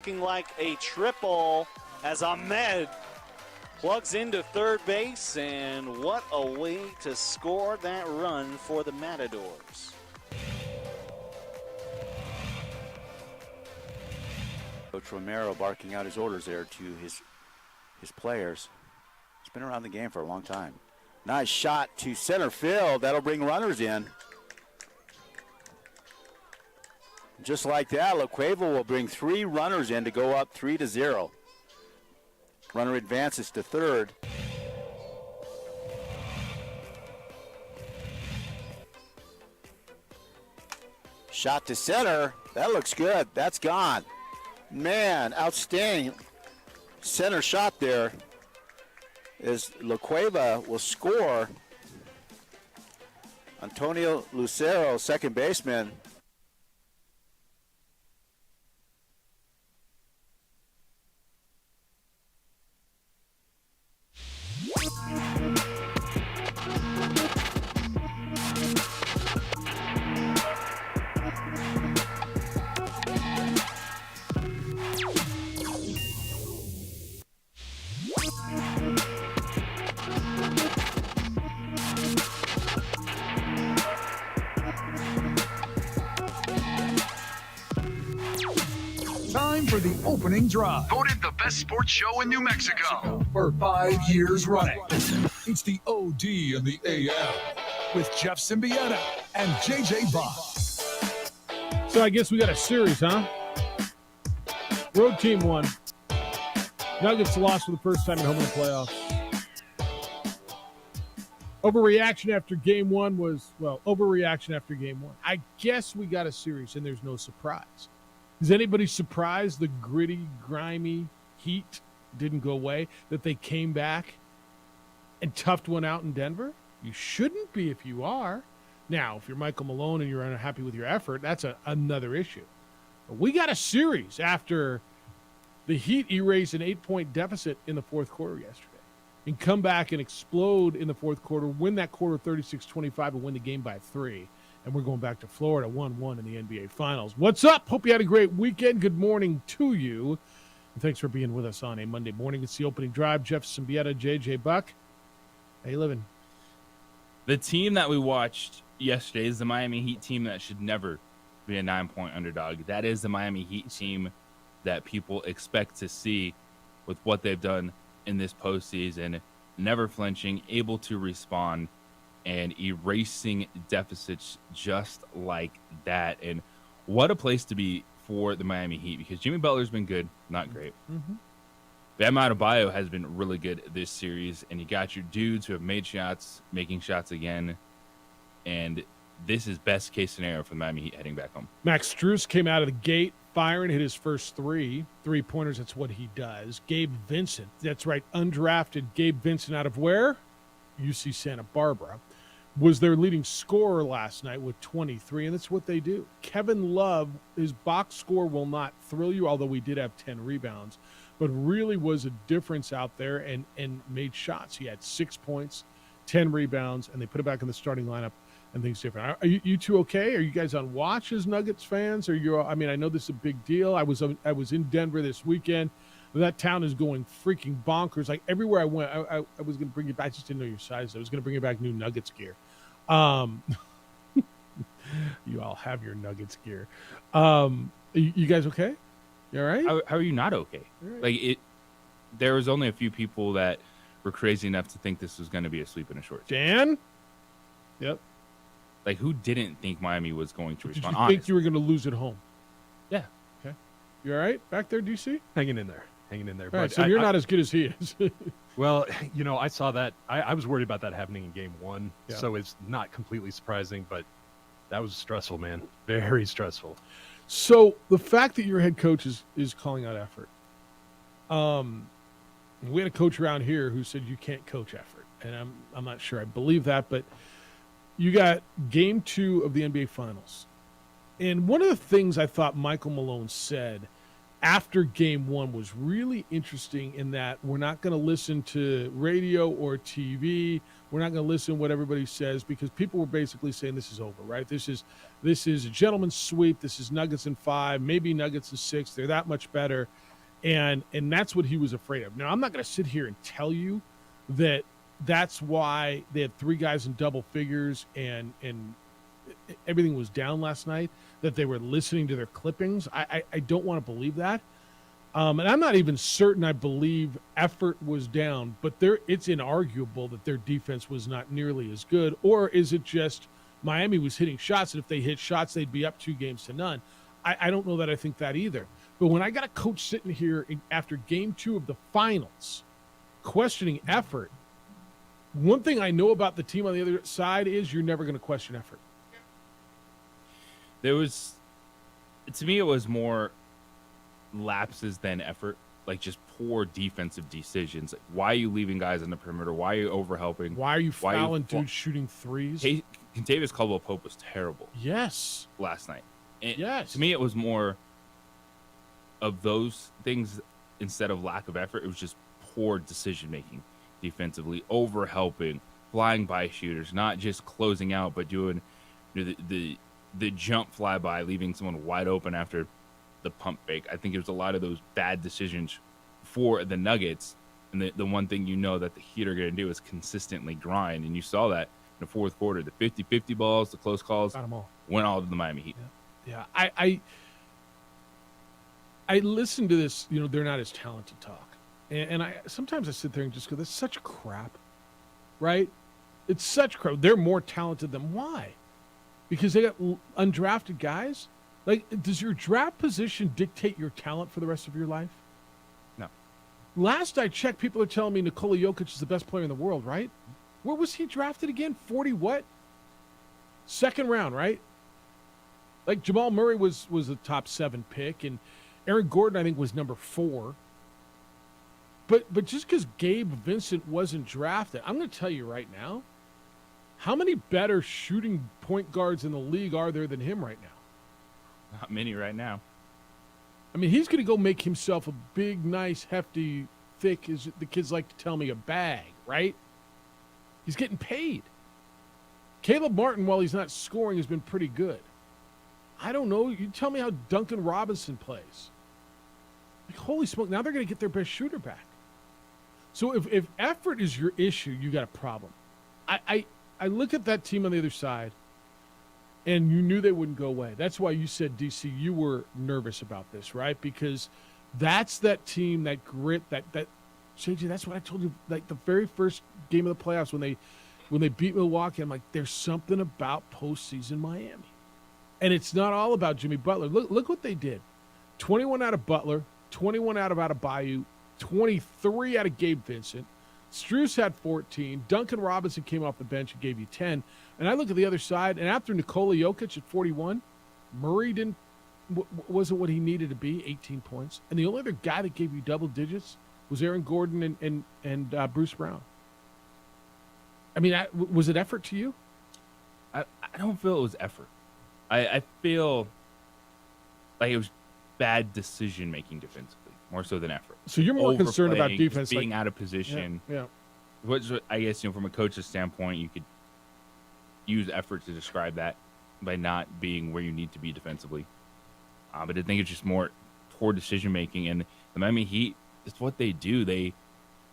looking like a triple as Ahmed plugs into third base, and what a way to score that run for the Matadors. Coach Romero barking out his orders there to his players. He's been around the game for a long time. Nice shot to center field. That'll bring runners in. Just like that, La Cueva will bring 3 runners in to go up 3-0. Runner advances to third. Shot to center. That looks good. That's gone. Man, outstanding center shot there. As La Cueva will score. Antonio Lucero, second baseman. Time for the opening drive. Voted the best sports show in New Mexico For 5 years running. It's the OD and the AM with Jeff Symbieta and JJ Buck. So I guess we got a series, huh? Road team won. Nuggets lost for the first time at home in the playoffs. Overreaction after game one was, overreaction after game one. I guess we got a series, and there's no surprise. Is anybody surprised the gritty, grimy Heat didn't go away, that they came back and toughed one out in Denver? You shouldn't be if you are. Now, if you're Michael Malone and you're unhappy with your effort, that's another issue. But we got a series after the Heat erased an 8-point deficit in the fourth quarter yesterday and come back and explode in the fourth quarter, win that quarter 36-25 and win the game by 3. And we're going back to Florida 1-1 in the NBA Finals. What's up? Hope you had a great weekend. Good morning to you. And thanks for being with us on a Monday morning. It's the opening drive. Jeff Symbieta, JJ Buck. How you living? The team that we watched yesterday is the Miami Heat team that should never be a 9-point underdog. That is the Miami Heat team that people expect to see with what they've done in this postseason. Never flinching, able to respond, and erasing deficits just like that. And what a place to be for the Miami Heat, because Jimmy Butler's been good, not great. Mm-hmm. Bam Adebayo has been really good this series, and you got your dudes who have made shots, making shots again, and this is best case scenario for the Miami Heat heading back home. Max Strus came out of the gate firing, hit his first three-pointers. That's what he does. Gabe Vincent, that's right, undrafted Gabe Vincent out of where? UC Santa Barbara, was their leading scorer last night with 23, and that's what they do. Kevin Love, his box score will not thrill you, although he did have 10 rebounds, but really was a difference out there and made shots. He had 6 points, 10 rebounds, and they put it back in the starting lineup, and things different. Are you two okay? Are you guys on watch as Nuggets fans? I know this is a big deal. I was in Denver this weekend. That town is going freaking bonkers. Like everywhere I went, I was going to bring you back. I just didn't know your size. I was going to bring you back new Nuggets gear. You all have your Nuggets gear. You guys okay? You all right? How are you not okay? Right. Like there was only a few people that were crazy enough to think this was going to be a sweep in a short series. Dan? Yep. Like who didn't think Miami was going to respond? Did you think you were going to lose at home? Yeah. Okay. You all right back there, DC? Hanging in there. All But right, so you're not as good as he is. Well, I saw that. I was worried about that happening in game one, Yeah. so it's not completely surprising, but that was stressful, man. Very stressful. So the fact that your head coach is calling out effort. We had a coach around here who said you can't coach effort, and I'm not sure I believe that, but you got game 2 of the NBA Finals. And one of the things I thought Michael Malone said after game 1 was really interesting in that we're not going to listen to radio or TV. We're not going to listen to what everybody says because people were basically saying this is over, right? This is a gentleman's sweep. This is Nuggets in 5, maybe Nuggets in 6. They're that much better. And that's what he was afraid of. Now, I'm not going to sit here and tell you that that's why they had 3 guys in double figures and everything was down last night, that they were listening to their clippings. I don't want to believe that. And I'm not even certain I believe effort was down, but it's inarguable that their defense was not nearly as good. Or is it just Miami was hitting shots, and if they hit shots, they'd be up 2-0? I don't know that I think that either. But when I got a coach sitting here after game 2 of the finals questioning effort, one thing I know about the team on the other side is you're never going to question effort. To me, it was more lapses than effort, like just poor defensive decisions. Like, why are you leaving guys on the perimeter? Why are you overhelping? Why are you fouling dudes shooting threes? Kentavious Caldwell-Pope was terrible. Yes. Last night. And yes. To me, it was more of those things instead of lack of effort. It was just poor decision-making defensively, overhelping, flying by shooters, not just closing out, but doing the jump flyby, leaving someone wide open after the pump fake. I think it was a lot of those bad decisions for the Nuggets. And the one thing that the Heat are going to do is consistently grind. And you saw that in the fourth quarter. The 50-50 balls, the close calls, got them all. Went all to the Miami Heat. Yeah. I listen to this, they're not as talented talk. And sometimes I sit there and just go, that's such crap, right? It's such crap. They're more talented than why? Because they got undrafted guys? Like, does your draft position dictate your talent for the rest of your life? No. Last I checked, people are telling me Nikola Jokic is the best player in the world, right? Where was he drafted again? 40 what? Second round, right? Like, Jamal Murray was a top 7 pick, and Aaron Gordon, I think, was number 4. But just because Gabe Vincent wasn't drafted, I'm going to tell you right now, how many better shooting point guards in the league are there than him right now? Not many right now. I mean, he's going to go make himself a big, nice, hefty, thick, as the kids like to tell me, a bag, right? He's getting paid. Caleb Martin, while he's not scoring, has been pretty good. I don't know. You tell me how Duncan Robinson plays. Like, holy smoke, now they're going to get their best shooter back. So if effort is your issue, you got a problem. I look at that team on the other side, and you knew they wouldn't go away. That's why you said, DC, you were nervous about this, right? Because that's that team, that grit, that JJ, that's what I told you, like the very first game of the playoffs when they beat Milwaukee. I'm like, there's something about postseason Miami. And it's not all about Jimmy Butler. Look what they did. 21 out of Butler, 21 out of Adebayo, 23 out of Gabe Vincent. Strus had 14. Duncan Robinson came off the bench and gave you 10. And I look at the other side, and after Nikola Jokic at 41, Murray wasn't what he needed to be, 18 points. And the only other guy that gave you double digits was Aaron Gordon and Bruce Brown. I mean, was it effort to you? I don't feel it was effort. I feel like it was bad decision-making defensively, more so than effort. So you're more concerned about defense, being out of position. Yeah. Which I guess, from a coach's standpoint, you could use effort to describe that by not being where you need to be defensively. But I think it's just more poor decision-making. And the Miami Heat, it's what they do. They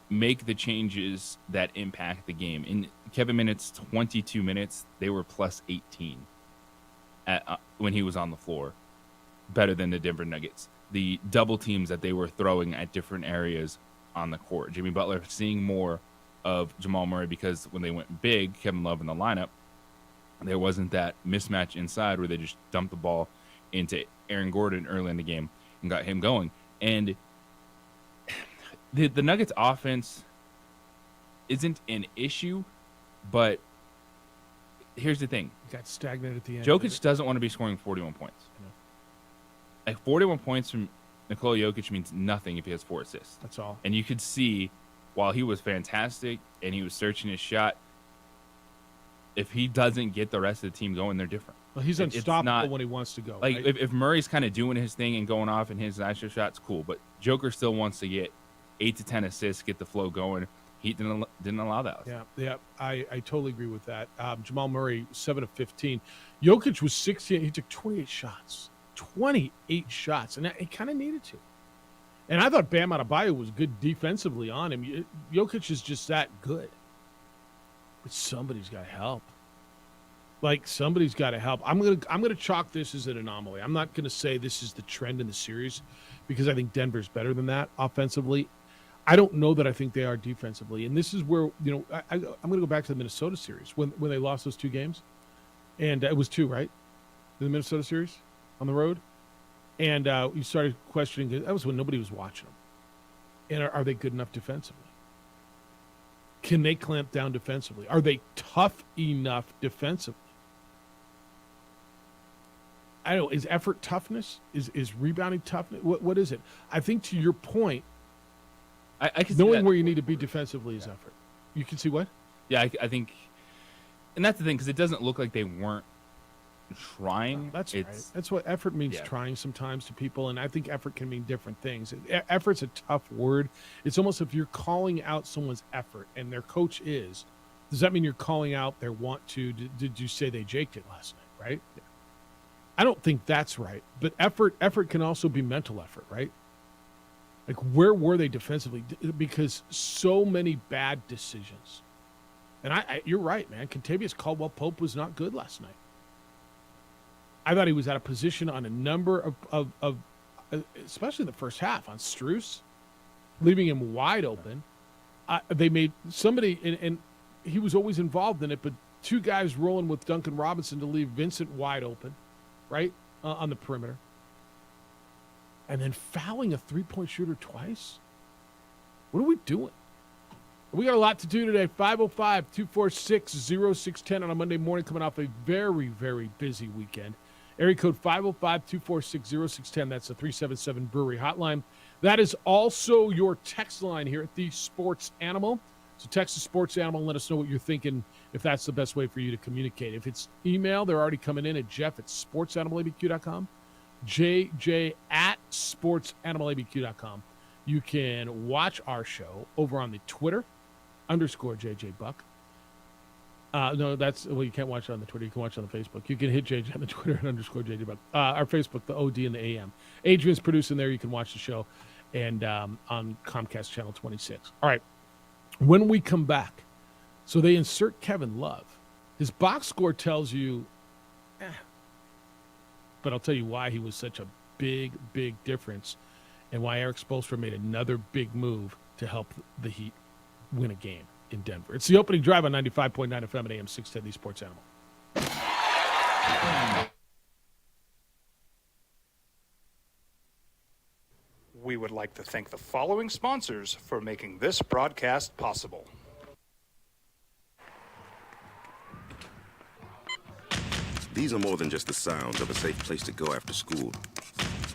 make the changes that impact the game. In Kevin Minutes' 22 minutes, they were plus 18 when he was on the floor, better than the Denver Nuggets. The double teams that they were throwing at different areas on the court. Jimmy Butler seeing more of Jamal Murray because when they went big, Kevin Love in the lineup, there wasn't that mismatch inside where they just dumped the ball into Aaron Gordon early in the game and got him going. And the Nuggets offense isn't an issue, but here's the thing. Got stagnant at the end. Jokic doesn't want to be scoring 41 points. Like 41 points from Nikola Jokic means nothing if he has 4 assists. That's all. And you could see while he was fantastic and he was searching his shot, if he doesn't get the rest of the team going, they're different. Well, he's unstoppable when he wants to go. Like right? if Murray's kind of doing his thing and going off in his nicer shots, cool. But Joker still wants to get 8 to 10 assists, get the flow going. Heat didn't allow that. Yeah, I totally agree with that. Jamal Murray, 7 of 15. Jokic was 16. He took 28 shots. 28 shots, and he kind of needed to. And I thought Bam Adebayo was good defensively on him. Jokic is just that good. But somebody's got to help. Somebody's got to help. I'm gonna chalk this as an anomaly. I'm not gonna say this is the trend in the series because I think Denver's better than that offensively. I don't know that I think they are defensively. And this is where, I'm going to go back to the Minnesota series when they lost those 2 games. And it was 2, right? The Minnesota series on the road. And you started questioning. That was when nobody was watching them. And are they good enough defensively? Can they clamp down defensively? Are they tough enough defensively? I don't know. Is effort toughness? Is rebounding toughness? What is it? I think to your point, I can knowing where you need to be defensively is effort. You can see what? Yeah, I think, and that's the thing, because it doesn't look like they weren't trying. That's right. That's what effort means, trying sometimes to people, and I think effort can mean different things. Effort's a tough word. It's almost if you're calling out someone's effort, and their coach is, does that mean you're calling out their want to? Did you say they jaked it last night, right? Yeah. I don't think that's right. But effort can also be mental effort, right? Like, where were they defensively? Because so many bad decisions. And you're right, man. Kentavious Caldwell-Pope was not good last night. I thought he was out of position on a number of especially in the first half, on Strus, leaving him wide open. They made somebody, and he was always involved in it, but 2 guys rolling with Duncan Robinson to leave Vincent wide open, right, on the perimeter. And then fouling a 3-point shooter twice? What are we doing? We got a lot to do today. 505-246-0610 on a Monday morning, coming off a very, very busy weekend. Area code 505-246-0610. That's the 377 Brewery hotline. That is also your text line here at the Sports Animal. So text the Sports Animal and let us know what you're thinking, if that's the best way for you to communicate. If it's email, they're already coming in at jeff@sportsanimалabq.com. JJ@sportsanimалabq.com. You can watch our show over on the Twitter, _JJ Buck. No, you can't watch it on the Twitter. You can watch it on the Facebook. You can hit JJ on the Twitter and _JJ Buck. Our Facebook, the OD and the AM. Adrian's producing there. You can watch the show and on Comcast Channel 26. All right. When we come back, so they insert Kevin Love. His box score tells you, but I'll tell you why he was such a big, big difference and why Eric Spoelstra made another big move to help the Heat win a game in Denver. It's the opening drive on 95.9 FM and AM 610, the Sports Animal. We would like to thank the following sponsors for making this broadcast possible. These are more than just the sounds of a safe place to go after school.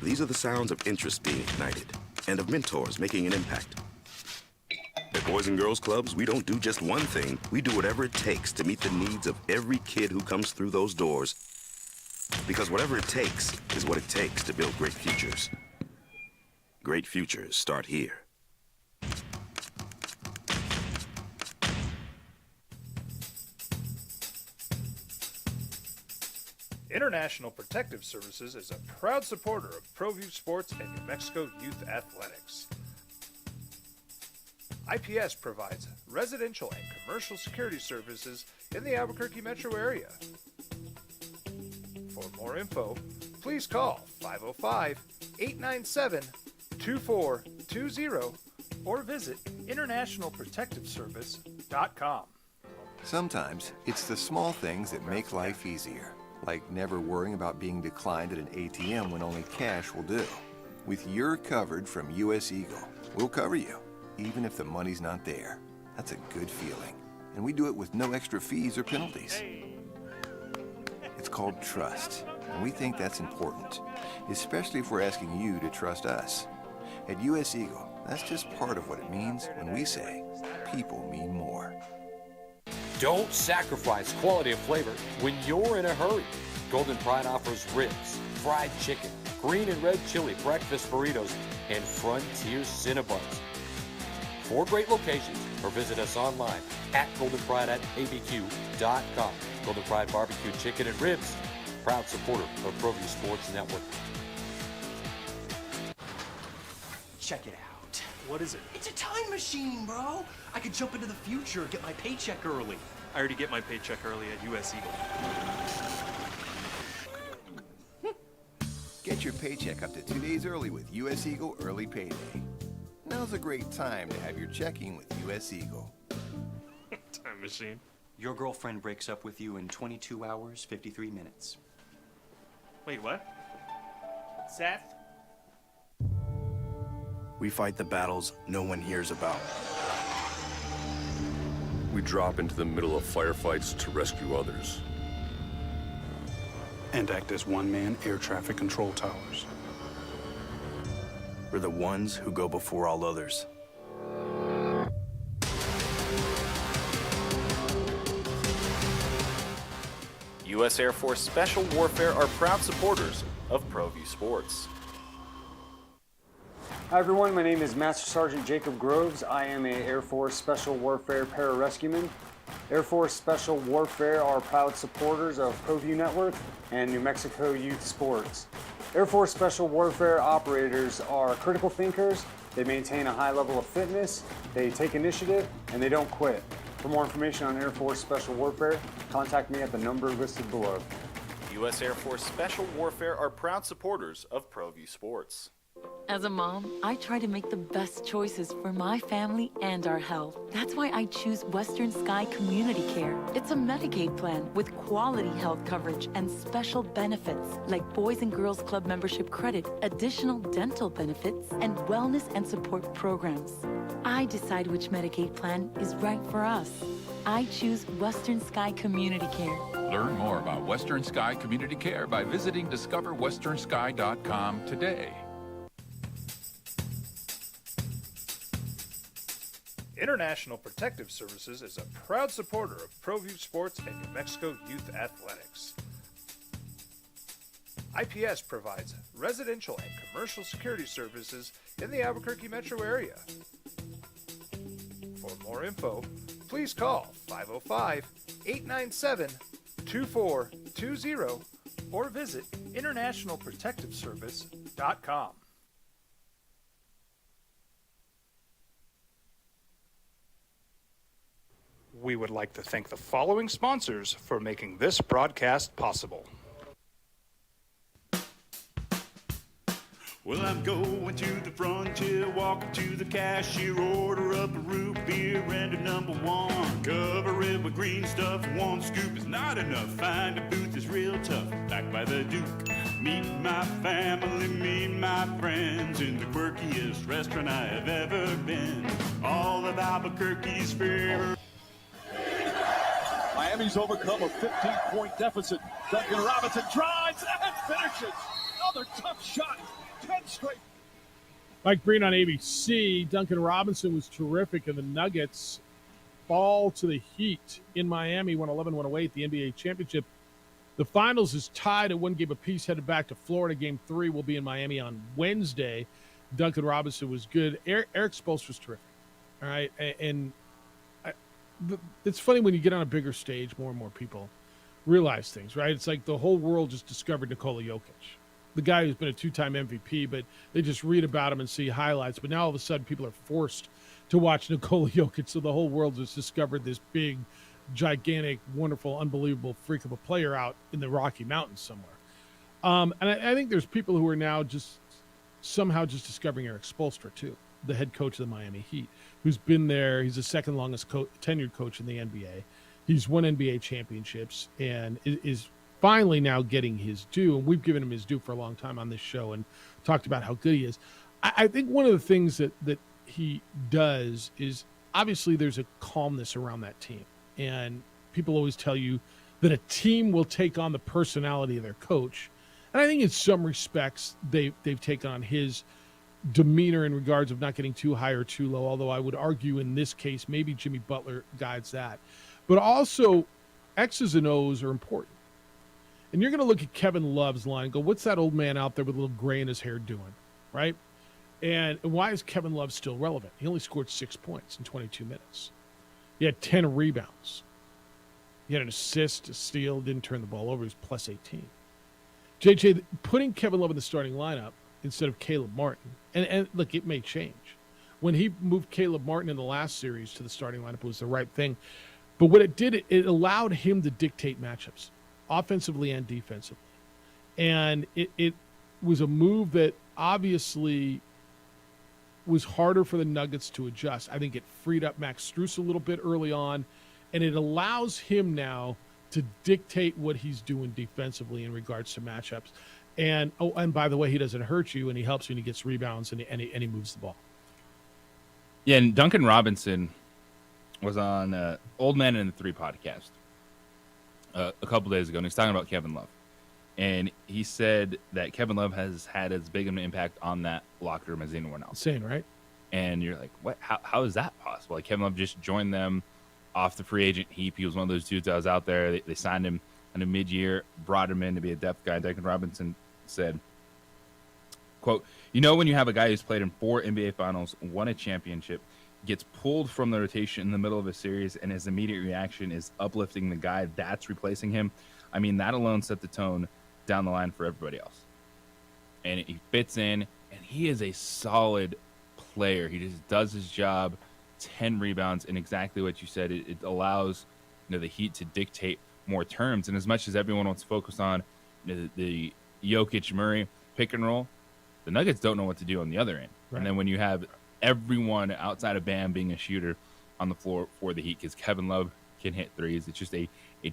These are the sounds of interest being ignited and of mentors making an impact. At Boys and Girls Clubs, we don't do just one thing. We do whatever it takes to meet the needs of every kid who comes through those doors. Because whatever it takes is what it takes to build great futures. Great futures start here. International Protective Services is a proud supporter of ProView Sports and New Mexico Youth Athletics. IPS provides residential and commercial security services in the Albuquerque metro area. For more info, please call 505-897-2420 or visit internationalprotectiveservice.com. Sometimes it's the small things that make life easier, like never worrying about being declined at an ATM when only cash will do. With your covered from US Eagle, we'll cover you, even if the money's not there. That's a good feeling. And we do it with no extra fees or penalties. It's called trust, and we think that's important, especially if we're asking you to trust us. At US Eagle, that's just part of what it means when we say people mean more. Don't sacrifice quality of flavor when you're in a hurry. Golden Pride offers ribs, fried chicken, green and red chili breakfast burritos, and Frontier Cinnabons. 4 great locations or visit us online at goldenpride@abq.com. Golden Pride Barbecue Chicken and Ribs, proud supporter of ProView Sports Network. Check it out. What is it? It's a time machine, bro. I could jump into the future, get my paycheck early. I already get my paycheck early at US Eagle. Get your paycheck up to 2 days early with US Eagle Early Payday. Now's a great time to have your checking with US Eagle. Time machine. Your girlfriend breaks up with you in 22 hours, 53 minutes. Wait, what? Seth? We fight the battles no one hears about. We drop into the middle of firefights to rescue others. And act as one-man air traffic control towers. We're the ones who go before all others. U.S. Air Force Special Warfare are proud supporters of ProView Sports. Hi everyone, my name is Master Sergeant Jacob Groves. I am a Air Force Special Warfare pararescueman. Air Force Special Warfare are proud supporters of ProView Network and New Mexico Youth Sports. Air Force Special Warfare operators are critical thinkers. They maintain a high level of fitness, they take initiative, and they don't quit. For more information on Air Force Special Warfare, contact me at the number listed below. U.S. Air Force Special Warfare are proud supporters of ProView Sports. As a mom, I try to make the best choices for my family and our health. That's why I choose Western Sky Community Care. It's a Medicaid plan with quality health coverage and special benefits like Boys and Girls Club membership credit, additional dental benefits, and wellness and support programs. I decide which Medicaid plan is right for us. I choose Western Sky Community Care. Learn more about Western Sky Community Care by visiting discoverwesternsky.com today. International Protective Services is a proud supporter of ProView Sports and New Mexico Youth Athletics. IPS provides residential and commercial security services in the Albuquerque metro area. For more info, please call 505-897-2420 or visit internationalprotectiveservice.com. We would like to thank the following sponsors for making this broadcast possible. Well, I'm going to the frontier, walking to the cashier, order up a root beer and a number one. Cover it with green stuff, one scoop is not enough. Find a booth is real tough, back by the Duke. Meet my family, meet my friends in the quirkiest restaurant I have ever been. All of Albuquerque's favorite. Miami's overcome a 15-point deficit. Duncan Robinson drives and finishes. Another tough shot. 10 straight. Mike Breen on ABC. Duncan Robinson was terrific, and the Nuggets fall to the Heat in Miami, 111-108, the NBA championship. The finals is tied at one game apiece, headed back to Florida. Game 3 will be in Miami on Wednesday. Duncan Robinson was good. Eric Spoelstra was terrific. All right, and it's funny when you get on a bigger stage, more and more people realize things, right? It's like the whole world just discovered Nikola Jokic, the guy who's been a 2-time MVP, but they just read about him and see highlights. But now all of a sudden people are forced to watch Nikola Jokic, so the whole world has discovered this big, gigantic, wonderful, unbelievable freak of a player out in the Rocky Mountains somewhere. And I think there's people who are now just somehow just discovering Eric Spoelstra too, the head coach of the Miami Heat, who's been there. He's the second longest tenured coach in the NBA. He's won NBA championships and is finally now getting his due. And we've given him his due for a long time on this show and talked about how good he is. I think one of the things that he does is obviously there's a calmness around that team. And people always tell you that a team will take on the personality of their coach. And I think in some respects they've taken on his demeanor in regards of not getting too high or too low, although I would argue in this case maybe Jimmy Butler guides that. But also X's and O's are important. And you're going to look at Kevin Love's line and go, what's that old man out there with a little gray in his hair doing, right? And why is Kevin Love still relevant? He only scored 6 points in 22 minutes. He had 10 rebounds. He had an assist, a steal, didn't turn the ball over. He was plus 18. JJ, putting Kevin Love in the starting lineup instead of Caleb Martin, and look, it may change. When he moved Caleb Martin in the last series to the starting lineup, it was the right thing. But what it did, it allowed him to dictate matchups, offensively and defensively. And it was a move that obviously was harder for the Nuggets to adjust. I think it freed up Max Strus a little bit early on, and it allows him now to dictate what he's doing defensively in regards to matchups. And by the way, he doesn't hurt you, and he helps you, and he gets rebounds, and he moves the ball. Yeah, and Duncan Robinson was on Old Man in the Three podcast a couple days ago, and he's talking about Kevin Love. And he said that Kevin Love has had as big of an impact on that locker room as anyone else. Insane, right? And you're like, what? How is that possible? Like, Kevin Love just joined them off the free agent heap. He was one of those dudes that was out there. They signed him in a mid-year, brought him in to be a depth guy. Duncan Robinson said, quote, "You know when you have a guy who's played in 4 NBA Finals, won a championship, gets pulled from the rotation in the middle of a series, and his immediate reaction is uplifting the guy that's replacing him. I mean, that alone set the tone down the line for everybody else. And he fits in, and he is a solid player. He just does his job. 10 rebounds, and exactly what you said. It allows the Heat to dictate more terms. And as much as everyone wants to focus on the Jokic-Murray pick and roll, the Nuggets don't know what to do on the other end. Right. And then when you have everyone outside of Bam being a shooter on the floor for the Heat, because Kevin Love can hit threes, it's just a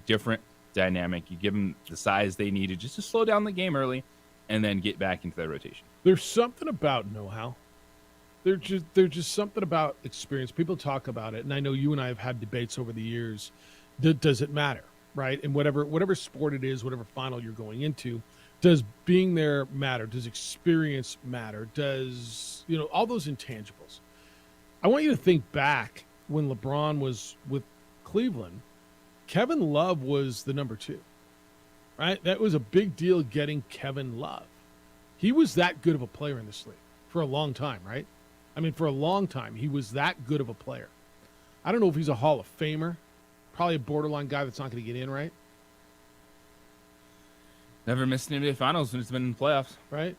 different dynamic. You give them the size they needed just to slow down the game early and then get back into that rotation. There's something about know-how. There's just something about experience. People talk about it, and I know you and I have had debates over the years. Does it matter, right? And whatever sport it is, whatever final you're going into, does being there matter? Does experience matter? Does, all those intangibles? I want you to think back when LeBron was with Cleveland. Kevin Love was the number 2, right? That was a big deal getting Kevin Love. He was that good of a player in this league for a long time, right? I mean, for a long time, he was that good of a player. I don't know if he's a Hall of Famer, probably a borderline guy that's not going to get in, right? Never missed an NBA Finals when he's been in the playoffs. Right?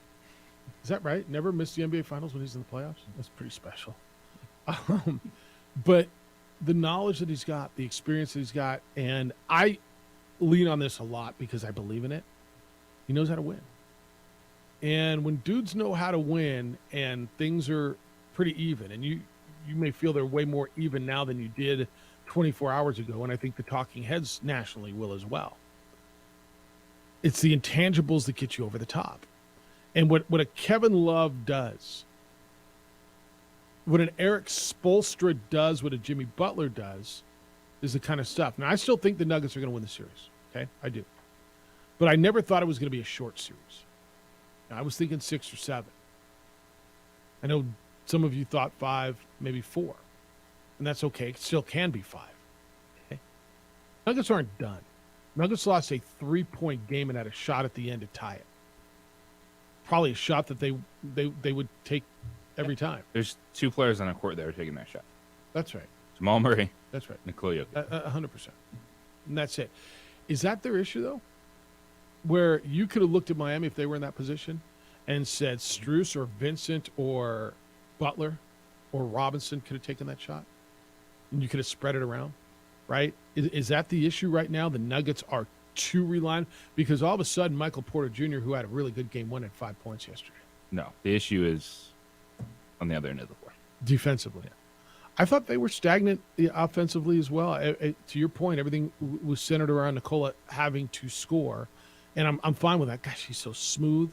Is that right? Never missed the NBA Finals when he's in the playoffs? That's pretty special. But the knowledge that he's got, the experience that he's got, and I lean on this a lot because I believe in it. He knows how to win. And when dudes know how to win and things are pretty even, and you may feel they're way more even now than you did 24 hours ago, and I think the talking heads nationally will as well. It's the intangibles that get you over the top. And what a Kevin Love does, what an Eric Spoelstra does, what a Jimmy Butler does, is the kind of stuff. Now, I still think the Nuggets are going to win the series. Okay? I do. But I never thought it was going to be a short series. I was thinking 6 or 7. I know some of you thought 5, maybe 4. And that's okay. It still can be 5. Okay? Nuggets aren't done. Nuggets lost a 3-point game and had a shot at the end to tie it. Probably a shot that they would take every time. There's 2 players on the court that are taking that shot. That's right. Jamal Murray. That's right. Nikola Jokic. 100%. And that's it. Is that their issue, though? Where you could have looked at Miami if they were in that position and said Strus or Vincent or Butler or Robinson could have taken that shot? And you could have spread it around, right? Is that the issue right now? The Nuggets are too reliant? Because all of a sudden, Michael Porter Jr., who had a really good game, won at 5 points yesterday. No, the issue is on the other end of the floor. Defensively. Yeah. I thought they were stagnant offensively as well. To your point, everything was centered around Nikola having to score. And I'm fine with that. Gosh, he's so smooth.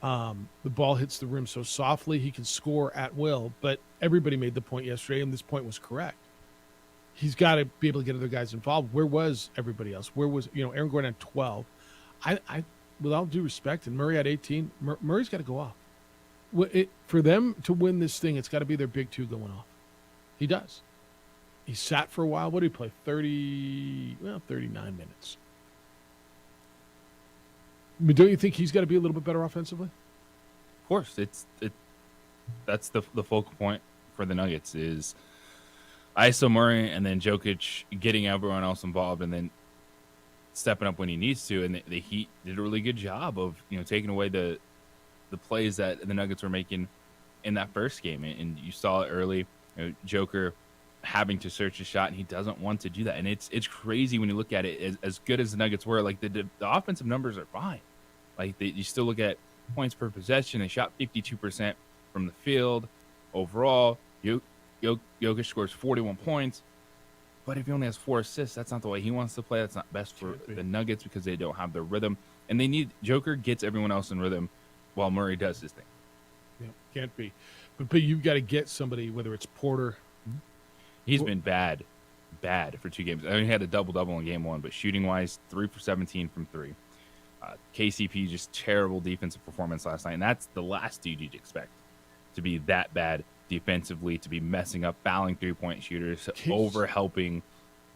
The ball hits the rim so softly. He can score at will. But everybody made the point yesterday, and this point was correct. He's got to be able to get other guys involved. Where was everybody else? Where was, Aaron Gordon had 12. I with all due respect, and Murray had 18. Murray's got to go off. For them to win this thing, it's got to be their big 2 going off. He does. He sat for a while. What did he play? 39 minutes. I mean, don't you think he's got to be a little bit better offensively? Of course, that's the focal point for the Nuggets is ISO Murray and then Jokic getting everyone else involved and then stepping up when he needs to. And the Heat did a really good job of, taking away the plays that the Nuggets were making in that first game. And you saw it early, Joker having to search a shot, and he doesn't want to do that. And it's crazy when you look at it. As good as the Nuggets were, like the offensive numbers are fine. Like you still look at points per possession. They shot 52% from the field overall. Jokic scores 41 points, but if he only has 4 assists, that's not the way he wants to play. That's not best for the Nuggets because they don't have the rhythm, and they need Joker gets everyone else in rhythm while Murray does his thing. Yeah, can't be, but you've got to get somebody, whether it's Porter. He's been bad for 2 games. I mean, he had a double-double in game 1, but shooting-wise, 3 for 17 from 3. KCP, just terrible defensive performance last night, and that's the last dude you'd expect to be that bad defensively, to be messing up, fouling 3-point shooters, over helping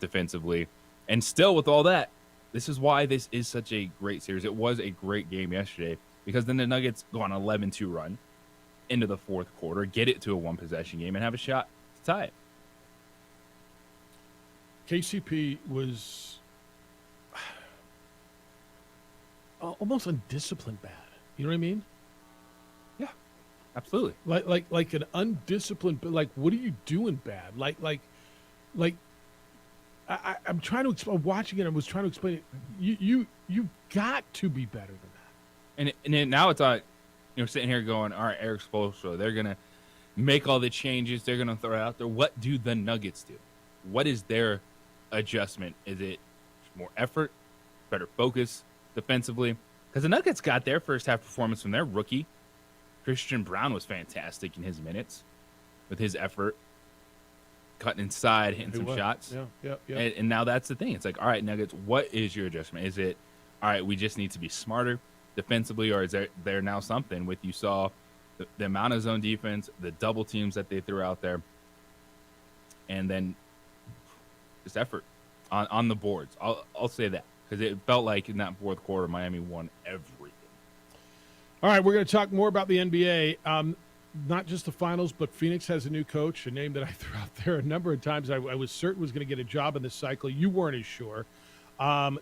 defensively. And still with all that, this is why this is such a great series. It was a great game yesterday because then the Nuggets go on an 11-2 run into the fourth quarter, get it to a 1-possession game, and have a shot to tie it. KCP was almost undisciplined bad. You know what I mean? Yeah, absolutely. Like an undisciplined, but like, what are you doing bad? I'm trying to explain. Watching it, I was trying to explain it. You've got to be better than that. And now it's like, sitting here going, all right, Eric Spoelstra, they're gonna make all the changes. They're gonna throw it out there. What do the Nuggets do? What is their adjustment? Is it more effort, better focus defensively? Because the Nuggets got their first half performance from their rookie. Christian Brown was fantastic in his minutes with his effort, cutting inside, hitting some shots. Yeah. And now that's the thing. It's like, all right, Nuggets, what is your adjustment? Is it, all right, we just need to be smarter defensively, or is there now something with, you saw the amount of zone defense, the double teams that they threw out there, and then just effort on the boards. I'll say that because it felt like in that fourth quarter, Miami won everything. All right, we're going to talk more about the NBA. Not just the finals, but Phoenix has a new coach, a name that I threw out there a number of times. I was certain was going to get a job in this cycle. You weren't as sure.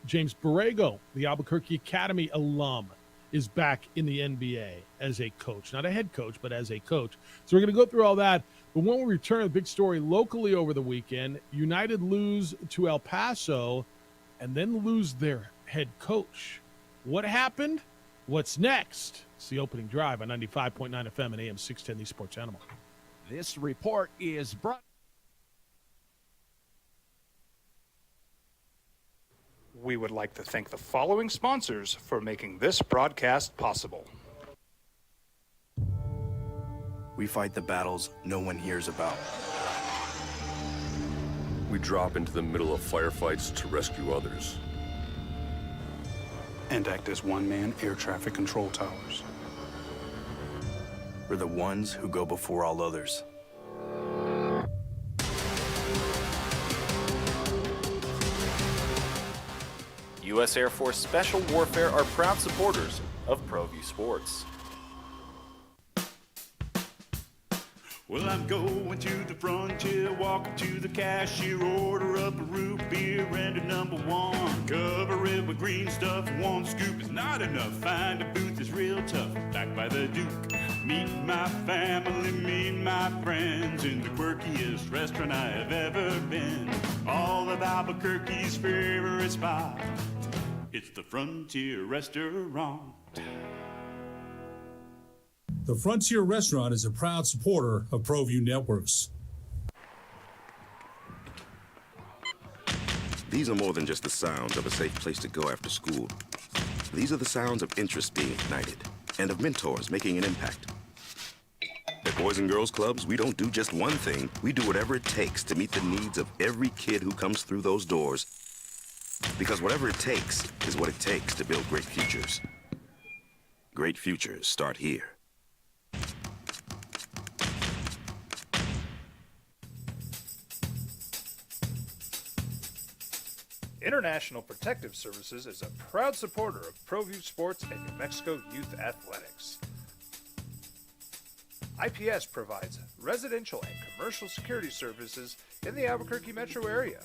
James Borrego, the Albuquerque Academy alum, is back in the NBA as a coach. Not a head coach, but as a coach. So we're going to go through all that. But when we return, the big story locally over the weekend, United lose to El Paso and then lose their head coach. What happened? What's next? It's the opening drive on 95.9 FM and AM 610, the Sports Animal. This report is brought. We would like to thank the following sponsors for making this broadcast possible. We fight the battles no one hears about. We drop into the middle of firefights to rescue others. And act as one-man air traffic control towers. We're the ones who go before all others. U.S. Air Force Special Warfare are proud supporters of ProView Sports. Well, I'm going to the frontier, walking to the cashier, order up a root beer and a number one. Cover it with green stuff, 1 scoop is not enough. Find a booth is real tough, back by the Duke. Meet my family, meet my friends in the quirkiest restaurant I have ever been. All of Albuquerque's favorite spot, it's the Frontier Restaurant. The Frontier Restaurant is a proud supporter of ProView Networks. These are more than just the sounds of a safe place to go after school. These are the sounds of interest being ignited and of mentors making an impact. At Boys and Girls Clubs, we don't do just one thing. We do whatever it takes to meet the needs of every kid who comes through those doors. Because whatever it takes is what it takes to build great futures. Great futures start here. International Protective Services is a proud supporter of ProView Sports and New Mexico Youth Athletics. IPS provides residential and commercial security services in the Albuquerque metro area.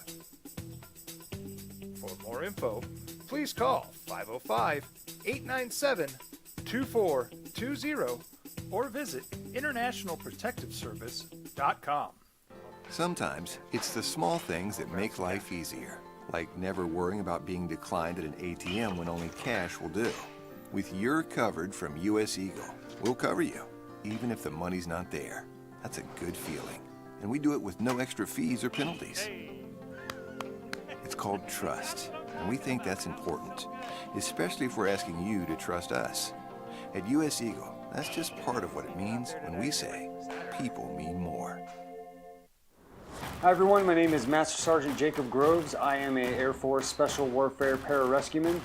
For more info, please call 505-897-2420 or visit internationalprotectiveservice.com. Sometimes it's the small things that make life easier, like never worrying about being declined at an ATM when only cash will do. With You're Covered from US Eagle, we'll cover you, even if the money's not there. That's a good feeling. And we do it with no extra fees or penalties. It's called trust, and we think that's important, especially if we're asking you to trust us. At US Eagle, that's just part of what it means when we say people mean more. Hi everyone, my name is Master Sergeant Jacob Groves. I am a Air Force Special Warfare Pararescueman.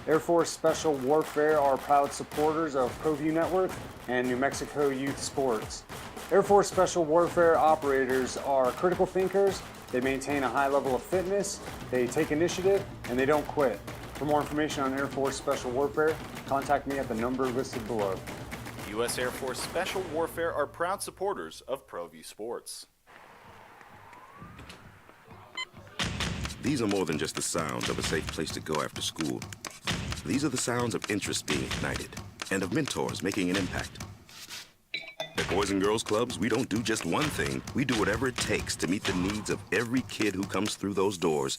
Air Force Special Warfare are proud supporters of ProView Network and New Mexico Youth Sports. Air Force Special Warfare operators are critical thinkers. They maintain a high level of fitness, they take initiative, and they don't quit. For more information on Air Force Special Warfare, contact me at the number listed below. U.S. Air Force Special Warfare are proud supporters of ProView Sports. These are more than just the sounds of a safe place to go after school. These are the sounds of interest being ignited and of mentors making an impact. At Boys and Girls Clubs, we don't do just one thing. We do whatever it takes to meet the needs of every kid who comes through those doors.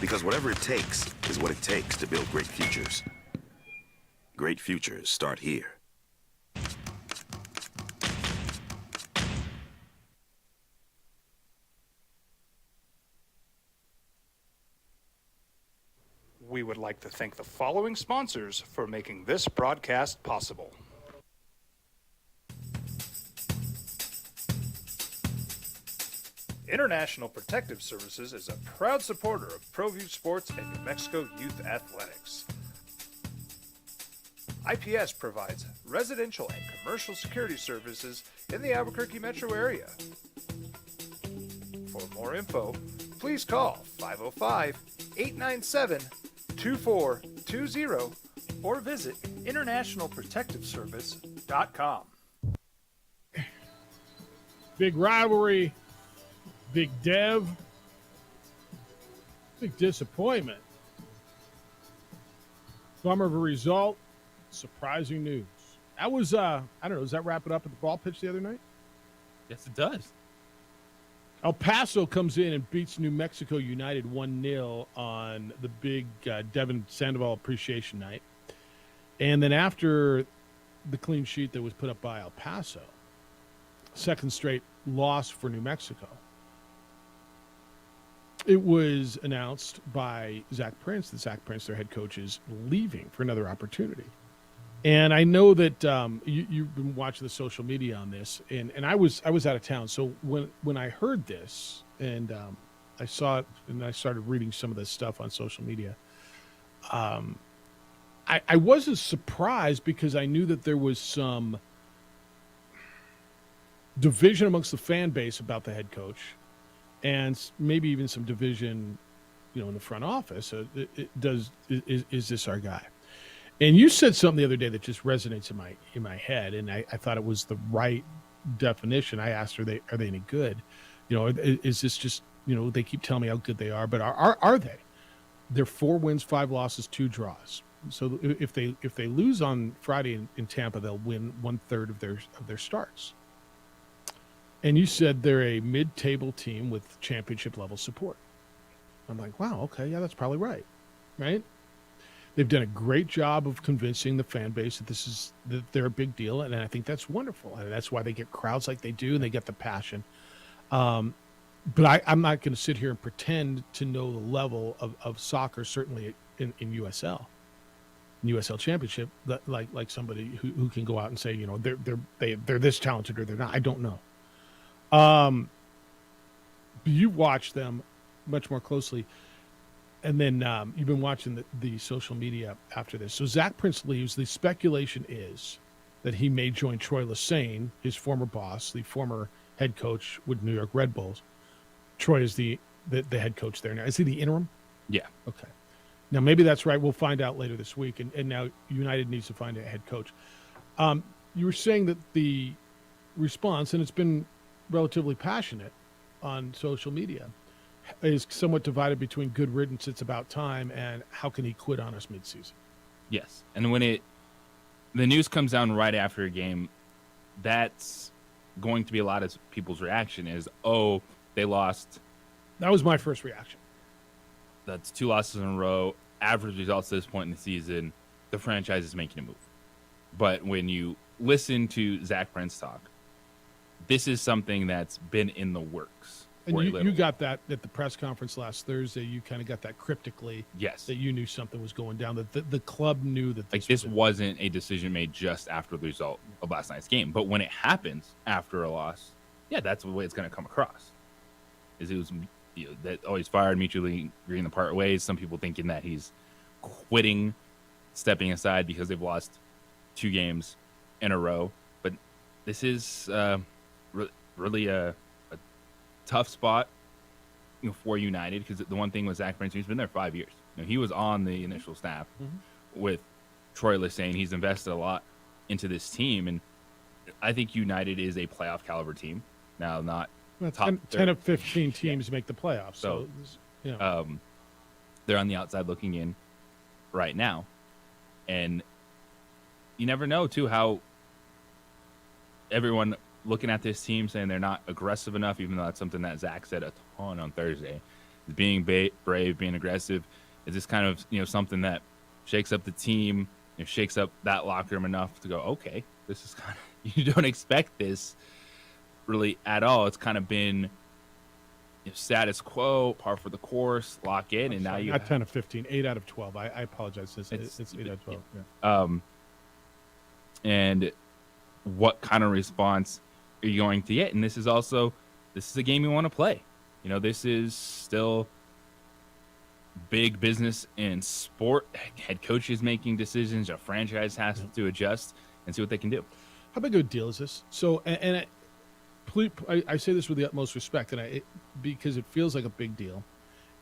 Because whatever it takes is what it takes to build great futures. Great futures start here. We would like to thank the following sponsors for making this broadcast possible. International Protective Services is a proud supporter of ProView Sports and New Mexico Youth Athletics. IPS provides residential and commercial security services in the Albuquerque metro area. For more info, please call 505-897-2420 or visit internationalprotectiveservice.com. Big rivalry, big dev, big disappointment. Bummer of a result, surprising news. That was, I don't know, does that wrap it up at the ball pitch the other night? Yes, it does. El Paso comes in and beats New Mexico United 1-0 on the big Devin Sandoval appreciation night. And then after the clean sheet that was put up by El Paso, second straight loss for New Mexico, it was announced by Zach Prince that Zach Prince, their head coach, is leaving for another opportunity. And I know that you've been watching the social media on this, and I was out of town. So when I heard this and I saw it and I started reading some of this stuff on social media, I wasn't surprised because I knew that there was some division amongst the fan base about the head coach, and maybe even some division, in the front office. Is this our guy? And you said something the other day that just resonates in my head, and I thought it was the right definition. I asked, are they any good? Is this just, they keep telling me how good they are, but are they? They're 4 wins, 5 losses, 2 draws. So if they lose on Friday in Tampa, they'll win 1/3 of their starts. And you said they're a mid-table team with championship level support. I'm like, wow, okay, yeah, that's probably right. They've done a great job of convincing the fan base that they're a big deal, and I think that's wonderful, and that's why they get crowds like they do, and they get the passion. But I'm not going to sit here and pretend to know the level of soccer, certainly in USL Championship, like somebody who can go out and say, they're this talented or they're not. I don't know. You watch them much more closely. And then you've been watching the social media after this. So Zach Prince leaves. The speculation is that he may join Troy Lesesne, his former boss, the former head coach with New York Red Bulls. Troy is the head coach there now. Is he the interim? Yeah. Okay. Now, maybe that's right. We'll find out later this week. And now United needs to find a head coach. You were saying that the response, and it's been relatively passionate on social media, is somewhat divided between good riddance, it's about time, and how can he quit on us midseason? Yes. And when the news comes down right after a game, that's going to be a lot of people's reaction is, oh, they lost. That was my first reaction. That's 2 losses in a row. Average results at this point in the season. The franchise is making a move. But when you listen to Zach Prince talk, this is something that's been in the works. And you got that at the press conference last Thursday. You kind of got that cryptically. Yes. That you knew something was going down. That the club knew that this wasn't a decision made just after the result of last night's game. But when it happens after a loss, yeah, that's the way it's going to come across. Is it was that always fired, mutually agreeing to part ways. Some people thinking that he's quitting, stepping aside because they've lost 2 games in a row. But this is really a tough spot for United, because the one thing with Zach Prince, he's been there 5 years. He was on the initial staff with Troy Lesesne. He's invested a lot into this team, and I think United is a playoff caliber team. Now, not top 10 of 15 teams make the playoffs. So, they're on the outside looking in right now. And you never know, too, how everyone looking at this team saying they're not aggressive enough, even though that's something that Zach said a ton on Thursday. Being brave, being aggressive, is this kind of something that shakes up the team, shakes up that locker room enough to go, okay, this is kind of, you don't expect this really at all. It's kind of been status quo, par for the course, lock in, and now you got 10 of 15, 8 out of 12. I apologize. It's 8 out of 12. Yeah. And what kind of response are you going to get? And this is a game you want to play. This is still big business in sport. Head coaches making decisions. A franchise has to adjust and see what they can do. How big of a deal is this? So, I say this with the utmost respect, and because it feels like a big deal.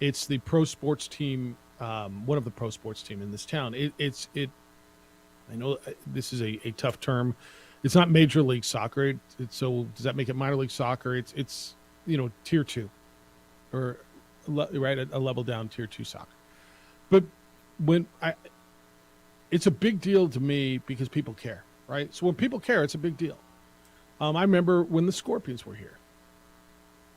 It's the pro sports team, one of the pro sports team in this town. I know this is a tough term. It's not Major League Soccer. So does that make it minor league soccer? It's tier 2, or right, a level down, tier 2 soccer. But it's a big deal to me because people care, right? So when people care, it's a big deal. I remember when the Scorpions were here,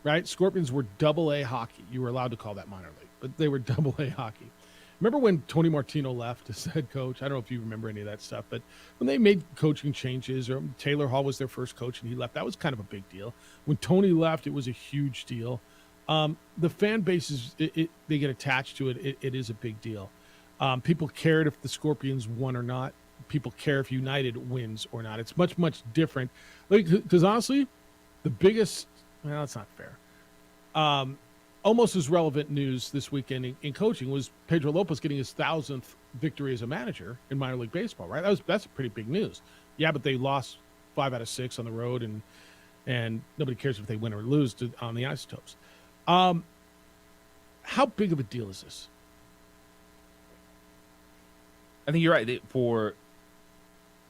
right? Scorpions were AA hockey. You were allowed to call that minor league, but they were AA hockey. Remember when Tony Martino left as head coach? I don't know if you remember any of that stuff, but when they made coaching changes, or Taylor Hall was their first coach and he left, that was kind of a big deal. When Tony left, it was a huge deal. The fan bases, they get attached to it. It is a big deal. People cared if the Scorpions won or not. People care if United wins or not. It's much, much different. Because honestly, the biggest, well, that's not fair. Almost as relevant news this weekend in coaching was Pedro Lopez getting his 1,000th victory as a manager in minor league baseball, right? That's pretty big news. Yeah, but they lost 5 out of 6 on the road, and nobody cares if they win or lose on the Isotopes. How big of a deal is this? I think you're right. For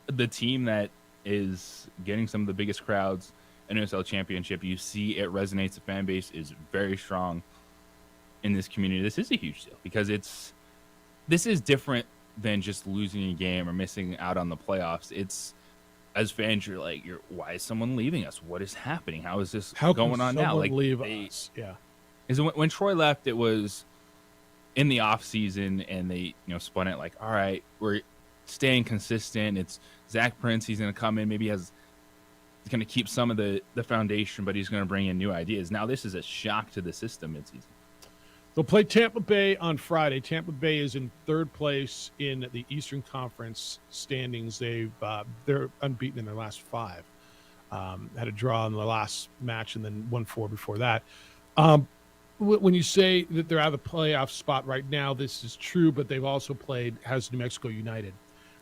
the team that is getting some of the biggest crowds in USL Championship, you see it resonates. The fan base is very strong in this community. This is a huge deal because this is different than just losing a game or missing out on the playoffs. It's, as fans, you're like, why is someone leaving us? What is happening? How is this going on now? Like, leave us? Yeah. Is when Troy left, it was in the off season, and they spun it like, all right, we're staying consistent. It's Zach Prince. He's going to come in. Maybe he's going to keep some of the foundation, but he's going to bring in new ideas. Now this is a shock to the system midseason. They'll play Tampa Bay on Friday. Tampa Bay is in 3rd place in the Eastern Conference standings. They're unbeaten in their last 5. Had a draw in the last match and then 1-4 before that. When you say that they're out of the playoff spot right now, this is true, but they've also has New Mexico United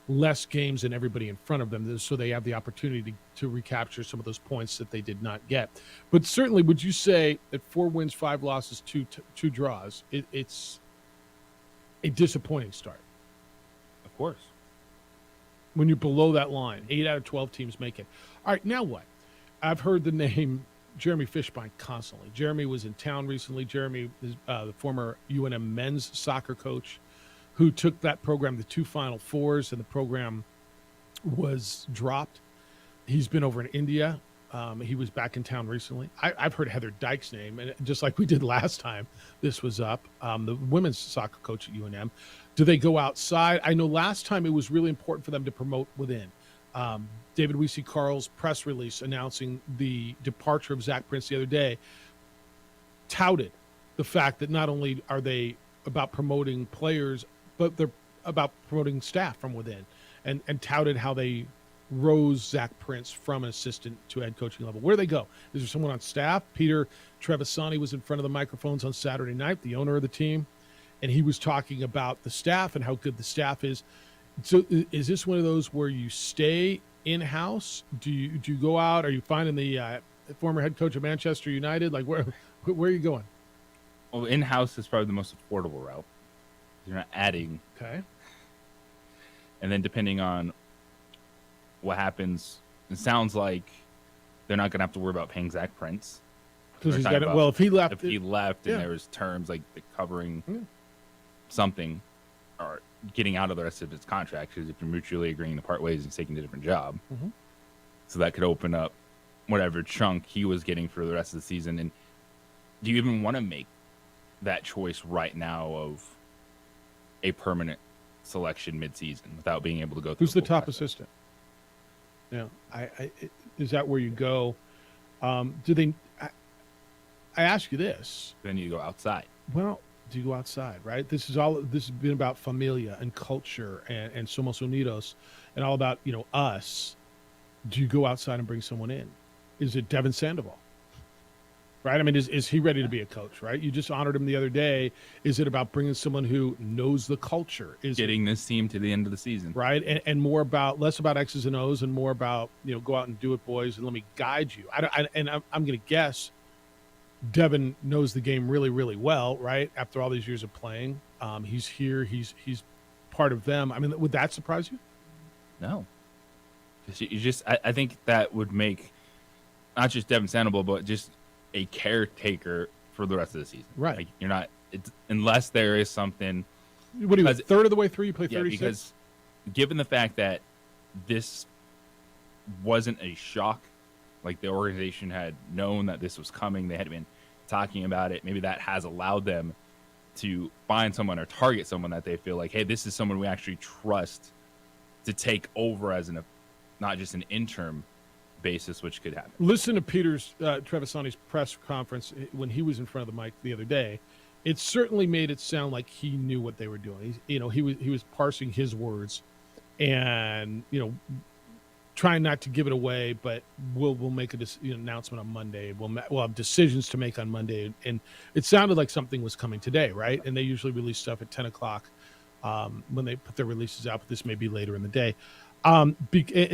less games than everybody in front of them, so they have the opportunity to recapture some of those points that they did not get. But certainly, would you say that 4 wins, 5 losses, 2 draws, it's a disappointing start? Of course. When you're below that line, 8 out of 12 teams make it. All right, now what? I've heard the name Jeremy Fishbein constantly. Jeremy was in town recently. Jeremy is the former UNM men's soccer coach who took that program to 2 Final Fours, and the program was dropped. He's been over in India. He was back in town recently. I've heard Heather Dyke's name, and just like we did last time, this was up. The women's soccer coach at UNM. Do they go outside? I know last time it was really important for them to promote within. David Weese-Carl's press release announcing the departure of Zach Prince the other day touted the fact that not only are they about promoting players, but they're about promoting staff from within, and touted how they rose Zach Prince from an assistant to head coaching level. Where do they go? Is there someone on staff? Peter Trevisani was in front of the microphones on Saturday night, the owner of the team, and he was talking about the staff and how good the staff is. So is this one of those where you stay in-house? Do you go out? Are you finding the former head coach of Manchester United? Like, where are you going? Well, in-house is probably the most affordable route. You're not adding. Okay. And then depending on what happens, it sounds like they're not going to have to worry about paying Zach Prince. Because he's got it. Well, if he left, and there was terms like the covering something or getting out of the rest of his contract, because if you're mutually agreeing to part ways, he's taking a different job. Mhm. So that could open up whatever chunk he was getting for the rest of the season. And do you even want to make that choice right now of a permanent selection midseason without being able to go through Who's the full top process? assistant? Yeah, is that where you go? Do they? I ask you this. Then you go outside. Well, do you go outside? Right. This has been about familia and culture and Somos Unidos, and all about us. Do you go outside and bring someone in? Is it Devin Sandoval? Right. I mean, is he ready to be a coach? Right. You just honored him the other day. Is it about bringing someone who knows the culture? Is Getting this team to the end of the season. right, and less about X's and O's and more about go out and do it, boys, and let me guide you. I'm going to guess Devin knows the game really, really well, right? After all these years of playing, he's here, he's part of them. I mean, would that surprise you? No. I think that would make not just Devin Sandoval, but just a caretaker for the rest of the season. Right. Like, you're not, unless there is something. What do you, a third of the way through? You play 36? Yeah, because given the fact that this wasn't a shock, like the organization had known that this was coming, they had been talking about it, maybe that has allowed them to find someone or target someone that they feel like, hey, this is someone we actually trust to take over as not just an interim basis, which could happen. Listen to Peter's Trevisani's press conference when he was in front of the mic the other day. It certainly made it sound like he knew what they were doing. He was parsing his words, and trying not to give it away. But we'll make an announcement on Monday. We'll have decisions to make on Monday, and it sounded like something was coming today, right? And they usually release stuff at 10 o'clock when they put their releases out. But this may be later in the day. And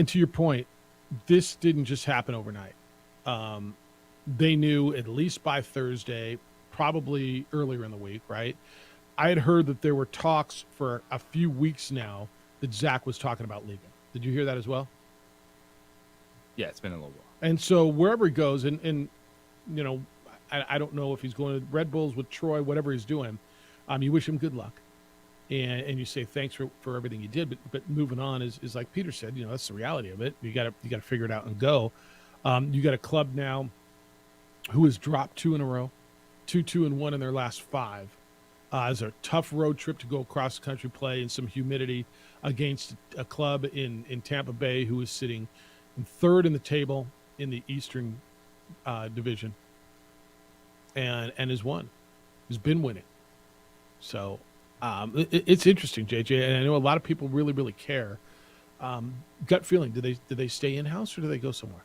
to your point, this didn't just happen overnight. They knew at least by Thursday, probably earlier in the week, right? I had heard that there were talks for a few weeks now that Zach was talking about leaving. Did you hear that as well? Yeah, it's been a little while. And so wherever he goes, and I don't know if he's going to Red Bulls with Troy, whatever he's doing, you wish him good luck. And you say thanks for everything you did, but moving on is like Peter said, that's the reality of it. You got to figure it out and go. You got a club now who has dropped 2 in a row, 2-2-1 in their last 5. It's a tough road trip to go across the country, play in some humidity against a club in Tampa Bay who is sitting in 3rd in the table in the Eastern Division, and has won, has been winning. So. It's interesting, JJ, and I know a lot of people really, really care. Gut feeling: do they stay in house or do they go somewhere?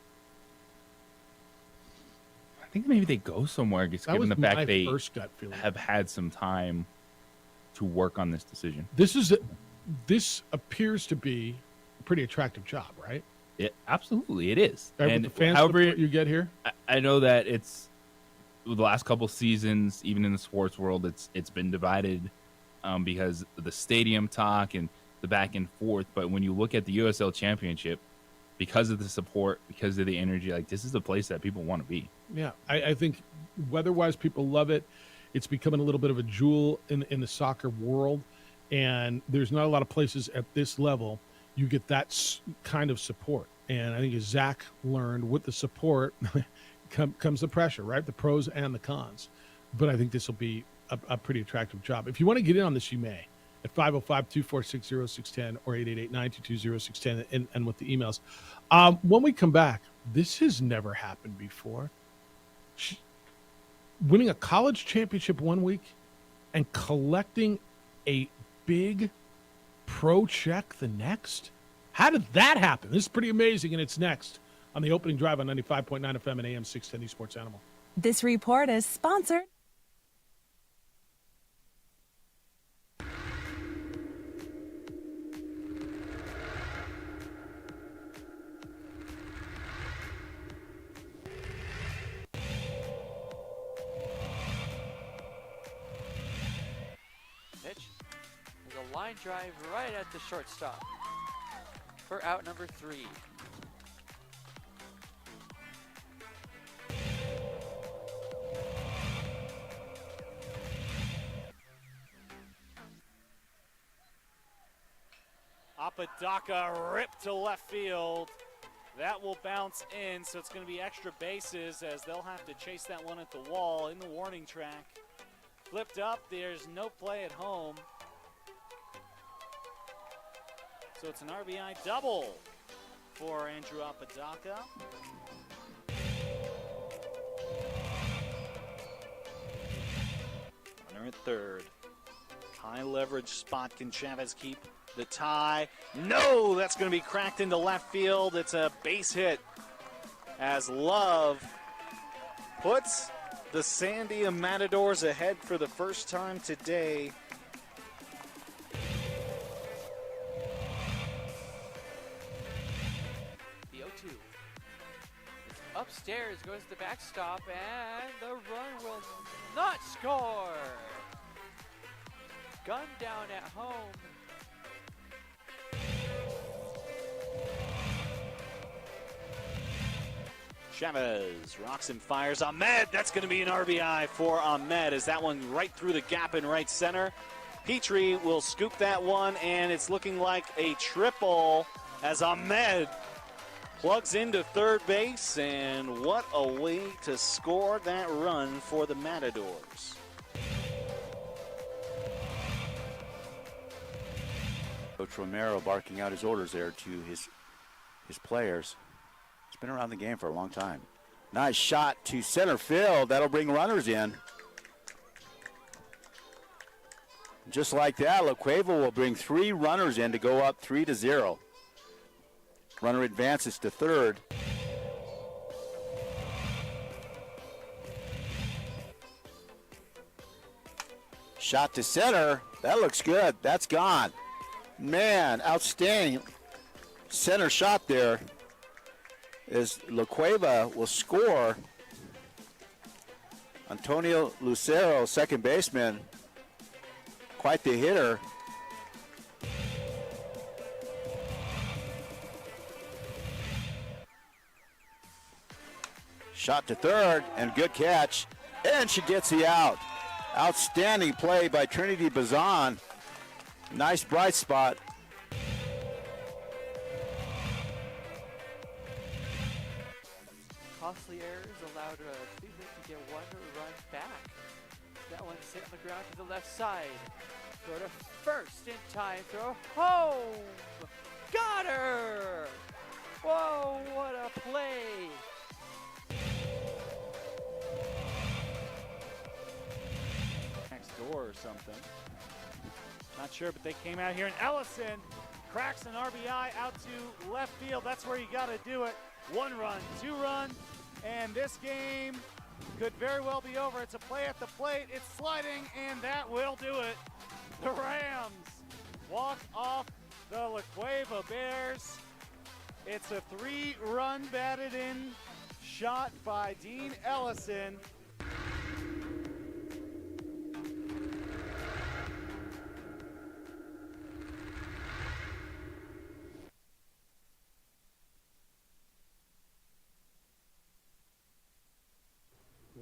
I think maybe they go somewhere, just given the fact they first gut feeling. Have had some time to work on this decision. This appears to be a pretty attractive job, right? Absolutely, it is. Right, and with the fan however support you get here, I know that it's the last couple seasons, even in the sports world, it's been divided. Because of the stadium talk and the back and forth. But when you look at the USL Championship, because of the support, because of the energy. Like, this is a place that people want to be. Yeah, I think weather-wise, people love it. It's becoming a little bit of a jewel in the soccer world, and there's not a lot of places at this level you get that kind of support. And I think as Zach learned, with the support comes the pressure, right? The pros and the cons. But I think this will be a pretty attractive job. If you want to get in on this, you may at 505-246-0610 or 888-922-0610 and with the emails. When we come back, this has never happened before. Winning a college championship one week and collecting a big pro check the next? How did that happen? This is pretty amazing, and it's next on the opening drive on 95.9 FM and AM 610 Sports Animal. This report is sponsored. There's a line drive right at the shortstop for out number 3. Apodaca ripped to left field. That will bounce in, so it's going to be extra bases as they'll have to chase that one at the wall in the warning track. Flipped up, there's no play at home. So it's an RBI double for Andrew Apodaca. Runner at third. High leverage spot. Can Chavez keep the tie? No, that's going to be cracked into left field. It's a base hit as Love puts the Sandia Matadors ahead for the first time today. The 0-2. Upstairs goes the backstop, and the run will not score. Gun down at home. Chavez rocks and fires. Ahmed, that's going to be an RBI for Ahmed as that one right through the gap in right center. Petrie will scoop that one, and it's looking like a triple as Ahmed plugs into third base, and what a way to score that run for the Matadors. Coach Romero barking out his orders there to his players. He's been around the game for a long time. Nice shot to center field. That'll bring runners in. Just like that, La Cueva will bring 3 runners in to go up 3-0. Runner advances to third. Shot to center. That looks good. That's gone. Man, outstanding center shot there. As La Cueva will score. Antonio Lucero, second baseman, quite the hitter. Shot to third, and good catch, and she gets the out. Outstanding play by Trinity Bazan. Nice bright spot. Costly errors allowed Cleveland to get 1 run back. That one hit on the ground to the left side. Throw to first in time. Throw home. Got her. Whoa, what a play. Next door or something. Not sure, but they came out here, and Ellison cracks an RBI out to left field. That's where you got to do it. 1 run, 2 run, and this game could very well be over. It's a play at the plate. It's sliding, and that will do it. The Rams walk off the La Cueva Bears. It's a 3-run batted in shot by Dean Ellison.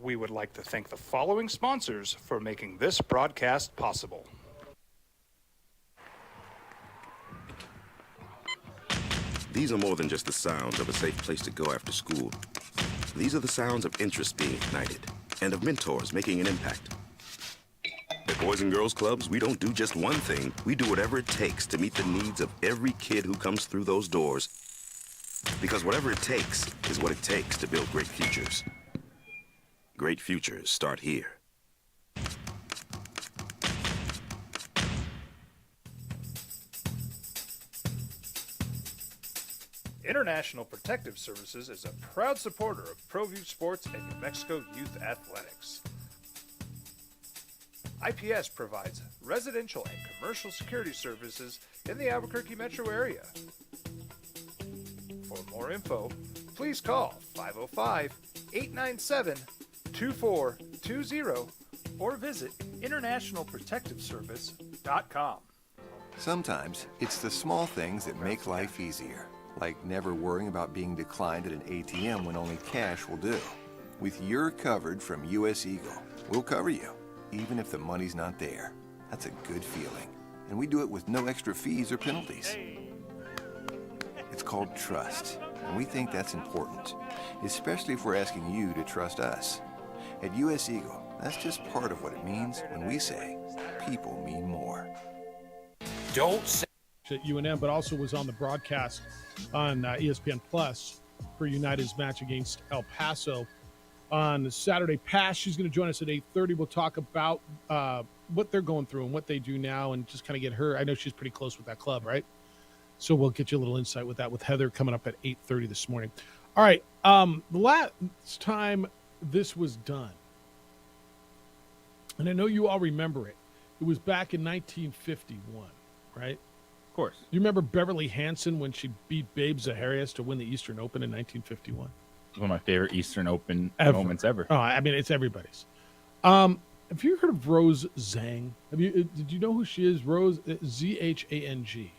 we would like to thank the following sponsors for making this broadcast possible. These are more than just the sounds of a safe place to go after school. These are the sounds of interest being ignited and of mentors making an impact. At Boys and Girls Clubs, we don't do just one thing. We do whatever it takes to meet the needs of every kid who comes through those doors. Because whatever it takes is what it takes to build great futures. Great futures start here. International Protective Services is a proud supporter of ProView Sports and New Mexico Youth Athletics. IPS provides residential and commercial security services in the Albuquerque metro area. For more info, please call 505-897-2420 or visit internationalprotectiveservice.com. Sometimes it's the small things that make life easier, like never worrying about being declined at an ATM when only cash will do. With You're Covered from US Eagle, we'll cover you, even if the money's not there. That's a good feeling. And we do it with no extra fees or penalties. It's called trust, and we think that's important, especially if we're asking you to trust us. At US Eagle, that's just part of what it means when we say people mean more. Don't say at UNM, but also was on the broadcast on ESPN Plus for United's match against El Paso on Saturday past. She's going to join us at 8:30. We'll talk about what they're going through and what they do now and just kind of get her. I know she's pretty close with that club, right? So we'll get you a little insight with that with Heather coming up at 8:30 this morning. All right. The last time this was done, and I know you all remember it, it was back in 1951, right? Of course. You remember Beverly Hansen when she beat Babe Zaharias to win the Eastern Open in 1951? One of my favorite Eastern Open moments ever. Oh, I mean, it's everybody's. Have you heard of Rose Zhang? Did you know who she is? Rose, Zhang.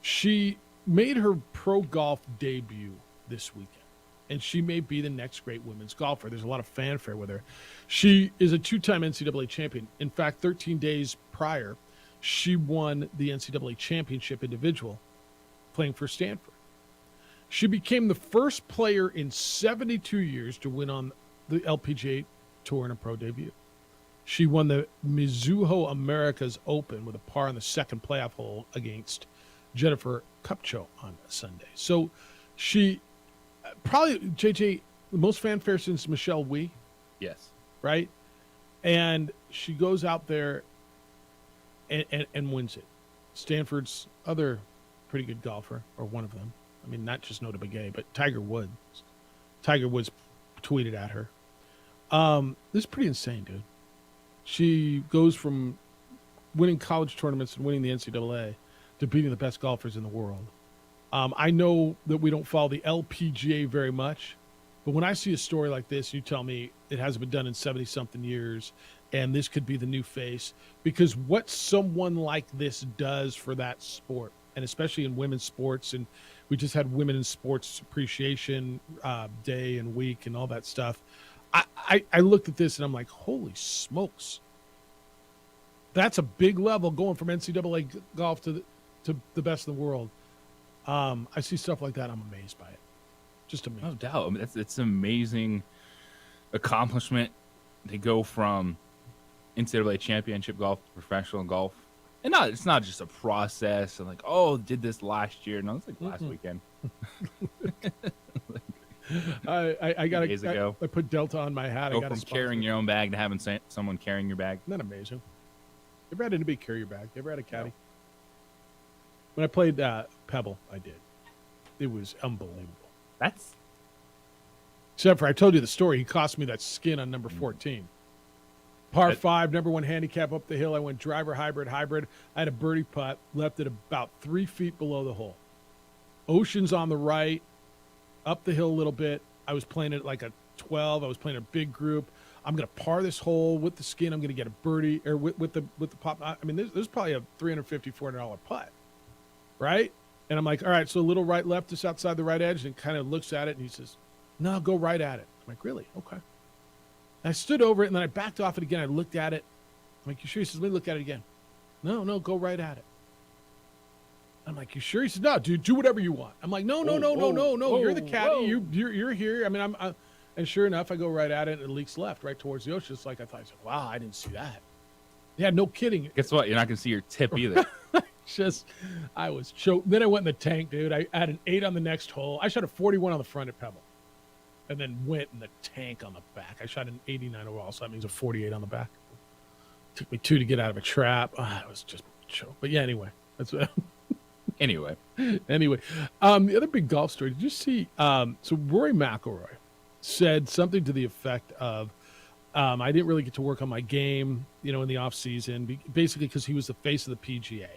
She made her pro golf debut this weekend, and she may be the next great women's golfer. There's a lot of fanfare with her. She is a two-time NCAA champion. In fact, 13 days prior, she won the NCAA championship individual playing for Stanford. She became the first player in 72 years to win on the LPGA Tour in a pro debut. She won the Mizuho Americas Open with a par on the second playoff hole against Jennifer Kupcho on Sunday. So she probably, JJ, the most fanfare since Michelle Wie. Yes. Right? And she goes out there and wins it. Stanford's other pretty good golfer, or one of them. I mean, not just Nota Begay, but Tiger Woods. Tiger Woods tweeted at her. This is pretty insane, dude. She goes from winning college tournaments and winning the NCAA to beating the best golfers in the world. I know that we don't follow the LPGA very much, but when I see a story like this, you tell me it hasn't been done in 70-something years, and this could be the new face, because what someone like this does for that sport, and especially in women's sports, and we just had Women in Sports Appreciation Day and week and all that stuff. I looked at this and I'm like, holy smokes. That's a big level going from NCAA golf to the best in the world. I see stuff like that. I'm amazed by it. Just amazing. No doubt. I mean, it's an amazing accomplishment. They go from NCAA championship golf to professional golf. And it's not just a process and like, oh, did this last year. No, it's like last weekend. I got days ago. I put Delta on my hat. Go I got from carrying your own bag to having someone carrying your bag. Isn't that amazing? You ever had anybody carry your bag? You ever had a caddy? No. When I played Pebble, I did. It was unbelievable. Except for, I told you the story. He cost me that skin on number 14. Par 5, number 1 handicap up the hill. I went driver, hybrid. I had a birdie putt, left it about 3 feet below the hole. Ocean's on the right, up the hill a little bit. I was playing it like a 12. I was playing a big group. I'm going to par this hole with the skin. I'm going to get a birdie, or with the pop. I mean, there's probably a $350, $400 putt, right? And I'm like, all right, so a little right, left, just outside the right edge, and kind of looks at it, and he says, no, go right at it. I'm like, really? Okay. I stood over it, and then I backed off it again. I looked at it. I'm like, you sure? He says, let me look at it again. No, go right at it. I'm like, you sure? He said, no, dude, do whatever you want. I'm like, no. You're the caddy. You're here. I mean, and sure enough, I go right at it, and it leaks left, right towards the ocean. It's like I thought. I said, wow, I didn't see that. Yeah, no kidding. Guess what? You're not gonna see your tip either. I was choked. Then I went in the tank, dude. I had an 8 on the next hole. I shot a 41 on the front at Pebble, and then went in the tank on the back. I shot an 89 overall, so that means a 48 on the back. Took me 2 to get out of a trap. I was just choked. But yeah, anyway, that's anyway. The other big golf story. Did you see? So Rory McIlroy said something to the effect of, I didn't really get to work on my game, in the off season, basically because he was the face of the PGA.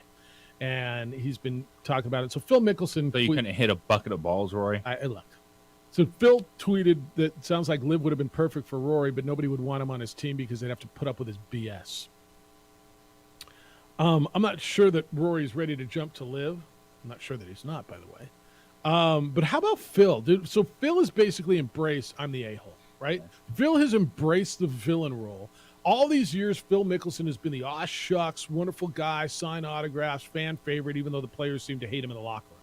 And he's been talking about it. So Phil Mickelson. So you couldn't hit a bucket of balls, Rory? I looked. So Phil tweeted that it sounds like Liv would have been perfect for Rory, but nobody would want him on his team because they'd have to put up with his BS. I'm not sure that Rory's ready to jump to Liv. I'm not sure that he's not, by the way. But how about Phil? Dude, so Phil has basically embraced, I'm the a-hole, right? Yeah. Phil has embraced the villain role. All these years, Phil Mickelson has been the aw shucks, wonderful guy, sign autographs, fan favorite, even though the players seem to hate him in the locker room.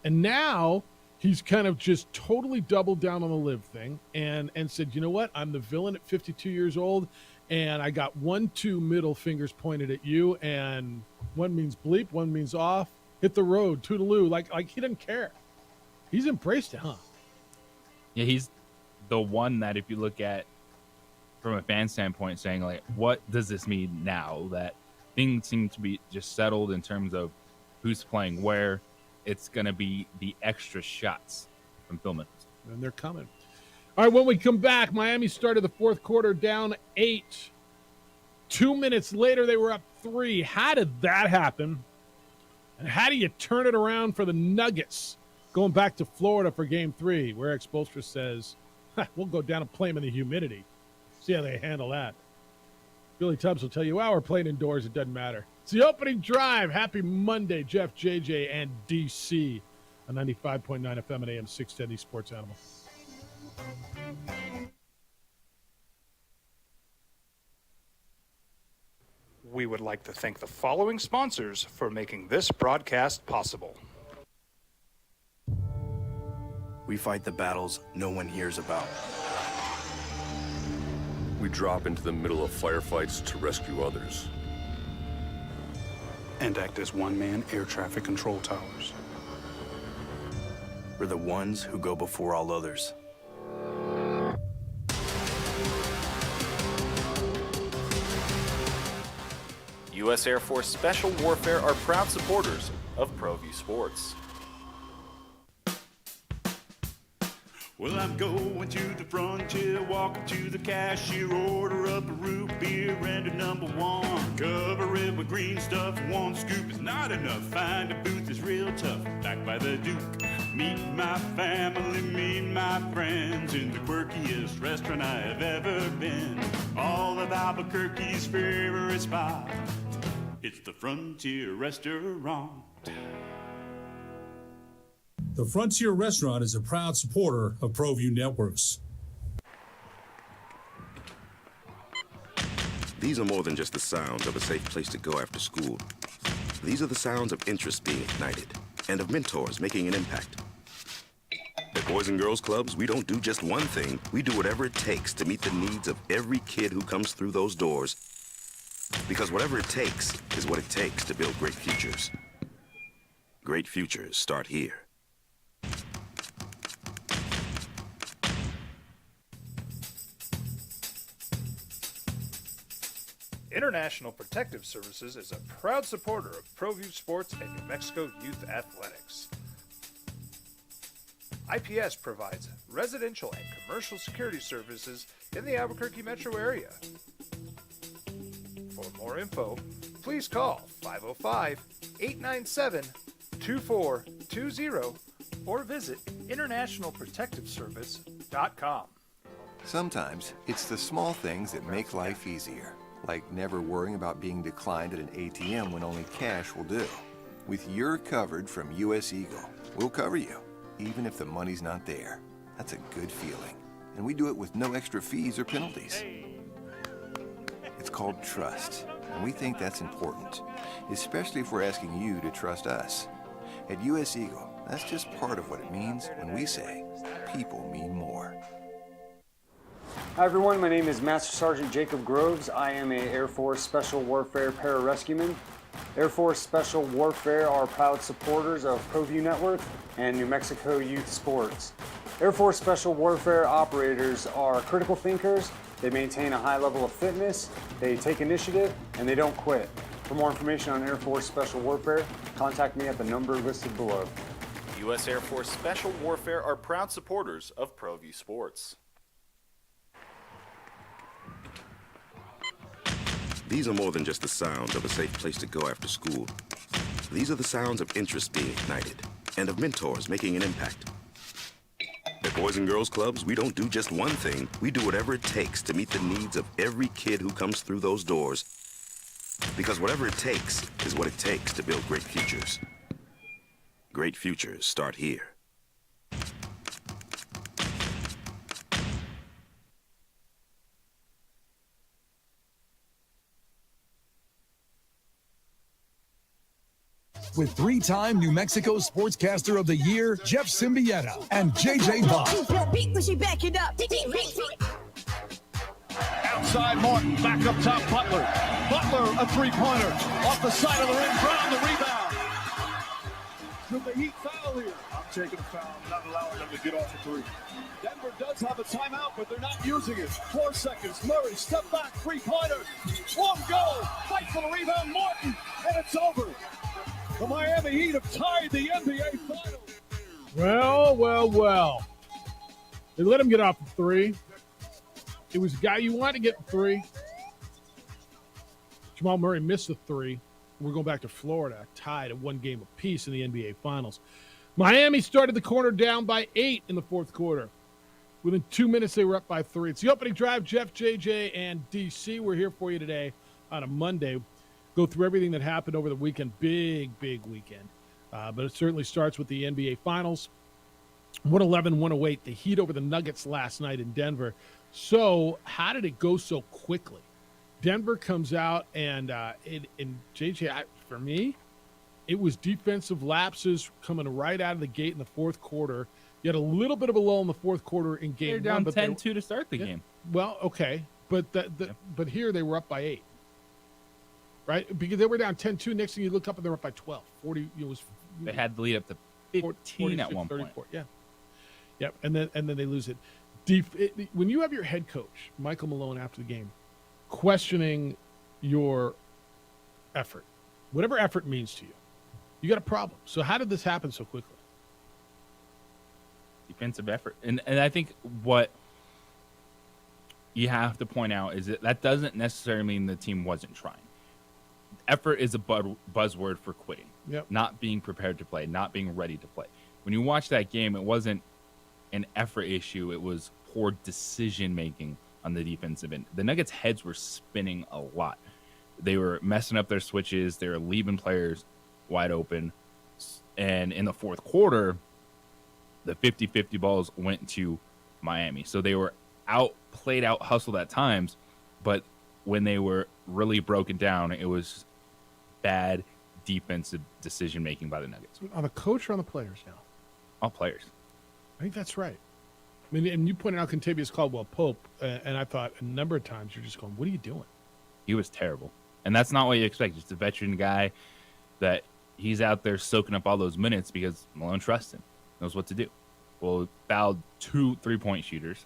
And now he's kind of just totally doubled down on the Liv thing and said, you know what? I'm the villain at 52 years old, and I got 2 middle fingers pointed at you, and one means bleep, one means off. Hit the road, toodaloo. Like he doesn't care. He's embraced it, huh? Yeah, he's the one that if you look at from a fan standpoint saying, like, what does this mean now that things seem to be just settled in terms of who's playing where? It's going to be the extra shots from Phil Mickelson. And they're coming. All right, when we come back, Miami started the fourth quarter down 8. 2 minutes later, they were up 3. How did that happen? And how do you turn it around for the Nuggets going back to Florida for Game 3, where Eric Spoelstra says, we'll go down and play them in the humidity. See how they handle that. Billy Tubbs will tell you, we're playing indoors. It doesn't matter. It's the opening drive. Happy Monday, Jeff, JJ, and DC on 95.9 FM and AM 610 Sports Animal. We would like to thank the following sponsors for making this broadcast possible. We fight the battles no one hears about. We drop into the middle of firefights to rescue others. And act as one-man air traffic control towers. We're the ones who go before all others. U.S. Air Force Special Warfare are proud supporters of ProView Sports. Well, I'm going to the frontier, walking to the cashier, order up a root beer and a #1. Cover it with green stuff, 1 scoop is not enough. Find a booth that's real tough, back by the Duke. Meet my family, meet my friends in the quirkiest restaurant I have ever been. All of Albuquerque's favorite spot, it's the Frontier Restaurant. The Frontier Restaurant is a proud supporter of ProView Networks. These are more than just the sounds of a safe place to go after school. These are the sounds of interest being ignited and of mentors making an impact. At Boys and Girls Clubs, we don't do just one thing. We do whatever it takes to meet the needs of every kid who comes through those doors. Because whatever it takes is what it takes to build great futures. Great futures start here. International Protective Services is a proud supporter of ProView Sports and New Mexico Youth Athletics. IPS provides residential and commercial security services in the Albuquerque metro area. For more info, please call 505-897-2420 or visit internationalprotectiveservice.com. Sometimes it's the small things that make life easier, like never worrying about being declined at an ATM when only cash will do. With your covered from U.S. Eagle, we'll cover you, even if the money's not there. That's a good feeling. and we do it with no extra fees or penalties. It's called trust, and we think that's important, especially if we're asking you to trust us. At U.S. Eagle, that's just part of what it means when we say people mean more. Hi everyone, my name is Master Sergeant Jacob Groves. I am a Air Force Special Warfare Pararescueman. Air Force Special Warfare are proud supporters of ProView Network and New Mexico Youth Sports. Air Force Special Warfare operators are critical thinkers. They maintain a high level of fitness, they take initiative, and they don't quit. For more information on Air Force Special Warfare, contact me at the number listed below. U.S. Air Force Special Warfare are proud supporters of ProView Sports. These are more than just the sounds of a safe place to go after school. These are the sounds of interest being ignited and of mentors making an impact. At Boys and Girls Clubs, we don't do just one thing. We do whatever it takes to meet the needs of every kid who comes through those doors. Because whatever it takes is what it takes to build great futures. Great futures start here. With three-time New Mexico Sportscaster of the Year, Jeff Symbieta and JJ Bach. Outside Martin, back up top Butler. Butler, a three-pointer. Off the side of the rim, Brown the rebound. Should the Heat foul here? I'm taking a foul. I'm not allowing them to get off the three. Denver does have a timeout, but they're not using it. 4 seconds. Murray, step back, three-pointer. One goal. Fight for the rebound, Martin, and it's over. The Miami Heat have tied the NBA Finals. Well. They let him get off the three. It was a guy you wanted to get the three. Jamal Murray missed the three. We're going back to Florida, tied at one game apiece in the NBA Finals. Miami started the corner down by 8 in the fourth quarter. Within 2 minutes, they were up by 3. It's the opening drive. Jeff, JJ, and DC. We're here for you today on a Monday. Go through everything that happened over the weekend. Big weekend. But it certainly starts with the NBA Finals. 111-108, the Heat over the Nuggets last night in Denver. So how did it go so quickly? Denver comes out, and JJ, for me, it was defensive lapses coming right out of the gate in the fourth quarter. You had a little bit of a lull in the fourth quarter in game They're down one. 10-2 to start the game. Well, okay. But but here they were up by 8. Right? Because they were down 10-2. Next thing you look up and they're up by 12. 40. They had the lead up to 15 at one 34, point. Yeah. Yep. And then they lose it. When you have your head coach, Michael Malone, after the game, questioning your effort, whatever effort means to you, you got a problem. So how did this happen so quickly? Defensive effort. And I think what you have to point out is that doesn't necessarily mean the team wasn't trying. Effort is a buzzword for quitting. Yep. Not being prepared to play, not being ready to play. When you watch that game, it wasn't an effort issue. It was poor decision making on the defensive end. The Nuggets' heads were spinning a lot. They were messing up their switches. They were leaving players wide open. And in the fourth quarter, the 50-50 balls went to Miami. So they were played out, hustled at times. But when they were really broken down, it was bad defensive decision making by the Nuggets. On the coach or on the players now? All players. I think that's right. I mean, and you pointed out Kentavious Caldwell-Pope, and I thought a number of times you're just going, what are you doing? He was terrible. And that's not what you expect. Just a veteran guy that he's out there soaking up all those minutes because Malone trusts him, knows what to do. Well, fouled 2 3-point shooters,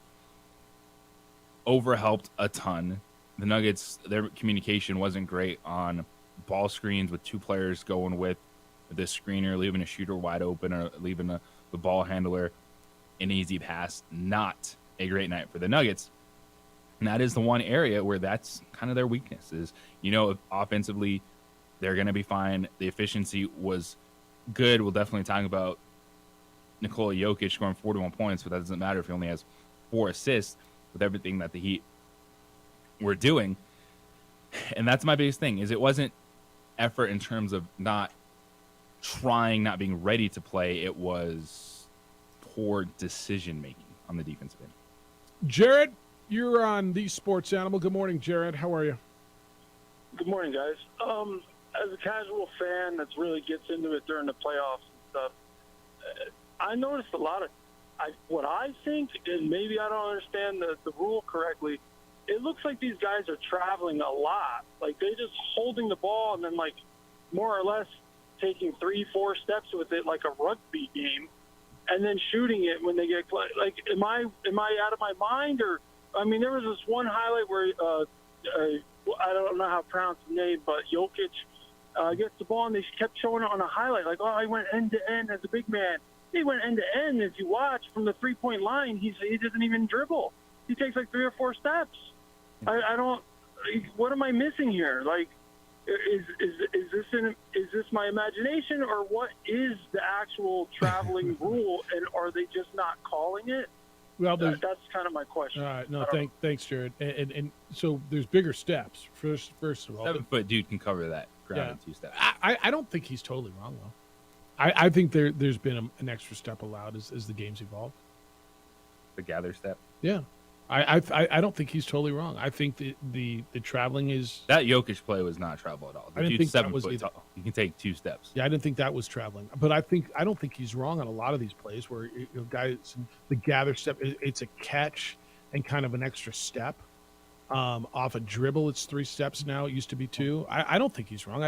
overhelped a ton. The Nuggets, their communication wasn't great on ball screens with 2 players going with the screener, leaving a shooter wide open or leaving the ball handler an easy pass. Not a great night for the Nuggets. And that is the one area where that's kind of their weakness is, if offensively they're going to be fine. The efficiency was good. We'll definitely talk about Nikola Jokic scoring 41 points, but that doesn't matter if he only has 4 assists with everything that the Heat were doing. And that's my biggest thing is it wasn't effort in terms of not trying, not being ready to play. It was poor decision making on the defensive end. Jared, you're on the Sports Animal. Good morning, Jared. How are you? Good morning, guys. As a casual fan that really gets into it during the playoffs and stuff, I noticed a lot of what I think, and maybe I don't understand the rule correctly, it looks like these guys are traveling a lot. Like, they're just holding the ball and then, like, more or less taking 3-4 steps with it like a rugby game and then shooting it when they get like, am I out of my mind? Or, I mean, there was this one highlight where I don't know how to pronounce the name, but Jokic gets the ball and they kept showing it on a highlight, like, oh, he went end to end as a big man. He went end to end. If you watch from the 3-point line, he doesn't even dribble. He takes like 3 or 4 steps. I don't. What am I missing here? Like, is this my imagination, or what is the actual traveling rule, and are they just not calling it? Well, that's kind of my question. All right, no, thanks, Jared. And so there's bigger steps. First of all, 7-foot dude can cover that ground in 2 steps. I don't think he's totally wrong though. I think there's been an extra step allowed as the game's evolved. The gather step. Yeah, I don't think he's totally wrong. I think the traveling is that Jokic play was not travel at all. The I didn't dude's think that 7 was foot either. tall. You can take 2 steps. Yeah, I didn't think that was traveling, but I don't think he's wrong on a lot of these plays where guys the gather step, it's a catch and kind of an extra step. Off a dribble, it's 3 steps now. It used to be 2. I don't think he's wrong.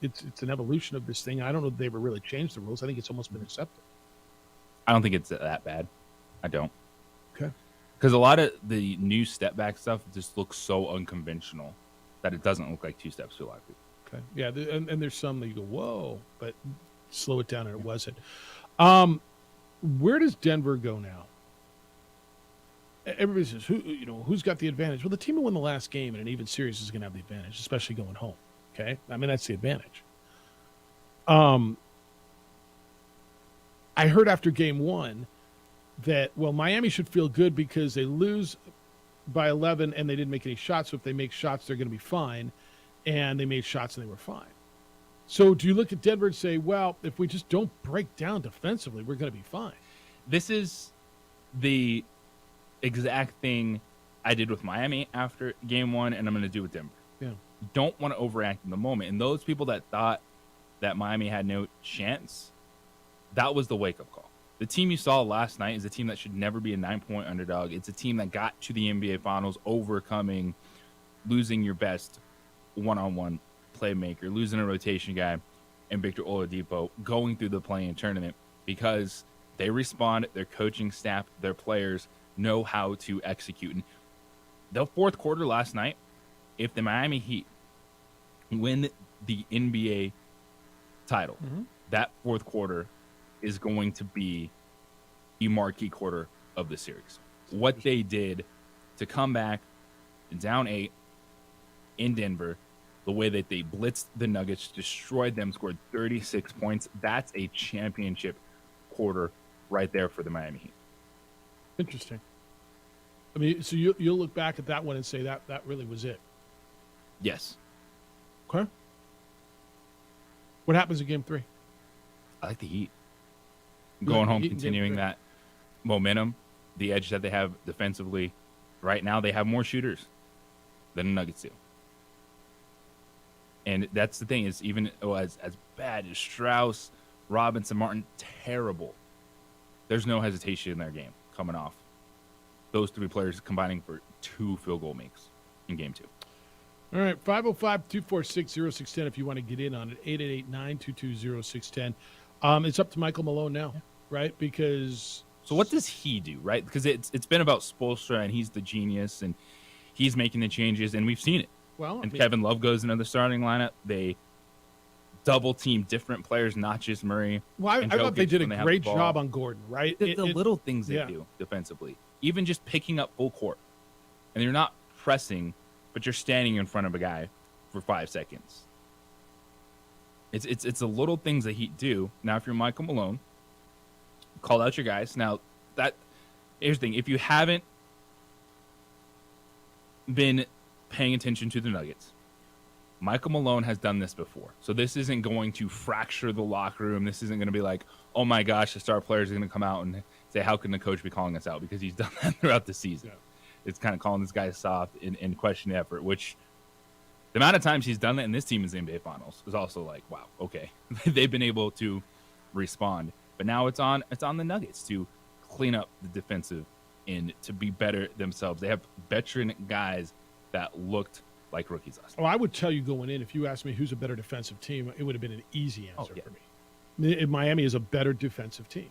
It's an evolution of this thing. I don't know if they ever really changed the rules. I think it's almost been accepted. I don't think it's that bad. I don't. Okay. Because a lot of the new step back stuff just looks so unconventional that it doesn't look like 2 steps to a lot of people. Okay. Yeah, and there's some that you go, whoa, but slow it down, and it wasn't. Where does Denver go now? Everybody says, who's got the advantage? Well, the team who won the last game in an even series is going to have the advantage, especially going home. Okay, I mean that's the advantage. I heard after game 1 that Miami should feel good because they lose by 11 and they didn't make any shots. So if they make shots, they're going to be fine, and they made shots and they were fine. So do you look at Denver and say, well, if we just don't break down defensively, we're going to be fine? This is the exact thing I did with Miami after game 1, and I'm going to do with Denver. Yeah. Don't want to overact in the moment. And those people that thought that Miami had no chance, that was the wake-up call. The team you saw last night is a team that should never be a 9-point underdog. It's a team that got to the NBA Finals, overcoming losing your best one-on-one playmaker, losing a rotation guy, and Victor Oladipo, going through the play-in tournament because they respond, their coaching staff, their players know how to execute. And the fourth quarter last night, if the Miami Heat win the NBA title, that fourth quarter is going to be the marquee quarter of the series. What they did to come back down 8 in Denver, the way that they blitzed the Nuggets, destroyed them, scored 36 points, that's a championship quarter right there for the Miami Heat. Interesting. I mean, so you'll look back at that one and say that really was it. Yes. Okay. What happens in game 3? I like the Heat. You Going like the home, Heat in continuing game 3? that momentum, the edge that they have defensively. Right now, they have more shooters than the Nuggets do. And that's the thing, is even as bad as Strauss, Robinson, Martin, terrible. There's no hesitation in their game coming off. Those 3 players combining for 2 field goal makes in game 2. All right, 505-246-0610 if you want to get in on it, 888-922-0610. It's up to Michael Malone now, right? Because so what does he do, right? Because it's been about Spoelstra, and he's the genius, and he's making the changes, and we've seen it. Well, and Kevin Love goes into the starting lineup. They double team different players, not just Murray. Well, I thought they did a great job on Gordon, right? The little things they do defensively, even just picking up full court, and you're not pressing, but you're standing in front of a guy for 5 seconds. It's the little things that he do. Now, if you're Michael Malone, call out your guys. Now, here's the thing: if you haven't been paying attention to the Nuggets, Michael Malone has done this before. So this isn't going to fracture the locker room. This isn't going to be like, oh my gosh, the star players are going to come out and say, how can the coach be calling us out? Because he's done that throughout the season. Yeah. It's kind of calling this guy soft and questioning the effort, which the amount of times he's done that in this team in the NBA Finals is also like, wow, okay. They've been able to respond. But now it's on the Nuggets to clean up the defensive and to be better themselves. They have veteran guys that looked like rookies last night. Oh, I would tell you going in, if you asked me who's a better defensive team, it would have been an easy answer for me. Miami is a better defensive team.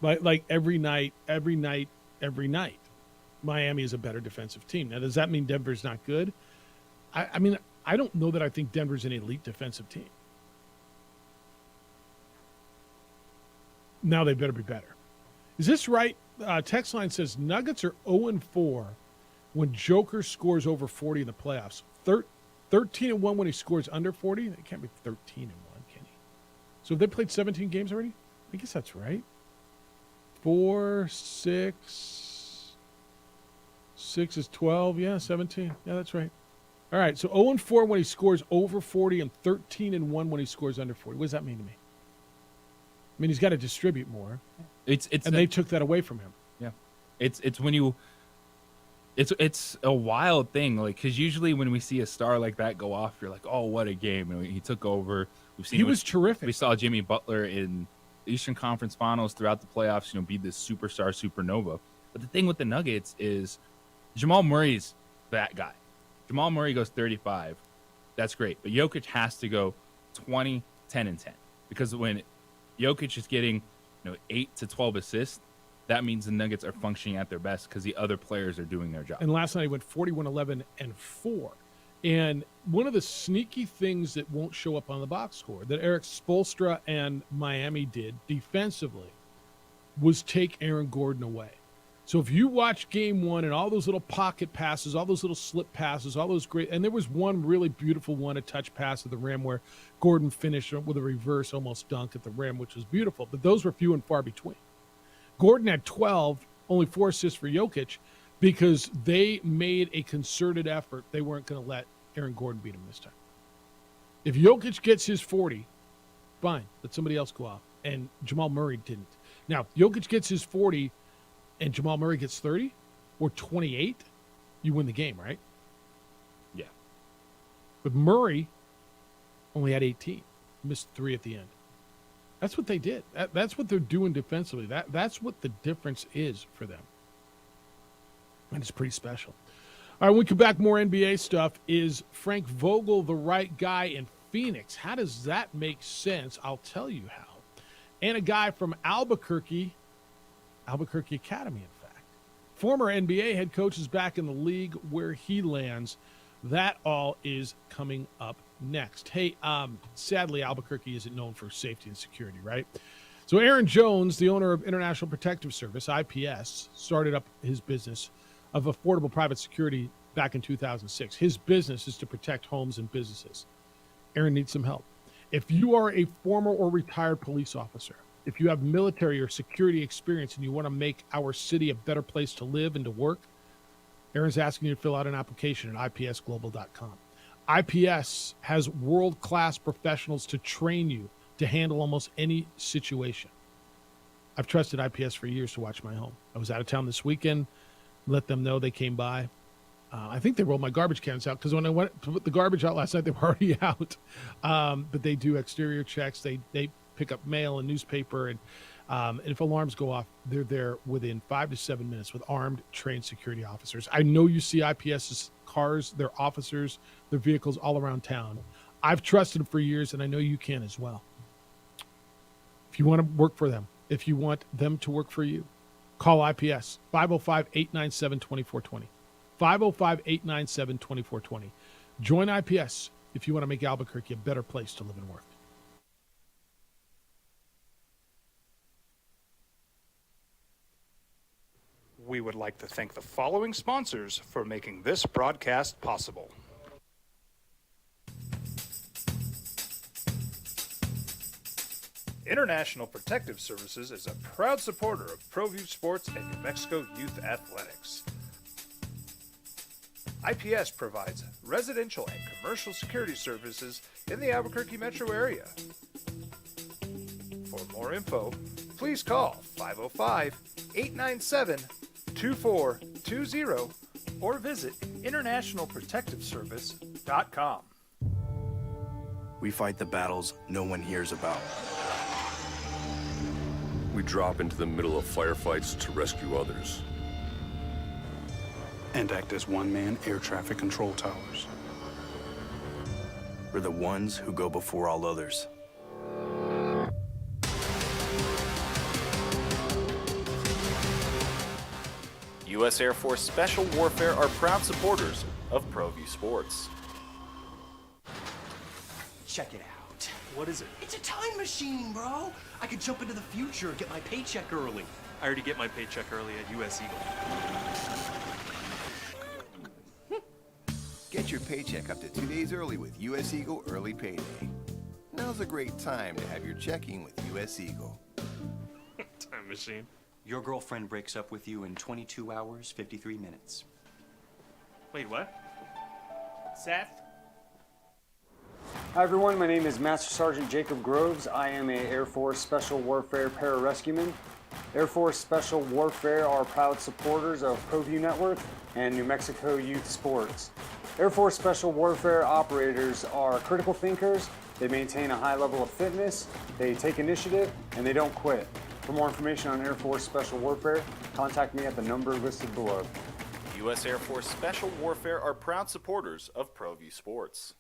Like every night, Miami is a better defensive team. Now, does that mean Denver's not good? I mean, I don't know that I think Denver's an elite defensive team. Now they better be better. Is this right? Text line says Nuggets are 0-4 when Joker scores over 40 in the playoffs. 13-1 when he scores under 40. It can't be 13-1, can he? So have they played 17 games already? I guess that's right. 4, 6 is 12. Yeah, 17. Yeah, that's right. All right, so 0-4 when he scores over 40 and 13-1 when he scores under 40. What does that mean to me? I mean, he's got to distribute more. They took that away from him. Yeah, it's when you. It's a wild thing, like, because usually when we see a star like that go off, you're like, oh, what a game! And he took over. He was terrific. We saw Jimmy Butler in the Eastern Conference Finals throughout the playoffs. Be this superstar supernova. But the thing with the Nuggets is Jamal Murray's that guy. Jamal Murray goes 35. That's great, but Jokic has to go 20, 10, and 10 because when Jokic is getting 8 to 12 assists, that means the Nuggets are functioning at their best because the other players are doing their job. And last night he went 41-11 and 4. And one of the sneaky things that won't show up on the box score that Eric Spoelstra and Miami did defensively was take Aaron Gordon away. So if you watch game one and all those little pocket passes, all those little slip passes, all those great, and there was one really beautiful one, a touch pass at the rim where Gordon finished with a reverse almost dunk at the rim, which was beautiful. But those were few and far between. Gordon had 12, only 4 assists for Jokic because they made a concerted effort. They weren't going to let Aaron Gordon beat him this time. If Jokic gets his 40, fine, let somebody else go off. And Jamal Murray didn't. Now, Jokic gets his 40 and Jamal Murray gets 30 or 28, you win the game, right? Yeah. But Murray only had 18, missed 3 at the end. That's what they did. That's what they're doing defensively. That's what the difference is for them. And it's pretty special. All right, when we come back, more NBA stuff. Is Frank Vogel the right guy in Phoenix? How does that make sense? I'll tell you how. And a guy from Albuquerque Academy, in fact. Former NBA head coach is back in the league where he lands. That all is coming up next. Hey, sadly, Albuquerque isn't known for safety and security, right? So Aaron Jones, the owner of International Protective Service, IPS, started up his business of affordable private security back in 2006. His business is to protect homes and businesses. Aaron needs some help. If you are a former or retired police officer, if you have military or security experience and you want to make our city a better place to live and to work, Aaron's asking you to fill out an application at ipsglobal.com. IPS has world-class professionals to train you to handle almost any situation. I've trusted IPS for years to watch my home. I was out of town this weekend, let them know they came by. I think they rolled my garbage cans out because when I went to put the garbage out last night, they were already out. But they do exterior checks. They pick up mail and newspaper. And if alarms go off, they're there within 5 to 7 minutes with armed, trained security officers. I know you see IPS's cars, their officers, their vehicles all around town. I've trusted them for years, and I know you can as well. If you want to work for them, if you want them to work for you, call IPS, 505-897-2420. 505-897-2420. Join IPS if you want to make Albuquerque a better place to live and work. We would like to thank the following sponsors for making this broadcast possible. International Protective Services is a proud supporter of ProView Sports and New Mexico Youth Athletics. IPS provides residential and commercial security services in the Albuquerque metro area. For more info, please call 505-897-2420 or visit internationalprotectiveservice.com. We fight the battles no one hears about. We drop into the middle of firefights to rescue others. And act as one-man air traffic control towers. We're the ones who go before all others. U.S. Air Force Special Warfare are proud supporters of ProView Sports. Check it out. What is it? It's a time machine, bro. I could jump into the future and get my paycheck early. I already get my paycheck early at U.S. Eagle. Get your paycheck up to 2 days early with U.S. Eagle Early Payday. Now's a great time to have your checking with U.S. Eagle. Time machine. Your girlfriend breaks up with you in 22 hours, 53 minutes. Wait, what? Seth? Hi everyone, my name is Master Sergeant Jacob Groves. I am a Air Force Special Warfare pararescueman. Air Force Special Warfare are proud supporters of ProView Network and New Mexico Youth Sports. Air Force Special Warfare operators are critical thinkers. They maintain a high level of fitness, they take initiative, and they don't quit. For more information on Air Force Special Warfare, contact me at the number listed below. U.S. Air Force Special Warfare are proud supporters of ProView Sports.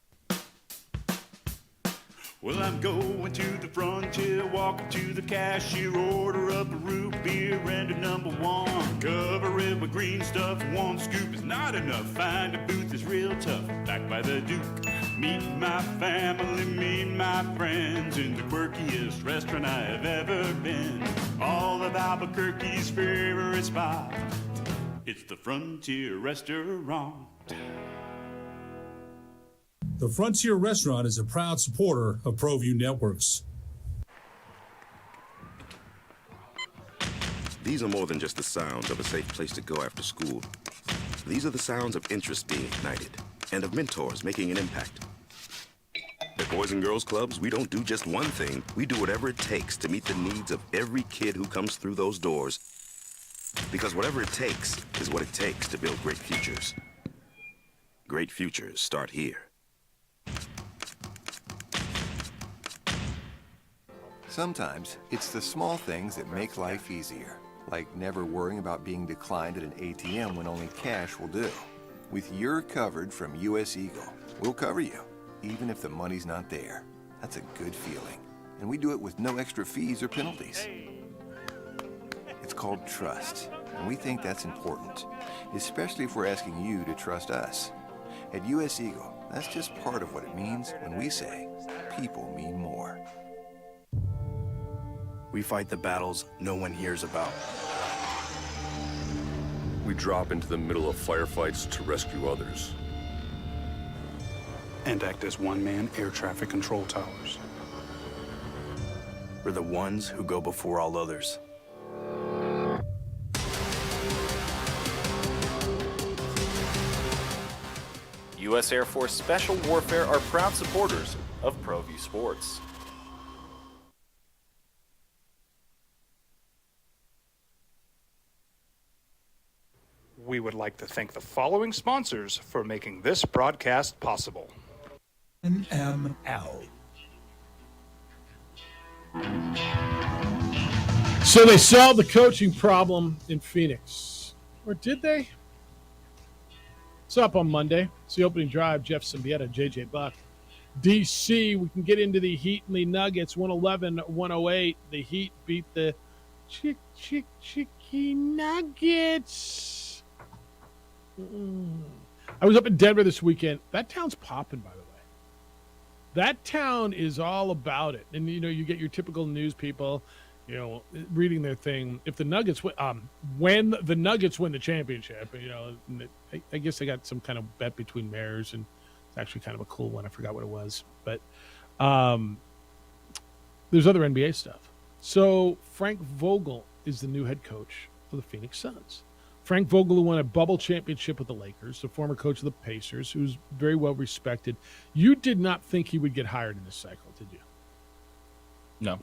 Well, I'm going to the frontier, walking to the cashier, order up a root beer and a number one. Cover it with green stuff, one scoop is not enough. Find a booth is real tough, back by the Duke. Meet my family, meet my friends in the quirkiest restaurant I have ever been. All of Albuquerque's favorite spot, it's the Frontier Restaurant. The Frontier Restaurant is a proud supporter of ProView Networks. These are more than just the sounds of a safe place to go after school. These are the sounds of interest being ignited and of mentors making an impact. At Boys and Girls Clubs, we don't do just one thing. We do whatever it takes to meet the needs of every kid who comes through those doors. Because whatever it takes is what it takes to build great futures. Great futures start here. Sometimes it's the small things that make life easier, like never worrying about being declined at an ATM when only cash will do. With You're Covered from U.S. Eagle, we'll cover you, even if the money's not there. That's a good feeling. And we do it with no extra fees or penalties. It's called trust, and we think that's important, especially if we're asking you to trust us. At U.S. Eagle, that's just part of what it means when we say people mean more. We fight the battles no one hears about. We drop into the middle of firefights to rescue others. And act as one-man air traffic control towers. We're the ones who go before all others. U.S. Air Force Special Warfare are proud supporters of ProView Sports. We would like to thank the following sponsors for making this broadcast possible. NML. So they solved the coaching problem in Phoenix. Or did they? It's up on Monday. It's the opening drive. Jeff Symbieta, JJ Buck. DC, we can get into the Heat and the Nuggets. 111-108. The Heat beat the Chicky Nuggets. I was up in Denver this weekend. That town's popping, by the way. That town is all about it. And, you know, you get your typical news people, you know, reading their thing. If the Nuggets win, when the Nuggets win the championship, you know, I guess they got some kind of bet between mayors, and it's actually kind of a cool one. I forgot what it was. But there's other NBA stuff. So Frank Vogel is the new head coach of the Phoenix Suns. Frank Vogel, who won a bubble championship with the Lakers, the former coach of the Pacers, who's very well respected. You did not think he would get hired in this cycle, did you? No.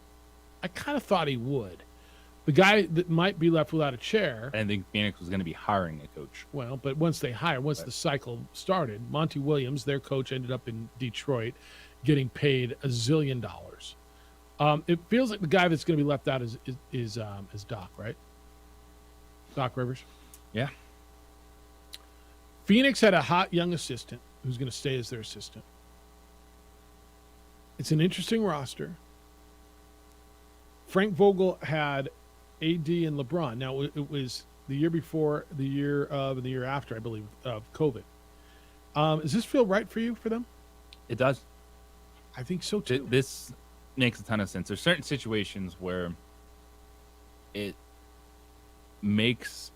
I kind of thought he would. The guy that might be left without a chair. I didn't think Phoenix was going to be hiring a coach. Well, but once the cycle started, Monty Williams, their coach, ended up in Detroit getting paid $1 zillion. It feels like the guy that's going to be left out is Doc, right? Doc Rivers. Yeah. Phoenix had a hot young assistant who's going to stay as their assistant. It's an interesting roster. Frank Vogel had AD and LeBron. Now, it was the year before, the year of, and the year after, I believe, of COVID. Does this feel right for you, for them? It does. I think so, too. This makes a ton of sense. There's certain situations where it makes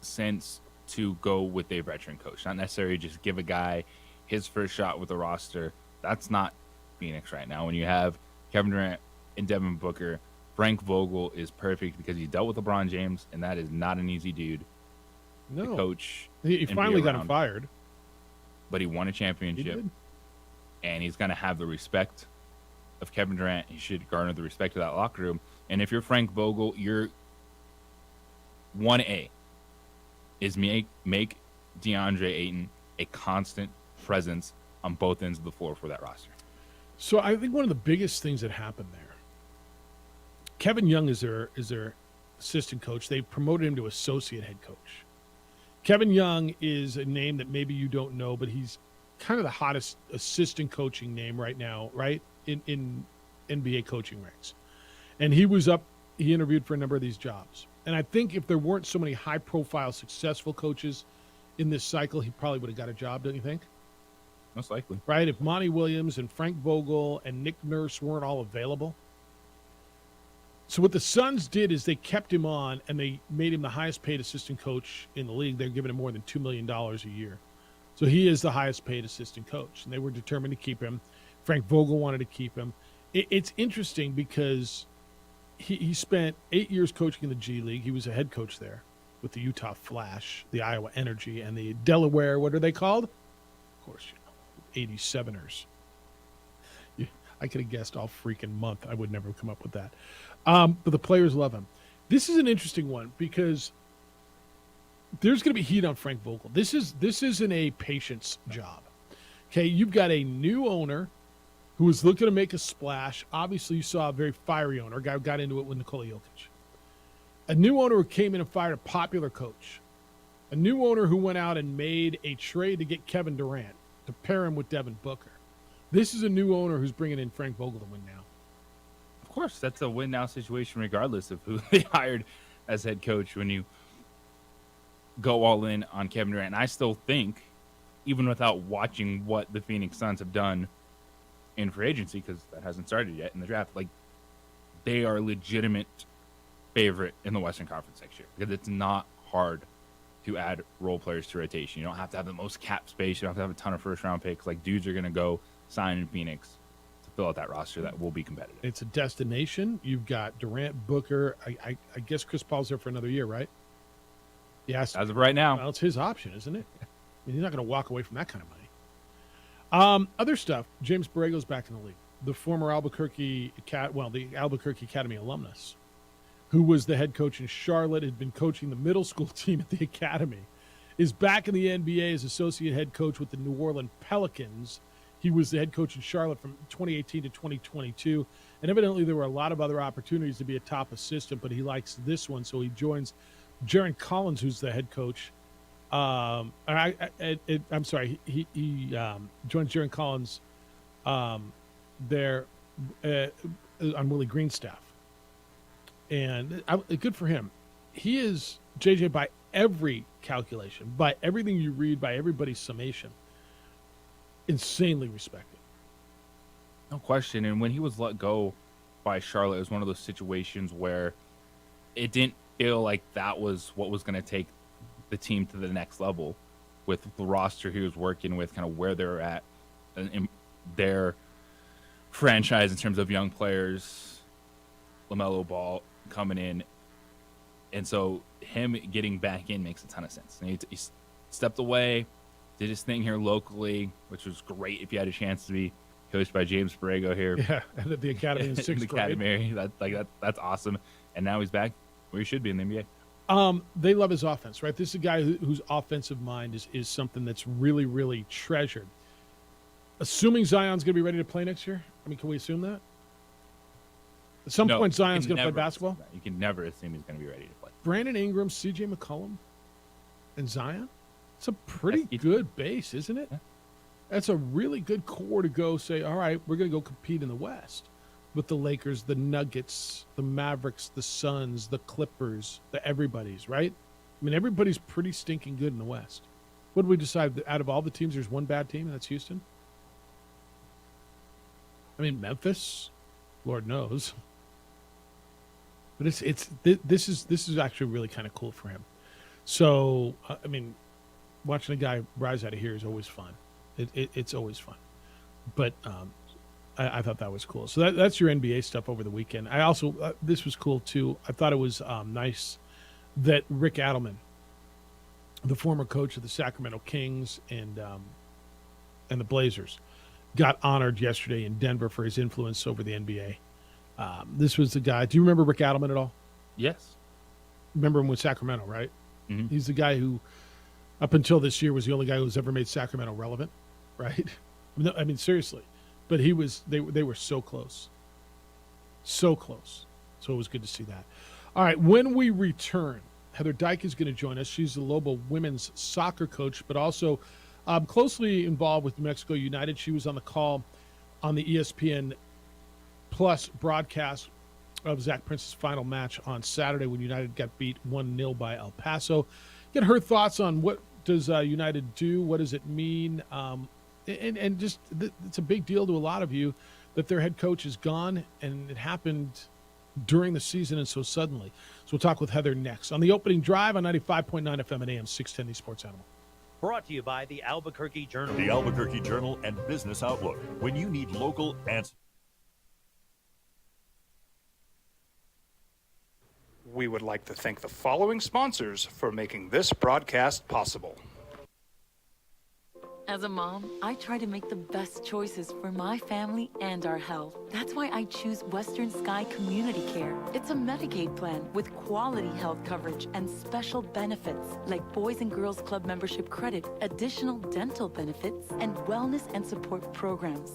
sense to go with a veteran coach, not necessarily just give a guy his first shot with the roster. That's not Phoenix right now. When you have Kevin Durant and Devin Booker, Frank Vogel is perfect because he dealt with LeBron James, and that is not an easy dude to coach. He finally got him fired. But he won a championship, and he's going to have the respect of Kevin Durant. He should garner the respect of that locker room. And if you're Frank Vogel, your 1A is make DeAndre Ayton a constant presence on both ends of the floor for that roster. So I think one of the biggest things that happened there, Kevin Young is their assistant coach. They promoted him to associate head coach. Kevin Young is a name that maybe you don't know, but he's kind of the hottest assistant coaching name right now, right, in NBA coaching ranks. And he interviewed for a number of these jobs. And I think if there weren't so many high-profile, successful coaches in this cycle, he probably would have got a job, don't you think? Most likely. Right? If Monty Williams and Frank Vogel and Nick Nurse weren't all available. So what the Suns did is they kept him on, and they made him the highest-paid assistant coach in the league. They're giving him more than $2 million a year. So he is the highest-paid assistant coach, and they were determined to keep him. Frank Vogel wanted to keep him. It's interesting because he spent 8 years coaching in the G League. He was a head coach there with the Utah Flash, the Iowa Energy, and the Delaware, what are they called? Of course, 87ers. I could have guessed all freaking month. I would never have come up with that. But the players love him. This is an interesting one because there's going to be heat on Frank Vogel. This isn't a patience job. Okay, you've got a new owner who is looking to make a splash. Obviously, you saw a very fiery owner. A guy who got into it with Nikola Jokic. A new owner who came in and fired a popular coach. A new owner who went out and made a trade to get Kevin Durant to pair him with Devin Booker. This is a new owner who's bringing in Frank Vogel to win now. Of course, that's a win-now situation regardless of who they hired as head coach when you go all in on Kevin Durant. And I still think, even without watching what the Phoenix Suns have done in free agency, because that hasn't started yet in the draft, like, they are a legitimate favorite in the Western Conference next year because it's not hard to add role players to rotation. You don't have to have the most cap space. You don't have to have a ton of first-round picks. Like, dudes are going to go sign in Phoenix to fill out that roster that will be competitive. It's a destination. You've got Durant, Booker. I guess Chris Paul's there for another year, right? Yes. As of right now. Well, it's his option, isn't it? I mean, he's not going to walk away from that kind of money. Other stuff. James Borrego's back in the league. The former the Albuquerque Academy alumnus, who was the head coach in Charlotte, had been coaching the middle school team at the academy, is back in the NBA as associate head coach with the New Orleans Pelicans. He was the head coach in Charlotte from 2018 to 2022. And evidently there were a lot of other opportunities to be a top assistant, but he likes this one. So he joins Jaron Collins, who's the head coach. I'm sorry. He joins Jaron Collins there on Willie Green's staff. And good for him. He is, JJ, by every calculation, by everything you read, by everybody's summation, insanely respected. No question. And when he was let go by Charlotte, it was one of those situations where it didn't feel like that was what was going to take the team to the next level with the roster he was working with, kind of where they're at in their franchise in terms of young players, LaMelo Ball coming in. And so him getting back in makes a ton of sense. And he stepped away, did his thing here locally, which was great if you had a chance to be coached by James Borrego here. Yeah, and at the academy in sixth grade. Academy. That's awesome. And now he's back where he should be in the NBA. They love his offense, right? This is a guy whose offensive mind is something that's really, really treasured. Assuming Zion's going to be ready to play next year? I mean, can we assume that? At some point, Zion's going to play basketball? You can never assume he's going to be ready to play. Brandon Ingram, C.J. McCollum, and Zion? It's a pretty good base, isn't it? Yeah. That's a really good core to go say, all right, we're going to go compete in the West with the Lakers, the Nuggets, the Mavericks, the Suns, the Clippers, the everybody's, right? I mean, everybody's pretty stinking good in the West. What did we decide? Out of all the teams, there's one bad team, and that's Houston? I mean, Memphis, Lord knows. But this is actually really kind of cool for him. So, I mean, watching a guy rise out of here is always fun. It's always fun. But I thought that was cool. So that's your NBA stuff over the weekend. I also, this was cool too. I thought it was nice that Rick Adelman, the former coach of the Sacramento Kings and the Blazers, got honored yesterday in Denver for his influence over the NBA. This was the guy. Do you remember Rick Adelman at all? Yes. Remember him with Sacramento, right? Mm-hmm. He's the guy who, up until this year, was the only guy who's ever made Sacramento relevant, right? No, I mean, seriously. But he was. They were so close. So close. So it was good to see that. All right, when we return, Heather Dyke is going to join us. She's the Lobo women's soccer coach, but also closely involved with New Mexico United. She was on the call on the ESPN Plus broadcast of Zach Prince's final match on Saturday when United got beat 1-0 by El Paso. Get her thoughts on what does United do? What does it mean? And just it's a big deal to a lot of you that their head coach is gone, and it happened during the season and so suddenly. So we'll talk with Heather next on the opening drive on 95.9 FM and AM 610 The Sports Animal. Brought to you by the Albuquerque Journal. The Albuquerque Journal and Business Outlook. When you need local answers. We would like to thank the following sponsors for making this broadcast possible. As a mom, I try to make the best choices for my family and our health. That's why I choose Western Sky Community Care. It's a Medicaid plan with quality health coverage and special benefits like Boys and Girls Club membership credit, additional dental benefits, and wellness and support programs.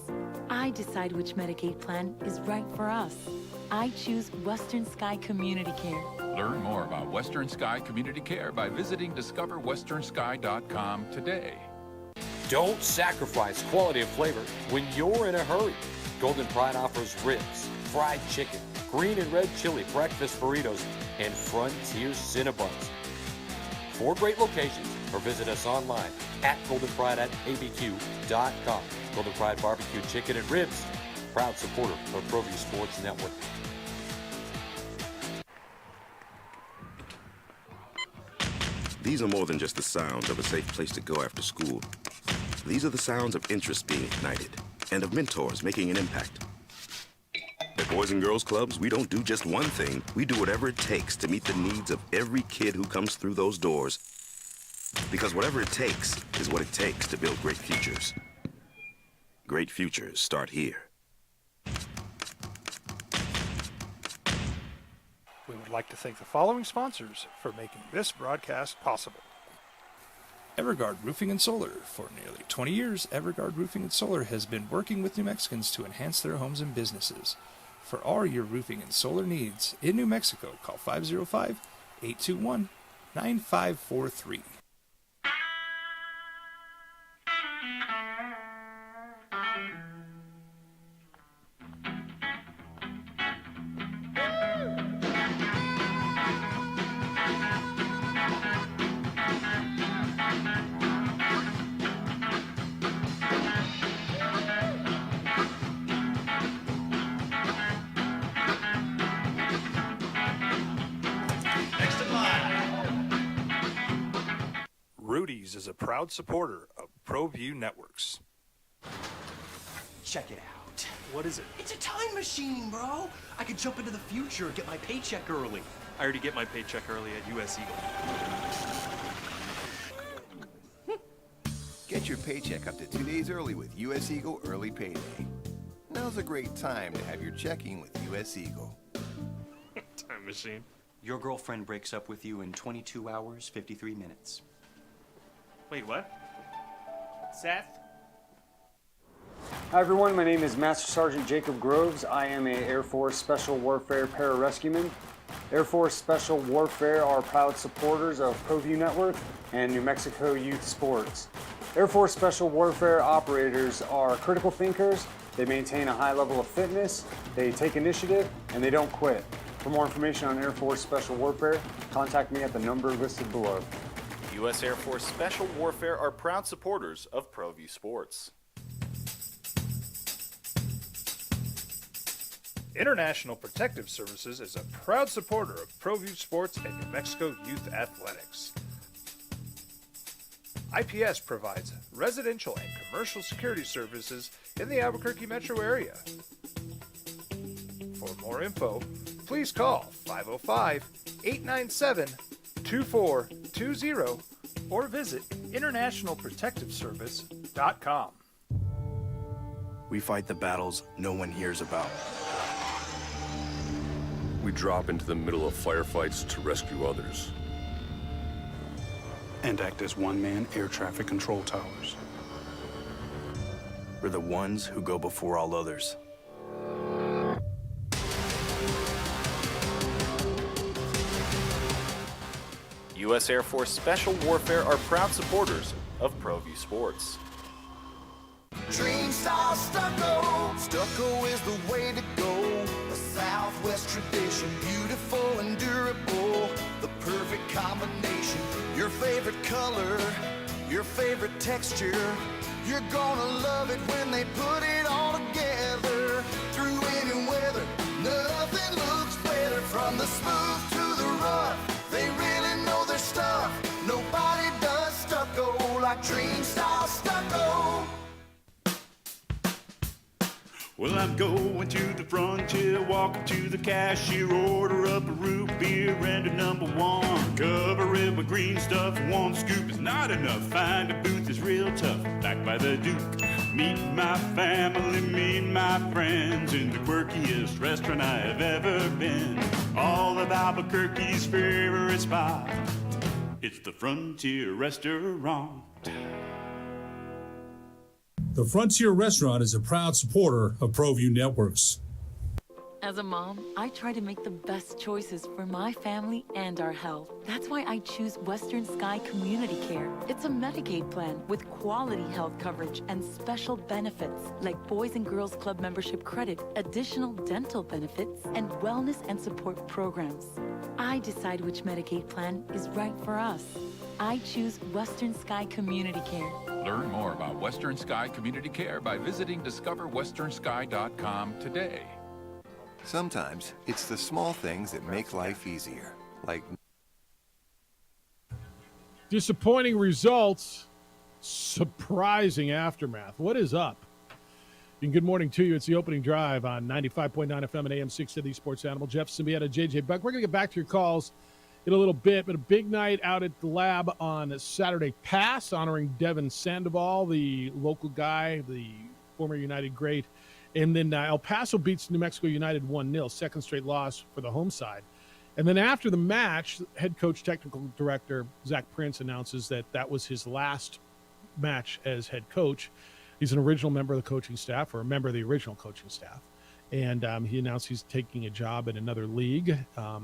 I decide which Medicaid plan is right for us. I choose Western Sky Community Care. Learn more about Western Sky Community Care by visiting discoverwesternsky.com today. Don't sacrifice quality of flavor when you're in a hurry. Golden Pride offers ribs, fried chicken, green and red chili breakfast burritos, and Frontier Cinnabons. 4 great locations, or visit us online at goldenpride@abq.com. Golden Pride Barbecue Chicken and Ribs, proud supporter of ProView Sports Network. These are more than just the sounds of a safe place to go after school. These are the sounds of interest being ignited and of mentors making an impact. At Boys and Girls Clubs, we don't do just one thing. We do whatever it takes to meet the needs of every kid who comes through those doors. Because whatever it takes is what it takes to build great futures. Great futures start here. We would like to thank the following sponsors for making this broadcast possible. Everguard Roofing and Solar. For nearly 20 years, Everguard Roofing and Solar has been working with New Mexicans to enhance their homes and businesses. For all your roofing and solar needs in New Mexico, call 505-821-9543. Rudy's is a proud supporter of ProView Networks. Check it out. What is it? It's a time machine, bro. I could jump into the future and get my paycheck early. I already get my paycheck early at US Eagle. Get your paycheck up to 2 days early with US Eagle Early Payday. Now's a great time to have your checking with US Eagle. Time machine. Your girlfriend breaks up with you in 22 hours, 53 minutes. Wait, what? Seth? Hi everyone, my name is Master Sergeant Jacob Groves. I am a Air Force Special Warfare Pararescueman. Air Force Special Warfare are proud supporters of ProView Network and New Mexico Youth Sports. Air Force Special Warfare operators are critical thinkers. They maintain a high level of fitness, they take initiative, and they don't quit. For more information on Air Force Special Warfare, contact me at the number listed below. U.S. Air Force Special Warfare are proud supporters of ProView Sports. International Protective Services is a proud supporter of ProView Sports and New Mexico Youth Athletics. IPS provides residential and commercial security services in the Albuquerque metro area. For more info, please call 505-897-2420 or visit internationalprotectiveservice.com. We fight the battles no one hears about. We drop into the middle of firefights to rescue others. And act as one-man air traffic control towers. We're the ones who go before all others. U.S. Air Force Special Warfare are proud supporters of ProView Sports. Dream style stucco. Stucco is the way to go. A Southwest tradition, beautiful and durable. The perfect combination. Your favorite color, your favorite texture. You're gonna love it when they put it all together. Through any weather, nothing looks better. From the smooth to the rough, they really know their stuff. Nobody does stucco like Dream style stucco. Well, I'm going to the frontier, walking to the cashier, order up a root beer and a number one. Cover it with green stuff, one scoop is not enough. Find a booth is real tough, back by the Duke. Meet my family, meet my friends in the quirkiest restaurant I have ever been. All of Albuquerque's favorite spot, it's the Frontier Restaurant. The Frontier Restaurant is a proud supporter of ProView Networks. As a mom, I try to make the best choices for my family and our health. That's why I choose Western Sky Community Care. It's a Medicaid plan with quality health coverage and special benefits like Boys and Girls Club membership credit, additional dental benefits, and wellness and support programs. I decide which Medicaid plan is right for us. I choose Western Sky Community Care. Learn more about Western Sky Community Care by visiting discoverwesternsky.com today. Sometimes it's the small things that make life easier, like Disappointing results, surprising aftermath. What is up? And good morning to you. It's the opening drive on 95.9 FM and AM 670 Sports Animal. Jeff Symbieta, JJ Buck. We're going to get back to your calls in a little bit, but a big night out at the lab on Saturday Pass, honoring Devin Sandoval, the local guy, the former United great. And then El Paso beats New Mexico United 1-0, second straight loss for the home side. And then after the match, head coach, technical director Zach Prince announces that that was his last match as head coach. He's an original member of the coaching staff, or a member of the original coaching staff. And he announced he's taking a job in another league.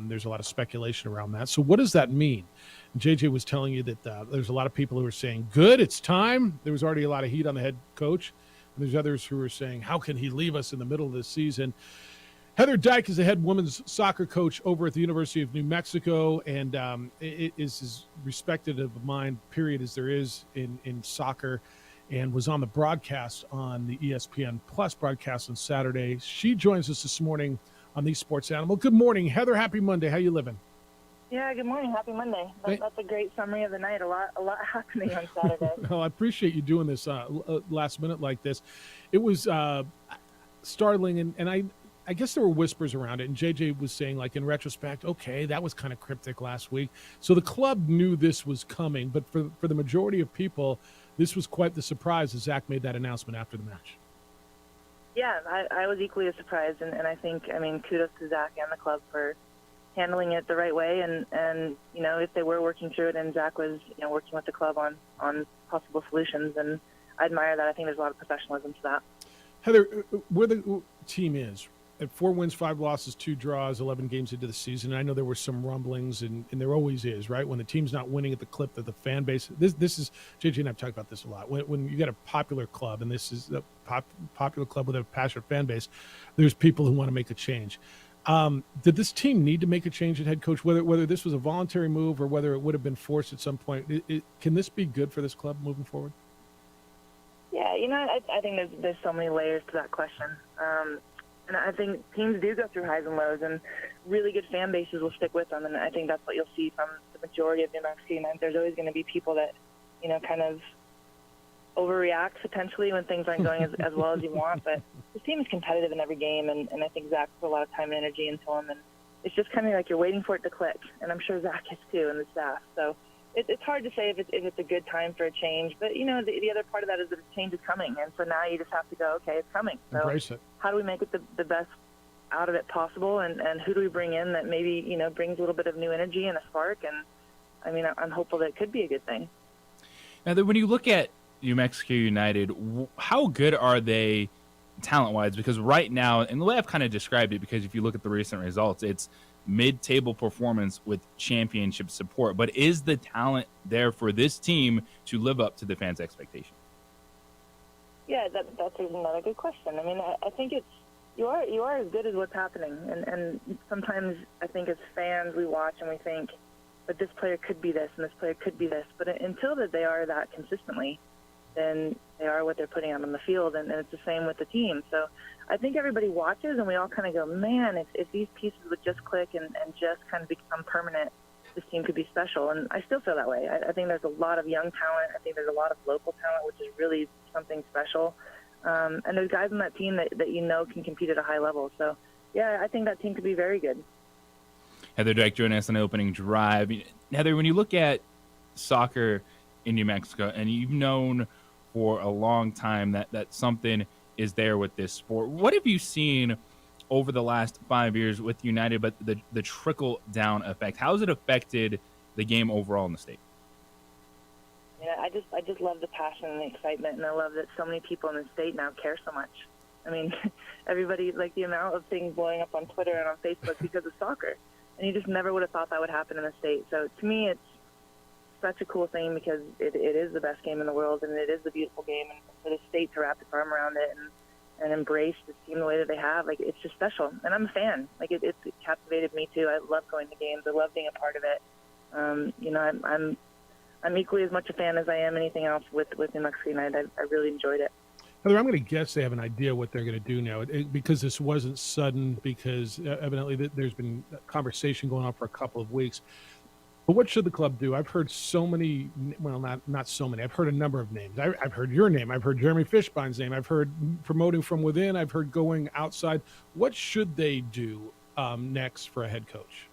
There's a lot of speculation around that. So what does that mean? And JJ was telling you that there's a lot of people who are saying, good, it's time. There was already a lot of heat on the head coach. And there's others who are saying, how can he leave us in the middle of this season? Heather Dyke is the head women's soccer coach over at the University of New Mexico, and it is as respected of a mind, period, as there is in soccer, and was on the broadcast on the ESPN Plus broadcast on Saturday. She joins us this morning on the Sports Animal. Good morning, Heather. Happy Monday. How you living? Yeah, good morning. Happy Monday. That's a great summary of the night. A lot happening on Saturday. Well, I appreciate you doing this last minute like this. It was startling, and I I guess there were whispers around it, and JJ was saying, like, in retrospect, okay, that was kind of cryptic last week. So the club knew this was coming, but for the majority of people, this was quite the surprise as Zach made that announcement after the match. Yeah, I was equally as surprised, and I think, I mean, kudos to Zach and the club for handling it the right way, and you know, if they were working through it and Zach was, you know, working with the club on possible solutions, and I admire that. I think there's a lot of professionalism to that. Heather, where the team is, at 4 wins, 5 losses, 2 draws, 11 games into the season, and I know there were some rumblings, and there always is, right? When the team's not winning at the clip that the fan base, this is, JJ and I've talked about this a lot, when you got a popular club, and this is a popular club with a passionate fan base, there's people who want to make a change. Did this team need to make a change at head coach, whether this was a voluntary move or whether it would have been forced at some point? Can this be good for this club moving forward? Yeah, you know, I think there's so many layers to that question. And I think teams do go through highs and lows, and really good fan bases will stick with them. And I think that's what you'll see from the majority of New Mexico United. There's always going to be people that, you know, kind of overreact potentially when things aren't going as well as you want. But this team is competitive in every game, and I think Zach put a lot of time and energy into them. And it's just kind of like you're waiting for it to click. And I'm sure Zach is too, and the staff. So it's hard to say if it's a good time for a change. But, you know, the other part of that is that change is coming. And so now you just have to go, okay, it's coming. So embrace it. How do we make it the best out of it possible? And who do we bring in that maybe, you know, brings a little bit of new energy and a spark? And, I mean, I'm hopeful that it could be a good thing. Now, when you look at New Mexico United, how good are they talent-wise? Because right now, and the way I've kind of described it, because if you look at the recent results, it's mid-table performance with championship support. But is the talent there for this team to live up to the fans' expectation? Yeah, that's another good question. I mean, I think you are as good as what's happening. And sometimes I think as fans we watch and we think, but this player could be this and this player could be this. But until that they are that consistently, then they are what they're putting out on the field, and it's the same with the team. So I think everybody watches, and we all kind of go, man, if these pieces would just click and just kind of become permanent, this team could be special. And I still feel that way. I think there's a lot of young talent. I think there's a lot of local talent, which is really something special. And there's guys on that team that you know can compete at a high level. So, yeah, I think that team could be very good. Heather Dyke joining us on the opening drive. Heather, when you look at soccer in New Mexico, and you've known for a long time that something is there with this sport, what have you seen over the last 5 years with United, but the trickle-down effect? How has it affected the game overall in the state? Yeah, I just love the passion and the excitement, and I love that so many people in the state now care so much. I mean, everybody, like the amount of things blowing up on Twitter and on Facebook because of soccer, and you just never would have thought that would happen in the state. So to me, it's such a cool thing because it is the best game in the world, and it is a beautiful game, and for the state to wrap its arm around it and embrace the team the way that they have, like, it's just special. And I'm a fan. Like, it captivated me too. I love going to games. I love being a part of it. You know, I'm equally as much a fan as I am anything else with New Mexico United. I really enjoyed it. Heather, I'm going to guess they have an idea what they're going to do now, because this wasn't sudden, because evidently there's been a conversation going on for a couple of weeks. But what should the club do? I've heard so many, well, not so many. I've heard a number of names. I've heard your name. I've heard Jeremy Fishbein's name. I've heard promoting from within. I've heard going outside. What should they do next for a head coach?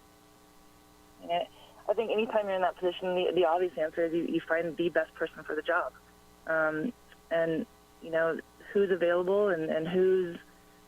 Yeah, I think anytime you're in that position, the obvious answer is you find the best person for the job. And, you know, who's available and who's,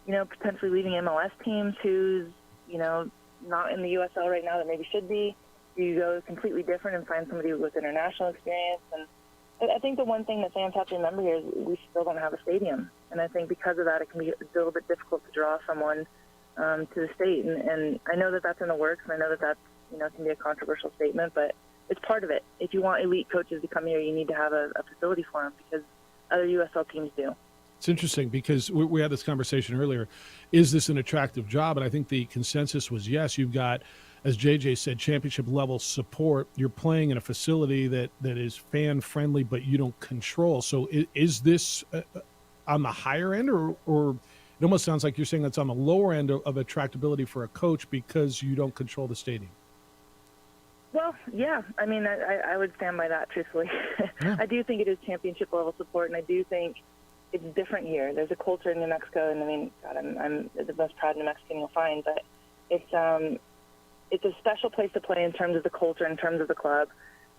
you know, potentially leaving MLS teams, who's, you know, not in the USL right now that maybe should be. You go completely different and find somebody with international experience. And I think the one thing that fans have to remember here is we still don't have a stadium. And I think because of that, it can be a little bit difficult to draw someone to the state. And I know that that's in the works, and I know that that's, you know, can be a controversial statement, but it's part of it. If you want elite coaches to come here, you need to have a facility for them, because other USL teams do. It's interesting because we had this conversation earlier. Is this an attractive job? And I think the consensus was yes. You've got, as JJ said, championship level support. You're playing in a facility that is fan friendly, but you don't control. So is this on the higher end, or it almost sounds like you're saying that's on the lower end of attractability for a coach because you don't control the stadium? Well, yeah. I mean, I would stand by that, truthfully. Yeah. I do think it is championship level support, and I do think it's a different here. There's a culture in New Mexico, and I mean, God, I'm the most proud New Mexican you'll find, but it's a special place to play in terms of the culture, in terms of the club.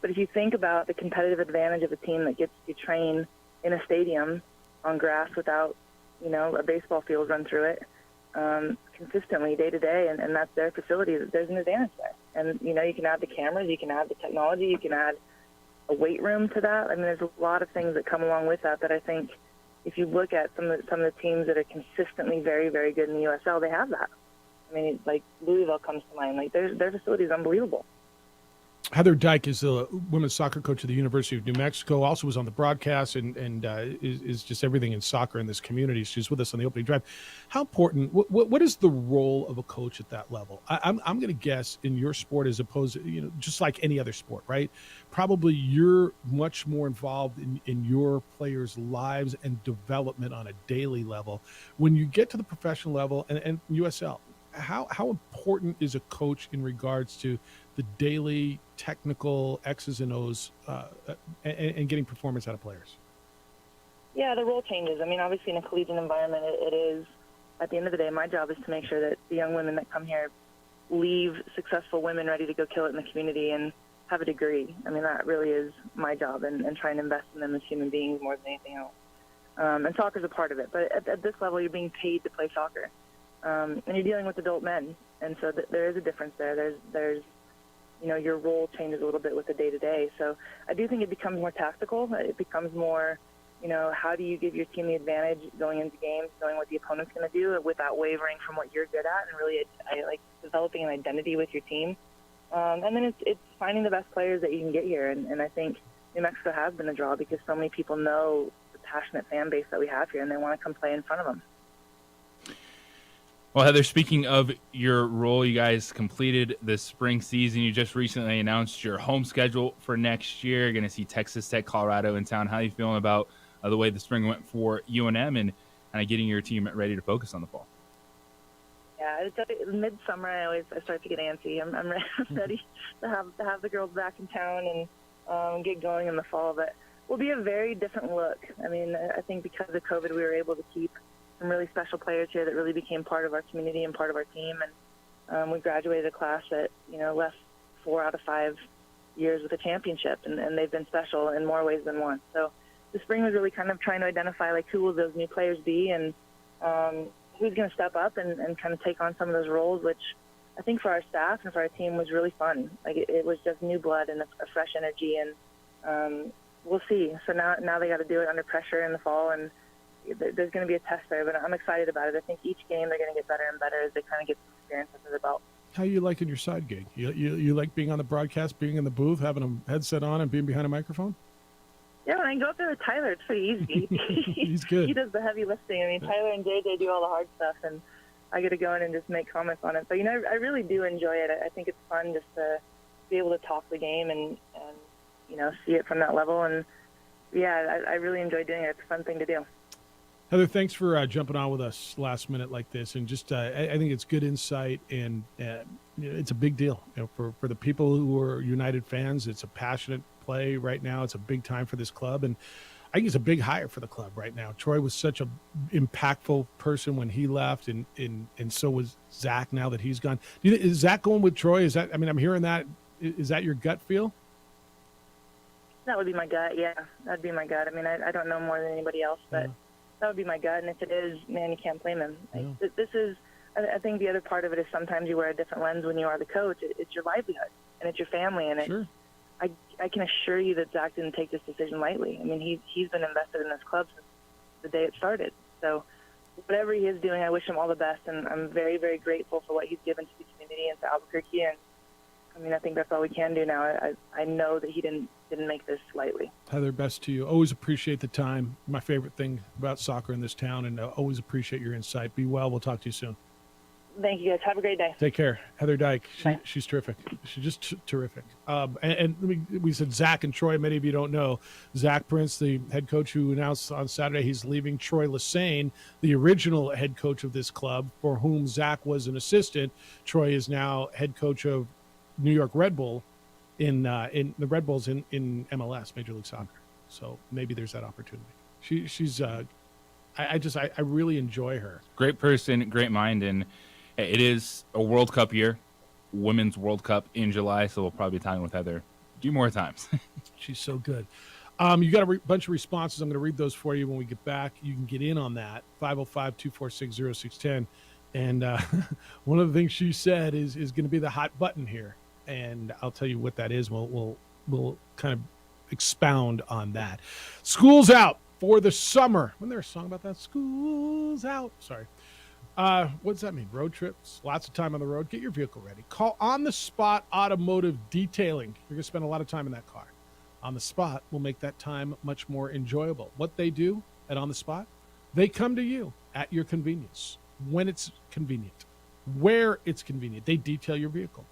But if you think about the competitive advantage of a team that gets to train in a stadium on grass without, a baseball field run through it, consistently day to day, and that's their facility, there's an advantage there. And, you can add the cameras, you can add the technology, you can add a weight room to that. I mean, there's a lot of things that come along with that I think if you look at some of the teams that are consistently very, very good in the USL, they have that. I mean, like Louisville comes to mind. Like their facility is unbelievable. Heather Dyke is the women's soccer coach at the University of New Mexico, also was on the broadcast and is just everything in soccer in this community. She's with us on the opening drive. How important, what is the role of a coach at that level? I'm going to guess in your sport as opposed to, just like any other sport, right? Probably you're much more involved in your players' lives and development on a daily level. When you get to the professional level and USL, how important is a coach in regards to the daily technical X's and O's and getting performance out of players? Yeah, the role changes. I mean, obviously in a collegiate environment, it is, at the end of the day, my job is to make sure that the young women that come here leave successful women ready to go kill it in the community and have a degree. I mean, that really is my job, and trying to invest in them as human beings more than anything else. And soccer's a part of it. But at this level, you're being paid to play soccer. And you're dealing with adult men. And so there is a difference there. There's your role changes a little bit with the day-to-day. So I do think it becomes more tactical. It becomes more, how do you give your team the advantage going into games, knowing what the opponent's going to do without wavering from what you're good at, and really I like developing an identity with your team. And then it's finding the best players that you can get here. And I think New Mexico has been a draw because so many people know the passionate fan base that we have here, and they want to come play in front of them. Well, Heather, speaking of your role, you guys completed the spring season. You just recently announced your home schedule for next year. You're going to see Texas Tech, Colorado in town. How are you feeling about the way the spring went for UNM and kind of getting your team ready to focus on the fall? Yeah, it's midsummer. I start to get antsy. I'm ready to have the girls back in town and get going in the fall. But it will be a very different look. I mean, I think because of COVID, we were able to keep some really special players here that really became part of our community and part of our team. And we graduated a class that, left 4 out of 5 years with a championship, and they've been special in more ways than one. So the spring was really kind of trying to identify, like, who will those new players be and who's going to step up and kind of take on some of those roles, which I think for our staff and for our team was really fun. Like, it was just new blood and a fresh energy, and we'll see. So now they got to do it under pressure in the fall, and there's going to be a test there, but I'm excited about it. I think each game they're going to get better and better as they kind of get some experience under their belt. How you liking your side gig? You like being on the broadcast, being in the booth, having a headset on, and being behind a microphone? Yeah, when I go up there with Tyler, it's pretty easy. He's good. He does the heavy lifting. I mean, Tyler and JJ do all the hard stuff, and I get to go in and just make comments on it. So, I really do enjoy it. I think it's fun just to be able to talk the game and see it from that level. And, yeah, I really enjoy doing it. It's a fun thing to do. Heather, thanks for jumping on with us last minute like this, and just I think it's good insight, and it's a big deal for the people who are United fans. It's a passionate play right now. It's a big time for this club, and I think it's a big hire for the club right now. Troy was such a impactful person when he left, and so was Zach now that he's gone. Is Zach going with Troy? Is that? I mean, I'm hearing that. Is that your gut feel? That would be my gut. Yeah, that'd be my gut. I mean, I don't know more than anybody else, but. That would be my gut, and if it is, man, you can't blame him. This is, I think the other part of it is sometimes you wear a different lens when you are the coach. It's your livelihood, and it's your family, and sure. I can assure you that Zach didn't take this decision lightly. I mean, he's been invested in this club since the day it started. So whatever he is doing, I wish him all the best, and I'm very, very grateful for what he's given to the community and to Albuquerque. And I mean, I think that's all we can do now. I know that he didn't make this lightly. Heather, best to you. Always appreciate the time. My favorite thing about soccer in this town, and always appreciate your insight. Be well. We'll talk to you soon. Thank you, guys. Have a great day. Take care. Heather Dyke. She's terrific. She's just terrific. And we said Zach and Troy. Many of you don't know. Zach Prince, the head coach who announced on Saturday he's leaving. Troy Lesane, the original head coach of this club, for whom Zach was an assistant. Troy is now head coach of New York Red Bull in the Red Bulls in MLS, Major League Soccer. So maybe there's that opportunity. She's I really enjoy her. Great person, great mind, and it is a World Cup year, Women's World Cup in July, so we'll probably be talking with Heather a few more times. She's so good. You got a bunch of responses. I'm going to read those for you when we get back. You can get in on that, 505-246-0610. And one of the things she said is going to be the hot button here. And I'll tell you what that is. We'll kind of expound on that. School's out for the summer. Wasn't there a song about that? School's out. Sorry. What does that mean? Road trips, lots of time on the road. Get your vehicle ready. Call On the Spot Automotive Detailing. You're going to spend a lot of time in that car. On the Spot will make that time much more enjoyable. What they do at On the Spot, they come to you at your convenience, when it's convenient, where it's convenient. They detail your vehicle.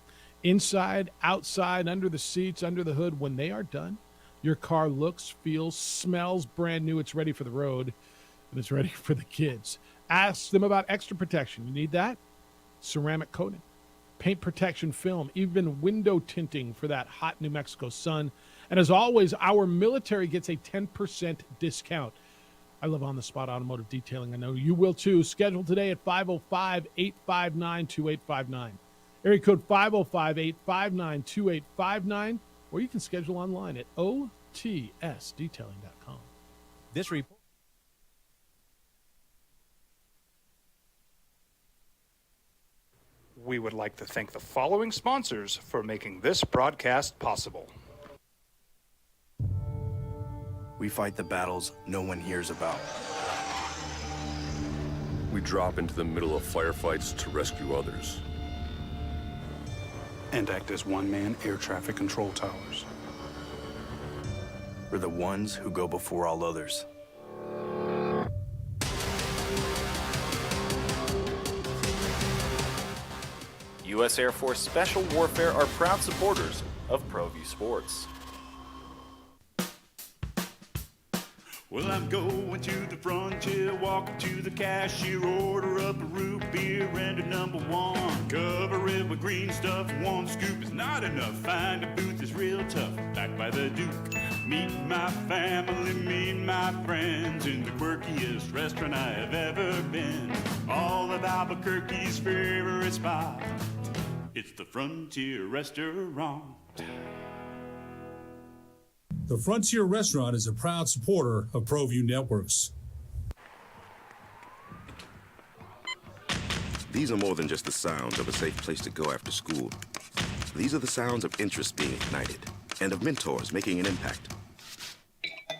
Inside, outside, under the seats, under the hood. When they are done, your car looks, feels, smells brand new. It's ready for the road, and it's ready for the kids. Ask them about extra protection. You need that? Ceramic coating, paint protection film, even window tinting for that hot New Mexico sun. And as always, our military gets a 10% discount. I love On the Spot Automotive Detailing. I know you will too. Schedule today at 505-859-2859. Area code 505-859-2859. Or you can schedule online at otsdetailing.com. This report. We would like to thank the following sponsors for making this broadcast possible. We fight the battles no one hears about. We drop into the middle of firefights to rescue others. And act as one-man air traffic control towers. We're the ones who go before all others. U.S. Air Force Special Warfare are proud supporters of ProView Sports. Well, I'm going to the frontier, walking to the cashier, order up a root beer and a number one. Cover it with green stuff, one scoop is not enough. Find a booth is real tough, back by the Duke. Meet my family, meet my friends in the quirkiest restaurant I have ever been. All of Albuquerque's favorite spot, it's the Frontier Restaurant. The Frontier Restaurant is a proud supporter of ProView Networks. These are more than just the sounds of a safe place to go after school. These are the sounds of interest being ignited and of mentors making an impact.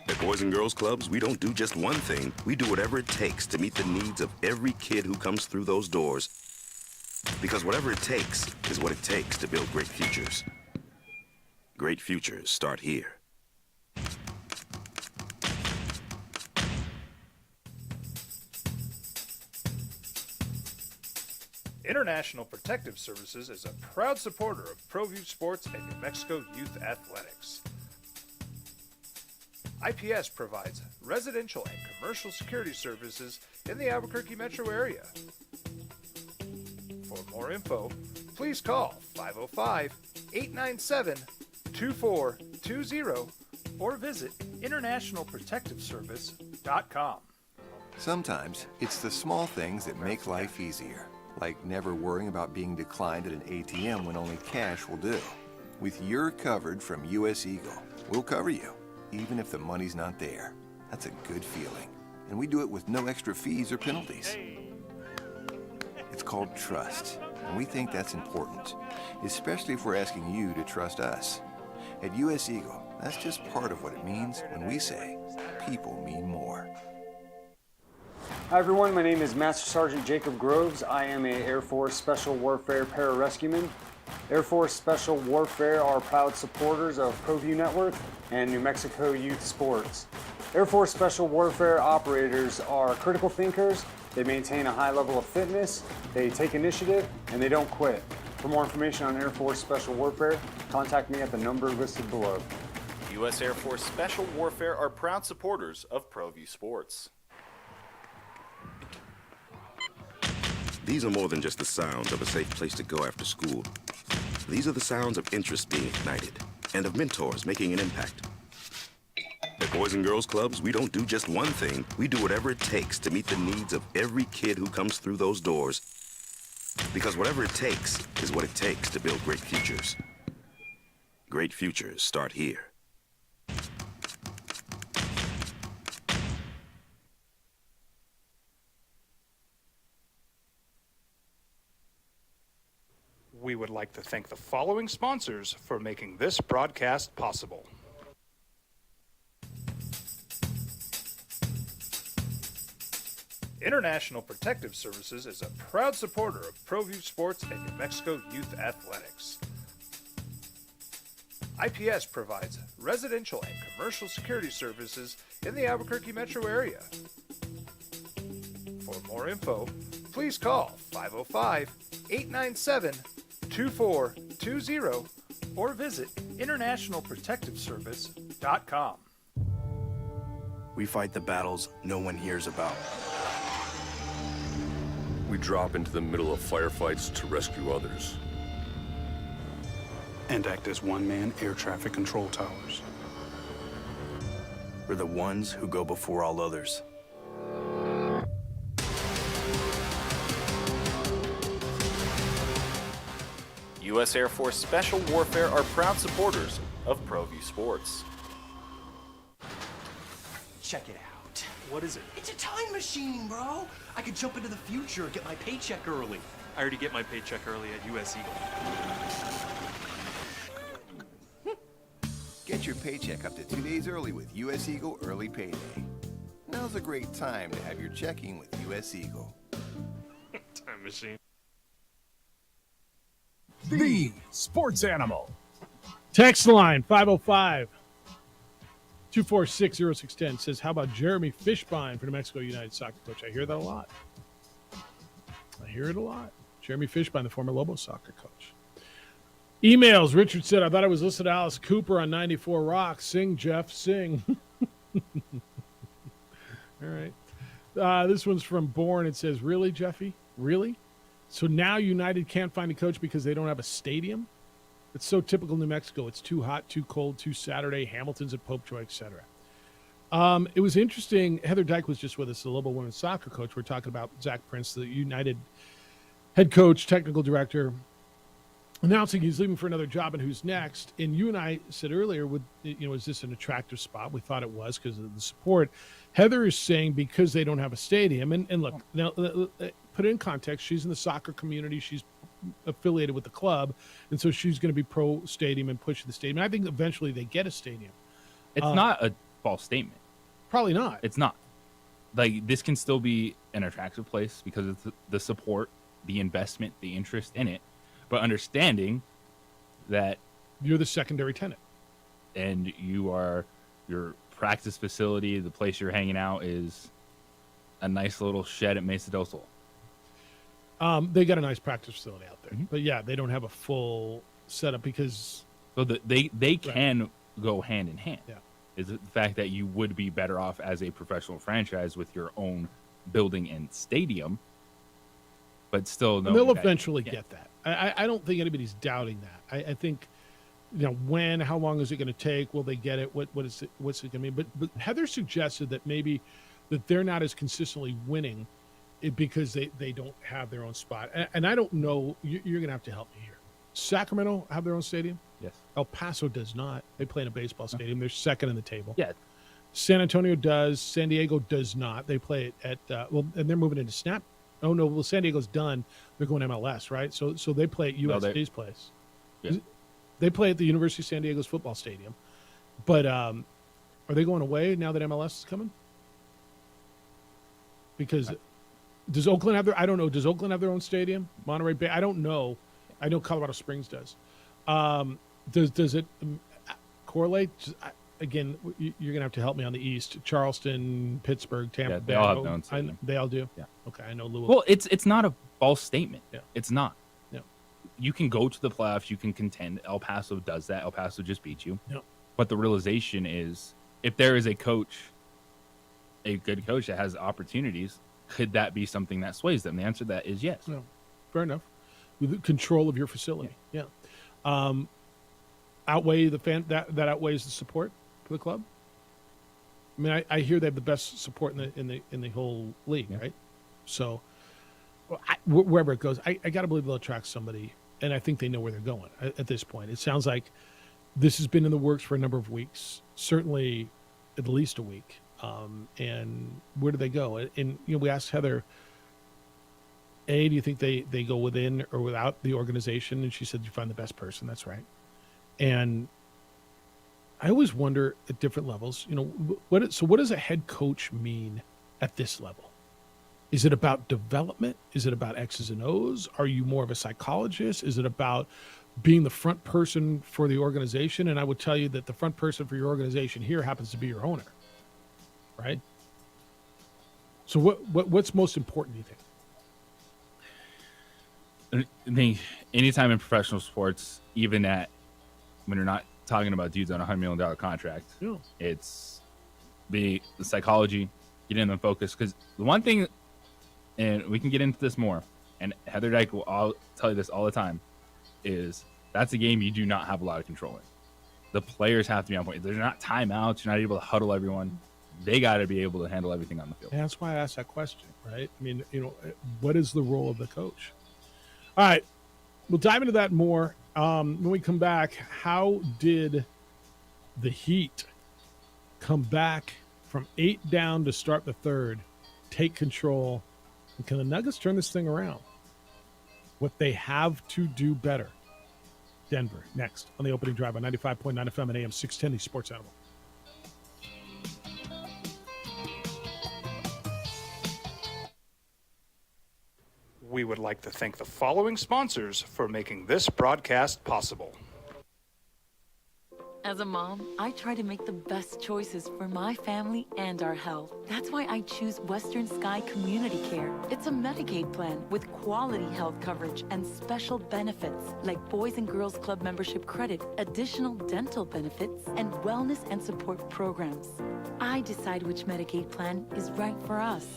At Boys and Girls Clubs, we don't do just one thing. We do whatever it takes to meet the needs of every kid who comes through those doors. Because whatever it takes is what it takes to build great futures. Great futures start here. International Protective Services is a proud supporter of ProView Sports and New Mexico Youth Athletics. IPS provides residential and commercial security services in the Albuquerque metro area. For more info, please call 505-897-2420 or visit internationalprotectiveservice.com. Sometimes it's the small things that make life easier, like never worrying about being declined at an ATM when only cash will do. With your coverage from US Eagle, we'll cover you, even if the money's not there. That's a good feeling. And we do it with no extra fees or penalties. It's called trust, and we think that's important, especially if we're asking you to trust us. At US Eagle, that's just part of what it means when we say people mean more. Hi everyone, my name is Master Sergeant Jacob Groves. I am a Air Force Special Warfare Pararescueman. Air Force Special Warfare are proud supporters of ProView Network and New Mexico Youth Sports. Air Force Special Warfare operators are critical thinkers. They maintain a high level of fitness, they take initiative, and they don't quit. For more information on Air Force Special Warfare, contact me at the number listed below. U.S. Air Force Special Warfare are proud supporters of ProView Sports. These are more than just the sounds of a safe place to go after school. These are the sounds of interest being ignited and of mentors making an impact. At Boys and Girls Clubs, we don't do just one thing. We do whatever it takes to meet the needs of every kid who comes through those doors. Because whatever it takes is what it takes to build great futures. Great futures start here. We would like to thank the following sponsors for making this broadcast possible. International Protective Services is a proud supporter of ProView Sports and New Mexico Youth Athletics. IPS provides residential and commercial security services in the Albuquerque metro area. For more info, please call 505-897-2420 or visit internationalprotectiveservice.com. We fight the battles no one hears about. We drop into the middle of firefights to rescue others. And act as one-man air traffic control towers. We're the ones who go before all others. U.S. Air Force Special Warfare are proud supporters of ProView Sports. Check it out. What is it? It's a time machine, bro. I could jump into the future, get my paycheck early. I already get my paycheck early at U.S. Eagle. Get your paycheck up to 2 days early with U.S. Eagle Early Payday. Now's a great time to have your checking with U.S. Eagle. Time machine. The Sports Animal. Text line 505-246-0610 says, how about Jeremy Fishbein for New Mexico United soccer coach? I hear that a lot. Jeremy Fishbein, the former Lobo soccer coach. Emails. Richard said, I thought I was listening to Alice Cooper on 94 Rock. Sing, Jeff, sing. All right. This one's from Bourne. It says, really, Jeffy? Really? So now United can't find a coach because they don't have a stadium? It's so typical New Mexico. It's too hot, too cold, too Saturday. Hamilton's at Popejoy, etc. It was interesting. Heather Dyke was just with us, the Lobo women's soccer coach. We're talking about Zach Prince, the United head coach, technical director, announcing he's leaving for another job and who's next. And you and I said earlier, is this an attractive spot? We thought it was because of the support. Heather is saying because they don't have a stadium. And look, now put it in context. She's in the soccer community. She's affiliated with the club. And so she's going to be pro stadium and push the stadium. And I think eventually they get a stadium. It's not a false statement. Probably not. It's not. Like, this can still be an attractive place because of the support, the investment, the interest in it. But understanding that you're the secondary tenant and your practice facility, the place you're hanging out, is a nice little shed at Mesa del Sol. They got a nice practice facility out there, but yeah, they don't have a full setup because they can go hand in hand. Yeah, is the fact that you would be better off as a professional franchise with your own building and stadium, but still, they'll eventually get that. I don't think anybody's doubting that. I think, how long is it going to take? Will they get it? What's it going to mean? But Heather suggested that maybe that they're not as consistently winning because they don't have their own spot. And I don't know. You're going to have to help me here. Sacramento have their own stadium? Yes. El Paso does not. They play in a baseball stadium. They're second in the table. Yeah. San Antonio does. San Diego does not. They play it at and they're moving into Snap. Oh no! Well, San Diego's done. They're going MLS, right? So they play at USD's place. Yeah. They play at the University of San Diego's football stadium. But are they going away now that MLS is coming? Because does Oakland have I don't know. Does Oakland have their own stadium? Monterey Bay? I don't know. I know Colorado Springs does. Does it correlate? Again, you're going to have to help me on the East. Charleston, Pittsburgh, Tampa Bay. They all have their own stadium. They all do? Yeah. Okay, I know Louisville. Well, it's not a false statement. Yeah. It's not. Yeah. You can go to the playoffs. You can contend. El Paso does that. El Paso just beat you. Yeah. But the realization is, if there is a good coach that has opportunities, could that be something that sways them? The answer to that is yes. No. Fair enough. With the control of your facility. Yeah. Outweigh the fan that outweighs the support for the club? I mean, I hear they have the best support in the whole league, right? So wherever it goes, I got to believe they'll attract somebody, and I think they know where they're going at this point. It sounds like this has been in the works for a number of weeks, certainly at least a week. And where do they go? And we asked Heather, do you think they go within or without the organization? And she said, you find the best person. That's right. And I always wonder at different levels, what does a head coach mean at this level? Is it about development? Is it about X's and O's? Are you more of a psychologist? Is it about being the front person for the organization? And I would tell you that the front person for your organization here happens to be your owner, right? So what's most important, do you think? I think anytime in professional sports, even when you're not talking about dudes on $100 million contract, it's the psychology, getting them focused. Because the one thing, and we can get into this more, and Heather Dyke will tell you this all the time, is that's a game you do not have a lot of control in. The players have to be on point. There's not timeouts. You're not able to huddle everyone. They got to be able to handle everything on the field. And that's why I asked that question, right? I mean, what is the role of the coach? All right, we'll dive into that more when we come back. How did the Heat come back from 8 down to start the third, take control, and can the Nuggets turn this thing around? What they have to do better. Denver, next on the opening drive on 95.9 FM and AM 610, the Sports Animal. We would like to thank the following sponsors for making this broadcast possible. As a mom, I try to make the best choices for my family and our health. That's why I choose Western Sky Community Care. It's a Medicaid plan with quality health coverage and special benefits like Boys and Girls Club membership credit, additional dental benefits, and wellness and support programs. I decide which Medicaid plan is right for us.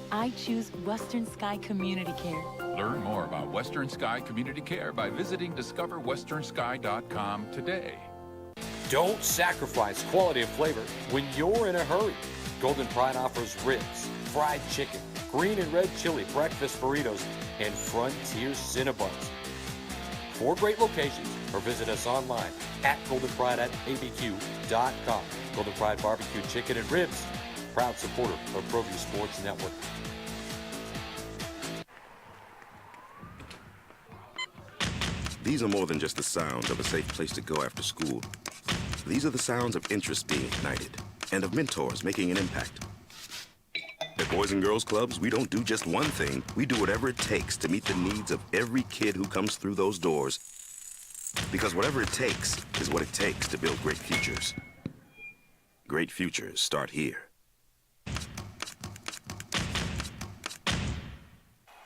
I choose Western Sky Community Care. Learn more about Western Sky Community Care by visiting discoverwesternsky.com today. Don't sacrifice quality and flavor when you're in a hurry. Golden Pride offers ribs, fried chicken, green and red chili breakfast burritos, and Frontier Cinnabons. 4 great locations, or visit us online at goldenpride@abq.com. Golden Pride Barbecue Chicken and Ribs, proud supporter of ProView Sports Network. These are more than just the sounds of a safe place to go after school. These are the sounds of interest being ignited and of mentors making an impact. At Boys and Girls Clubs, we don't do just one thing. We do whatever it takes to meet the needs of every kid who comes through those doors. Because whatever it takes is what it takes to build great futures. Great futures start here.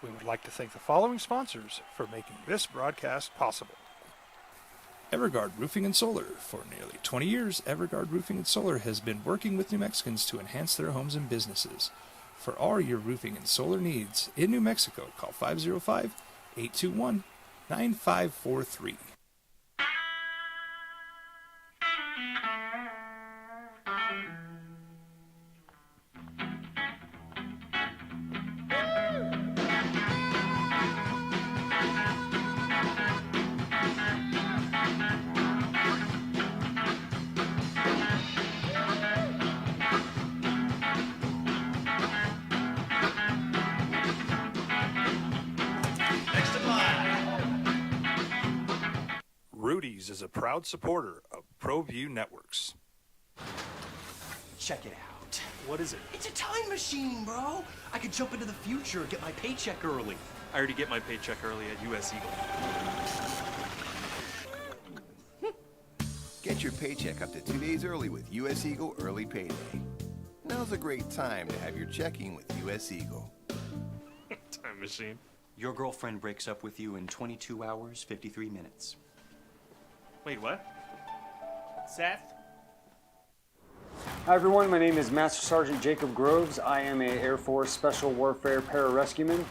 We would like to thank the following sponsors for making this broadcast possible. Everguard Roofing and Solar. For nearly 20 years, Everguard Roofing and Solar has been working with New Mexicans to enhance their homes and businesses. For all your roofing and solar needs in New Mexico, call 505-821-9543. Rudy's is a proud supporter of ProView Networks. Check it out. What is it? It's a time machine, bro. I could jump into the future, get my paycheck early. I already get my paycheck early at US Eagle. Get your paycheck up to 2 days early with US Eagle Early Payday. Now's a great time to have your checking with US Eagle. Time machine. Your girlfriend breaks up with you in 22 hours, 53 minutes. Wait, what? Seth? Hi everyone, my name is Master Sergeant Jacob Groves. I am a Air Force Special Warfare Pararescueman.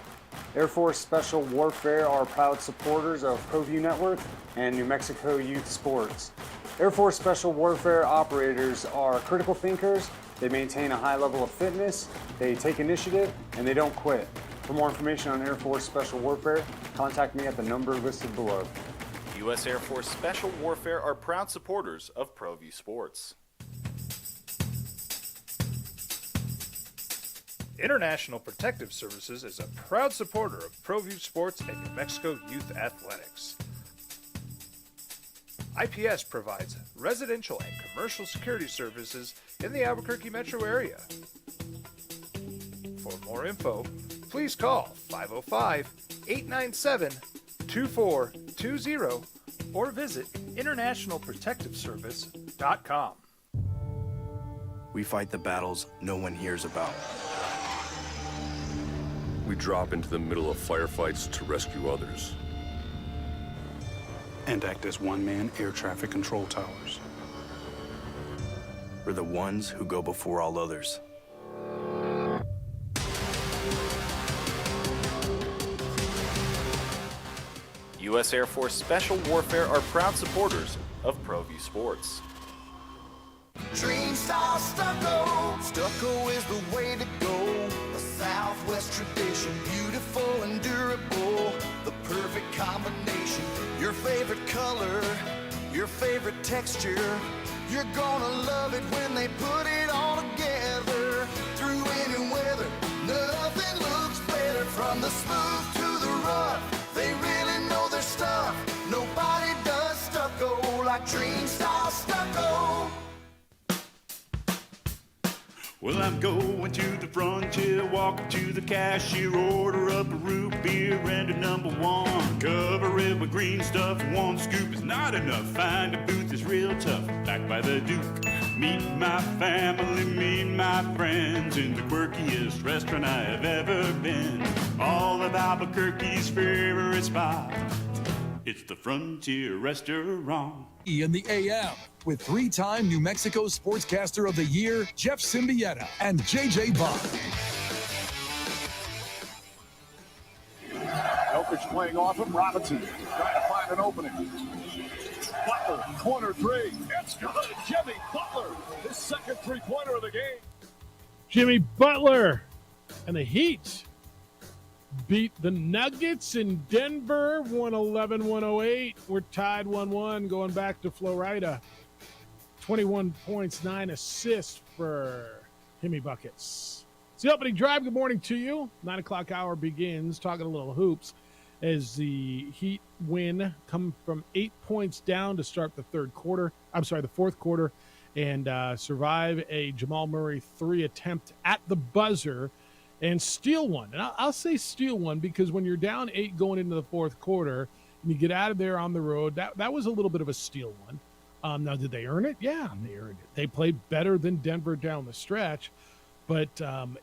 Air Force Special Warfare are proud supporters of ProView Network and New Mexico Youth Sports. Air Force Special Warfare operators are critical thinkers They maintain a high level of fitness, they take initiative, and they don't quit. For more information on Air Force Special Warfare, contact me at the number listed below. U.S. Air Force Special Warfare are proud supporters of ProView Sports. International Protective Services is a proud supporter of ProView Sports and New Mexico Youth Athletics. IPS provides residential and commercial security services in the Albuquerque metro area. For more info, please call 505-897-2420 or visit internationalprotectiveservice.com. We fight the battles no one hears about. We drop into the middle of firefights to rescue others. And act as one-man air traffic control towers. We're the ones who go before all others. U.S. Air Force Special Warfare are proud supporters of ProView Sports. Dream style stucco. Stucco is the way to go. A Southwest tradition, beautiful and durable. The perfect combination. Your favorite color, your favorite texture. You're gonna love it when they put it all together. Through any weather, nothing looks better. From the smooth to the rough, they really know their stuff. Nobody does stucco like Dream style stucco. Well, I'm going to the frontier, walking to the cashier, order up a root beer and a number one. Cover it with green stuff, one scoop is not enough. Find a booth is real tough, back by the Duke. Meet my family, meet my friends in the quirkiest restaurant I have ever been. All of Albuquerque's favorite spot, it's the Frontier Restaurant. In the AM with three-time New Mexico Sportscaster of the Year, Jeff Symbieta and JJ Bond. Elkridge playing off him. Robinson trying to find an opening. Butler, corner three. It's good. Jimmy Butler, his second three-pointer of the game. Jimmy Butler and the Heat beat the Nuggets in Denver, 111-108. We're tied 1-1 going back to Florida. 21 points, 9 assists for Jimmy Buckets. It's the opening drive. Good morning to you. 9 o'clock hour begins. Talking a little hoops as the Heat win, come from 8 points down to start the fourth quarter, and survive a Jamal Murray 3 attempt at the buzzer and steal one. And I'll say steal one because when you're down 8 going into the fourth quarter and you get out of there on the road, that was a little bit of a steal one. Now, did they earn it? Yeah, they earned it. They played better than Denver down the stretch, but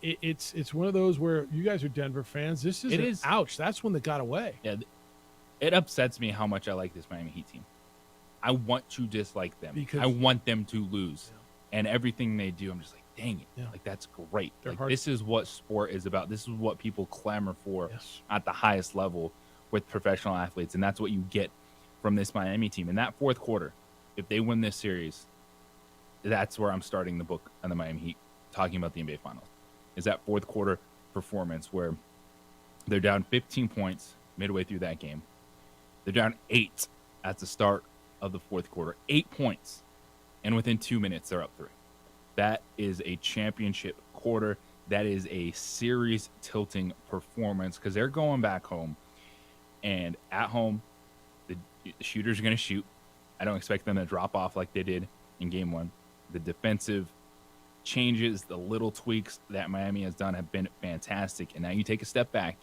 it's one of those where you guys are Denver fans. This is ouch. That's when they got away. Yeah, it upsets me how much I like this Miami Heat team. I want to dislike them. Because I want them to lose. Yeah. And everything they do, I'm just like, dang it. Yeah. Like, that's great. Like, this is what sport is about. This is what people clamor for at the highest level with professional athletes. And that's what you get from this Miami team. In that fourth quarter, if they win this series, that's where I'm starting the book on the Miami Heat, talking about the NBA Finals, is that fourth quarter performance where they're down 15 points midway through that game. They're down 8 at the start of the fourth quarter. 8 points. And within 2 minutes, they're up 3. That is a championship quarter. That is a series tilting performance because they're going back home. And at home, the shooters are going to shoot. I don't expect them to drop off like they did in game 1. The defensive changes, the little tweaks that Miami has done have been fantastic. And now you take a step back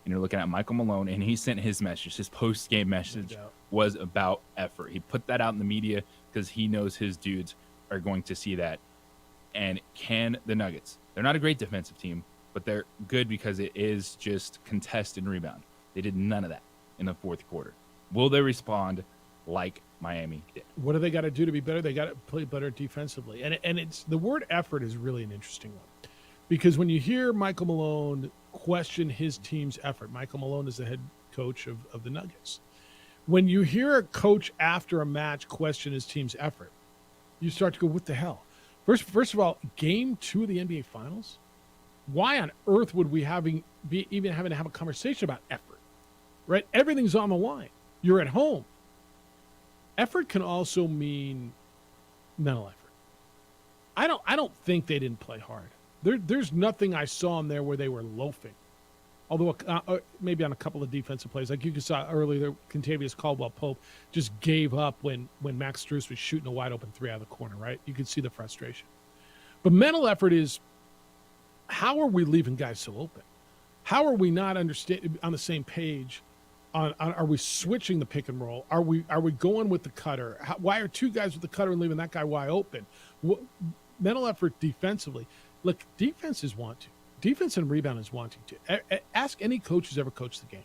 and you're looking at Michael Malone, and he sent his message. His post-game message was about effort. He put that out in the media because he knows his dudes are going to see that. And can the Nuggets? They're not a great defensive team, but they're good because it is just contest and rebound. They did none of that in the fourth quarter. Will they respond like Miami did? What do they got to do to be better? They got to play better defensively. And it's the word effort is really an interesting one because when you hear Michael Malone question his team's effort, Michael Malone is the head coach of the Nuggets. When you hear a coach after a match question his team's effort, you start to go, what the hell? First of all, game 2 of the NBA Finals. Why on earth would we even having to have a conversation about effort? Right? Everything's on the line. You're at home. Effort can also mean mental effort. I don't think they didn't play hard. There's nothing I saw in there where they were loafing. Although maybe on a couple of defensive plays, like you saw earlier, Kentavious Caldwell-Pope just gave up when Max Strus was shooting a wide open 3 out of the corner, right? You could see the frustration. But mental effort is, how are we leaving guys so open? How are we not on the same page? Are we switching the pick and roll? Are we going with the cutter? Why are 2 guys with the cutter and leaving that guy wide open? Mental effort defensively. Look, defense and rebound is wanting to. Ask any coach who's ever coached the game.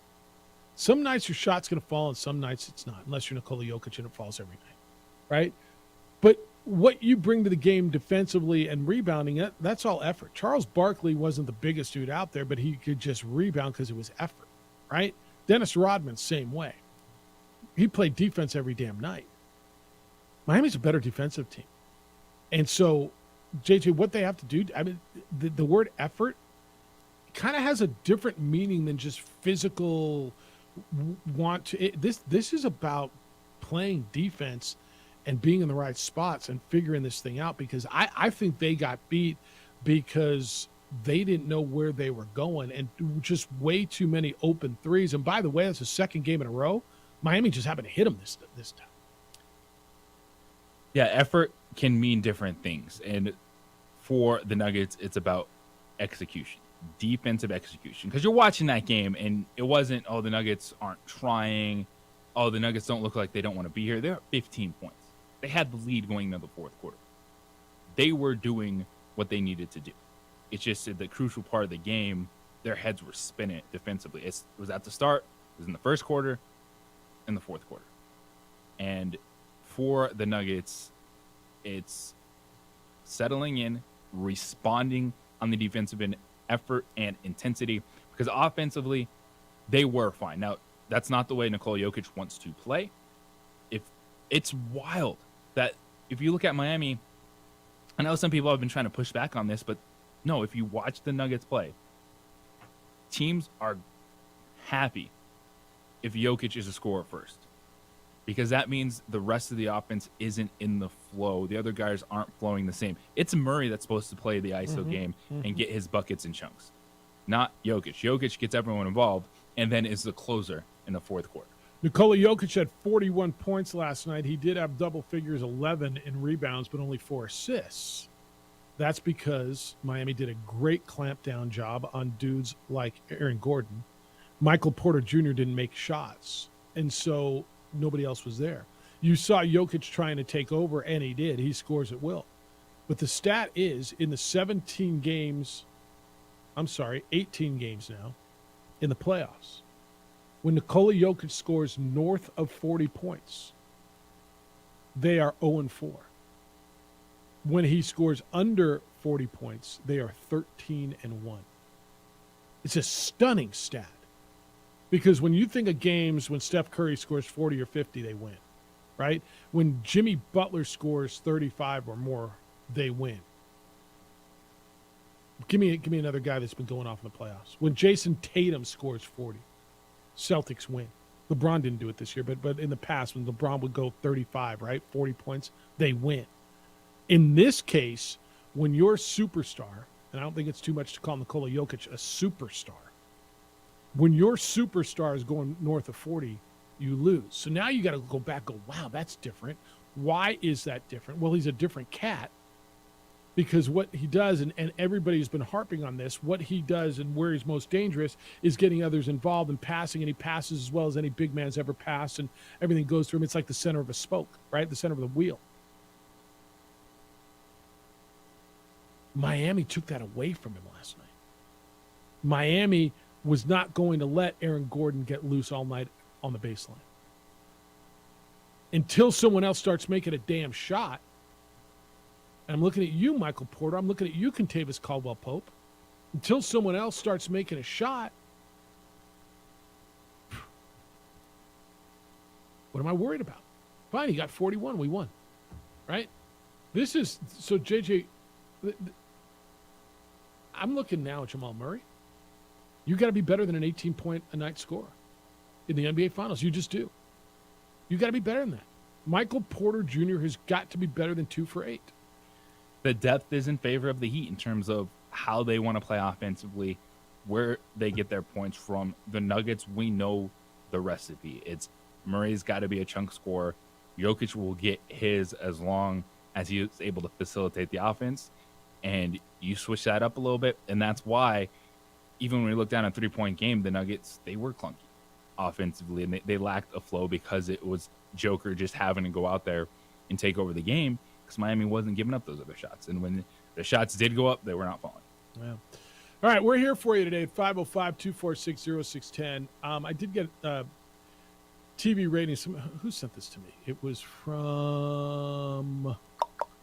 Some nights your shot's going to fall and some nights it's not, unless you're Nikola Jokic and it falls every night, right? But what you bring to the game defensively and rebounding, that's all effort. Charles Barkley wasn't the biggest dude out there, but he could just rebound because it was effort, right? Dennis Rodman, same way. He played defense every damn night. Miami's a better defensive team. And so, JJ, what they have to do, I mean, the word effort kind of has a different meaning than just physical want to. This is about playing defense and being in the right spots and figuring this thing out, because I think they got beat because they didn't know where they were going and just way too many open threes. And by the way, that's the second game in a row. Miami just happened to hit them this time. Yeah, effort can mean different things. And for the Nuggets, it's about execution, defensive execution. Because you're watching that game and it wasn't, oh, the Nuggets aren't trying. Oh, the Nuggets don't look like they don't want to be here. They're at 15 points. They had the lead going into the fourth quarter. They were doing what they needed to do. It's just the crucial part of the game, their heads were spinning defensively. It was at the start, it was in the first quarter, in the fourth quarter. And for the Nuggets, it's settling in, responding on the defensive end, effort and intensity, because offensively, they were fine. Now, that's not the way Nikola Jokic wants to play. If it's wild that if you look at Miami, I know some people have been trying to push back on this, but no, if you watch the Nuggets play, teams are happy if Jokic is a scorer first, because that means the rest of the offense isn't in the flow. The other guys aren't flowing the same. It's Murray that's supposed to play the ISO game and get his buckets in chunks, not Jokic. Jokic gets everyone involved and then is the closer in the fourth quarter. Nikola Jokic had 41 points last night. He did have double figures, 11 in rebounds, but only 4 assists. That's because Miami did a great clampdown job on dudes like Aaron Gordon. Michael Porter Jr. didn't make shots, and so nobody else was there. You saw Jokic trying to take over, and he did. He scores at will. But the stat is, in the 18 games now, in the playoffs, when Nikola Jokic scores north of 40 points, they are 0-4. When he scores under 40 points, they are 13-1. It's a stunning stat, because when you think of games when Steph Curry scores 40 or 50, they win, right? When Jimmy Butler scores 35 or more, they win. Give me another guy that's been going off in the playoffs. When Jason Tatum scores 40, Celtics win. LeBron didn't do it this year, but in the past, when LeBron would go 35, right, 40 points, they win. In this case, when your superstar, and I don't think it's too much to call Nikola Jokic a superstar, when your superstar is going north of 40, you lose. So now you got to go back and go, wow, that's different. Why is that different? Well, he's a different cat, because what he does, and everybody's been harping on this, what he does and where he's most dangerous is getting others involved and passing, and he passes as well as any big man's ever passed, and everything goes through him. It's like the center of a spoke, right? The center of the wheel. Miami took that away from him last night. Miami was not going to let Aaron Gordon get loose all night on the baseline. Until someone else starts making a damn shot. And I'm looking at you, Michael Porter. I'm looking at you, Kentavious Caldwell-Pope. Until someone else starts making a shot, what am I worried about? Fine, he got 41. We won, right? This is so, JJ. I'm looking now at Jamal Murray. You got to be better than an 18-point a night scorer in the NBA Finals. You just do. You got to be better than that. Michael Porter Jr. has got to be better than 2 for 8. The depth is in favor of the Heat in terms of how they want to play offensively, where they get their points from. The Nuggets, we know the recipe. It's Murray's got to be a chunk scorer. Jokic will get his as long as he is able to facilitate the offense. And you switch that up a little bit, and that's why even when we look down at a three-point game, the Nuggets, they were clunky offensively, and they lacked a flow because it was Joker just having to go out there and take over the game because Miami wasn't giving up those other shots. And when the shots did go up, they were not falling. Yeah. All right, we're here for you today at 505-246-0610. I did get TV ratings. Who sent this to me? It was from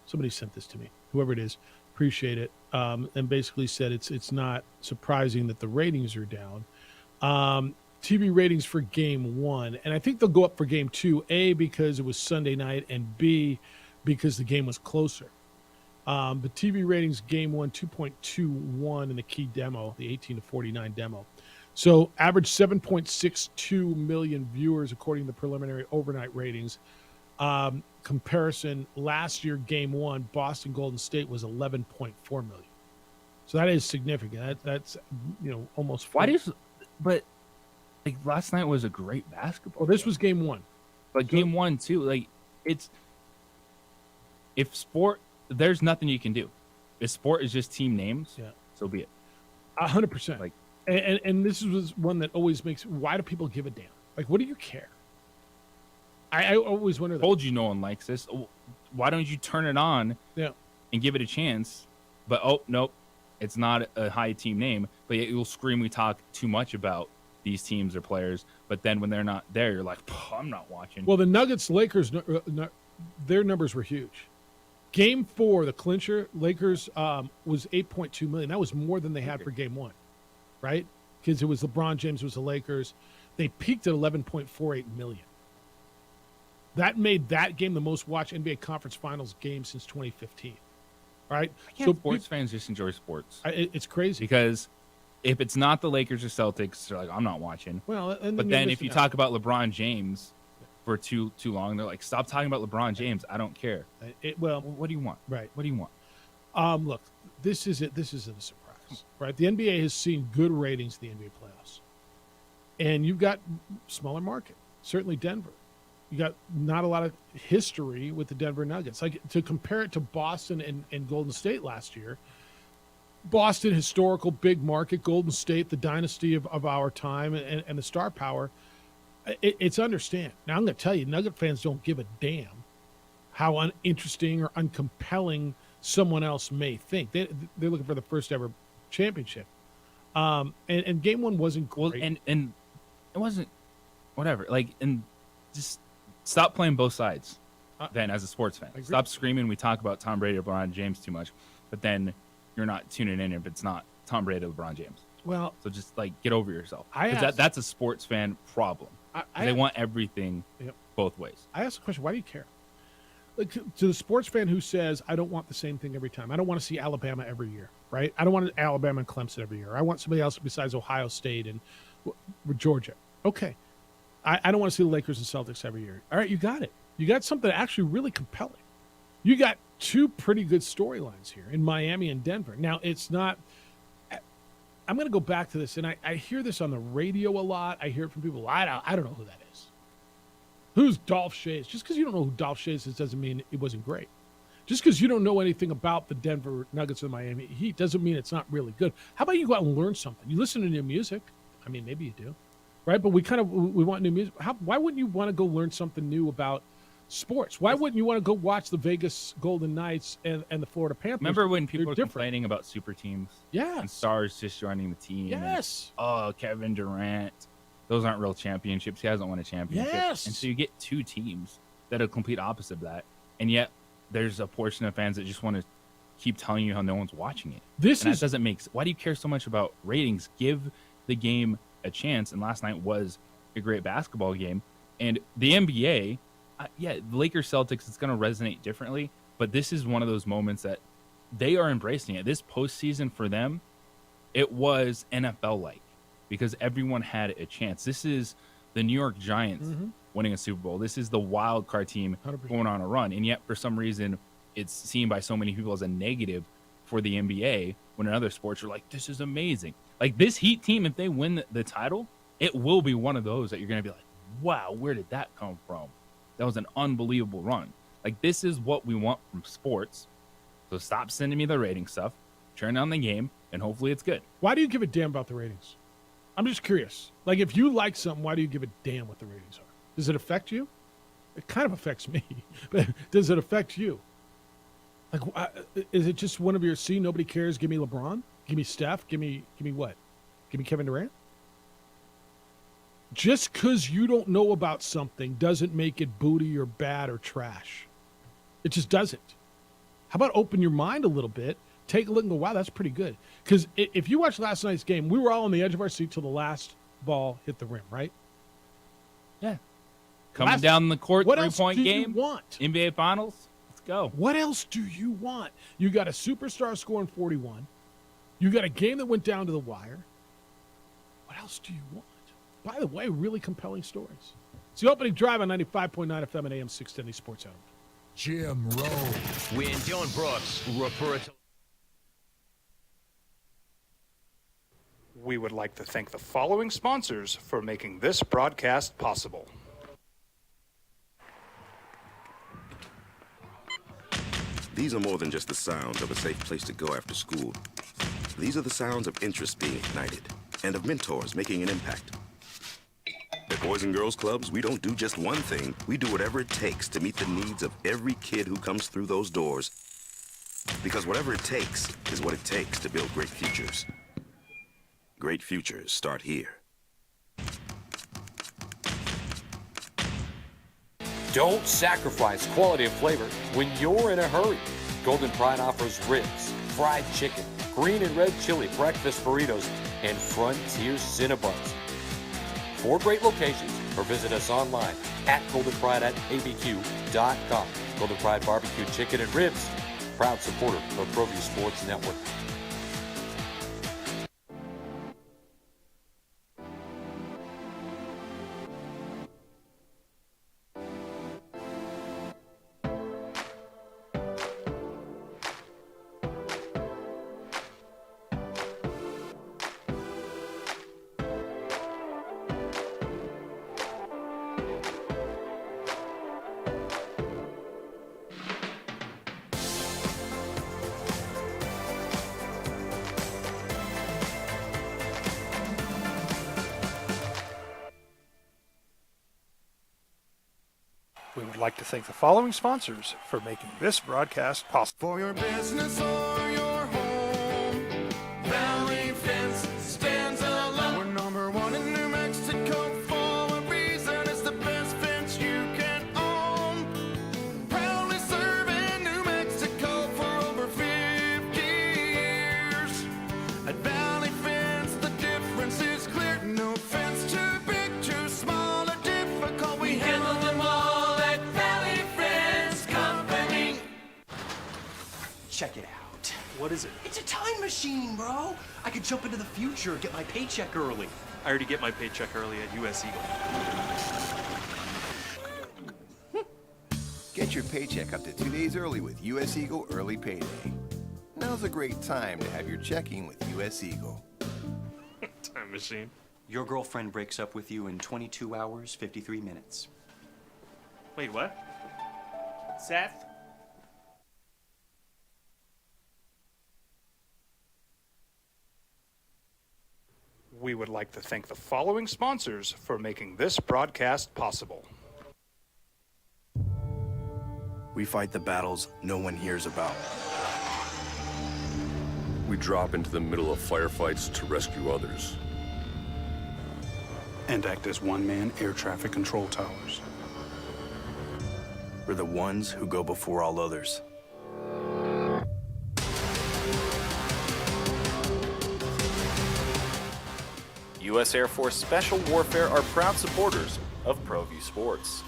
somebody sent this to me, whoever it is. Appreciate it. And basically said it's not surprising that the ratings are down. TV ratings for game 1, and I think they'll go up for game 2, A, because it was Sunday night, and B, because the game was closer. But TV ratings game 1, 2.21 in the key demo, the 18 to 49 demo. So average 7.62 million viewers according to the preliminary overnight ratings. Comparison, last year game 1, Boston Golden State was 11.4 million. So that is significant. That's almost 40. But like last night was a great basketball. Well, this was game 1. But game 1 too, like there's nothing you can do. If sport is just team names, so be it. 100%. Like, and this was one that always makes. Why do people give a damn? Like, what do you care? I always wonder. Told you no one likes this. Why don't you turn it on? Yeah. And give it a chance. But nope, it's not a high team name. But yet you'll scream we talk too much about these teams or players. But then when they're not there, you're like, I'm not watching. Well, the Nuggets, Lakers, their numbers were huge. Game 4, the clincher, Lakers was 8.2 million. That was more than they had for game 1, right? Because it was LeBron James, it was the Lakers. They peaked at 11.48 million. That made that game the most watched NBA Conference Finals game since 2015. All right? Sports fans just enjoy sports. It's crazy. Because if it's not the Lakers or Celtics, they're like, I'm not watching. Well, but then if you talk about LeBron James for too long, they're like, stop talking about LeBron James. I don't care. What do you want? Right. What do you want? Look, this isn't a surprise, right? The NBA has seen good ratings in the NBA playoffs. And you've got smaller market, certainly Denver. You got not a lot of history with the Denver Nuggets. Like, to compare it to Boston and Golden State last year, Boston, historical big market, Golden State, the dynasty of our time and the star power, it's understand. Now, I'm going to tell you, Nugget fans don't give a damn how uninteresting or uncompelling someone else may think. They're looking for the first ever championship. And game 1 wasn't great. Well, and it wasn't whatever. Like, and just stop playing both sides then as a sports fan. Stop screaming we talk about Tom Brady or LeBron James too much, but then you're not tuning in if it's not Tom Brady or LeBron James. Well, so just like get over yourself. That's a sports fan problem. They want everything both ways. I asked the question, why do you care? Like, to the sports fan who says, I don't want the same thing every time. I don't want to see Alabama every year, right? I don't want Alabama and Clemson every year. I want somebody else besides Ohio State and Georgia. Okay. I don't want to see the Lakers and Celtics every year. All right, you got it. You got something actually really compelling. You got 2 pretty good storylines here in Miami and Denver. Now, it's not – I'm going to go back to this, and I hear this on the radio a lot. I hear it from people. I don't know who that is. Who's Dolph Schayes? Just because you don't know who Dolph Schayes is doesn't mean it wasn't great. Just because you don't know anything about the Denver Nuggets or the Miami Heat doesn't mean it's not really good. How about you go out and learn something? You listen to new music. I mean, maybe you do. Right, but we want new music. Why wouldn't you want to go learn something new about sports? Why wouldn't you want to go watch the Vegas Golden Knights and the Florida Panthers? Remember when people were complaining about super teams? Yeah. And stars just joining the team. Yes. And, Kevin Durant. Those aren't real championships. He hasn't won a championship. Yes. And so you get 2 teams that are complete opposite of that. And yet there's a portion of fans that just want to keep telling you how no one's watching it. That doesn't make sense. Why do you care so much about ratings? Give the game a chance, and last night was a great basketball game. And the NBA, the Lakers Celtics, it's going to resonate differently, But this is one of those moments that they are embracing it. This postseason for them, it was NFL-like because everyone had a chance. This is the New York Giants winning a Super Bowl. This is the wild card team 100%. going on a run. And yet, for some reason, it's seen by so many people as a negative for the NBA, when in other sports, you're like, this is amazing. Like this Heat team, if they win the title, it will be one of those that you're going to be like, wow, where did that come from? That was an unbelievable run. Like, this is what we want from sports. So stop sending me the rating stuff, turn on the game, and hopefully it's good. Why do you give a damn about the ratings? I'm just curious. Like, if you like something, why do you give a damn what the ratings are? Does it affect you? It kind of affects me, but does it affect you? Like, is it just one of your see, nobody cares, give me LeBron? Give me Steph? Give me what? Give me Kevin Durant? Just because you don't know about something doesn't make it booty or bad or trash. It just doesn't. How about open your mind a little bit, take a look and go, wow, that's pretty good. Because if you watched last night's game, we were all on the edge of our seat till the last ball hit the rim, right? Yeah. Coming down the court, what else 3-point do game, you want? NBA Finals, let's go. What else do you want? You got a superstar scoring 41. You got a game that went down to the wire. What else do you want? By the way, really compelling stories. It's the opening drive on 95.9 FM and AM 610 Sports Out. Jim Rome. When Dylan Brooks referred to. We would like to thank the following sponsors for making this broadcast possible. These are more than just the sounds of a safe place to go after school. These are the sounds of interest being ignited and of mentors making an impact. At Boys and Girls Clubs, we don't do just one thing. We do whatever it takes to meet the needs of every kid who comes through those doors. Because whatever it takes is what it takes to build great futures. Great futures start here. Don't sacrifice quality of flavor when you're in a hurry. Golden Pride offers ribs, fried chicken, green and red chili breakfast burritos, and Frontier Cinnabons. 4 great locations, or visit us online at goldenpride@abq.com. Golden Pride Barbecue Chicken and Ribs, proud supporter of ProView Sports Network. We would like to thank the following sponsors for making this broadcast possible. For your business or your home, Valley Fence stands alone. We're number 1 in New Mexico for a reason. It's the best fence you can own. Proudly serving New Mexico for over 50 years. At Valley Fence, the difference is clear. No fence too big, too small, or difficult. We handle them all. Check it out. What is it? It's a time machine, bro. I could jump into the future, get my paycheck early. I already get my paycheck early at US Eagle. Get your paycheck up to 2 days early with US Eagle Early Payday. Now's a great time to have your checking with US Eagle. Time machine. Your girlfriend breaks up with you in 22 hours, 53 minutes. Wait, what? Seth? We would like to thank the following sponsors for making this broadcast possible. We fight the battles no one hears about. We drop into the middle of firefights to rescue others. And act as one-man air traffic control towers. We're the ones who go before all others. U.S. Air Force Special Warfare are proud supporters of ProView Sports.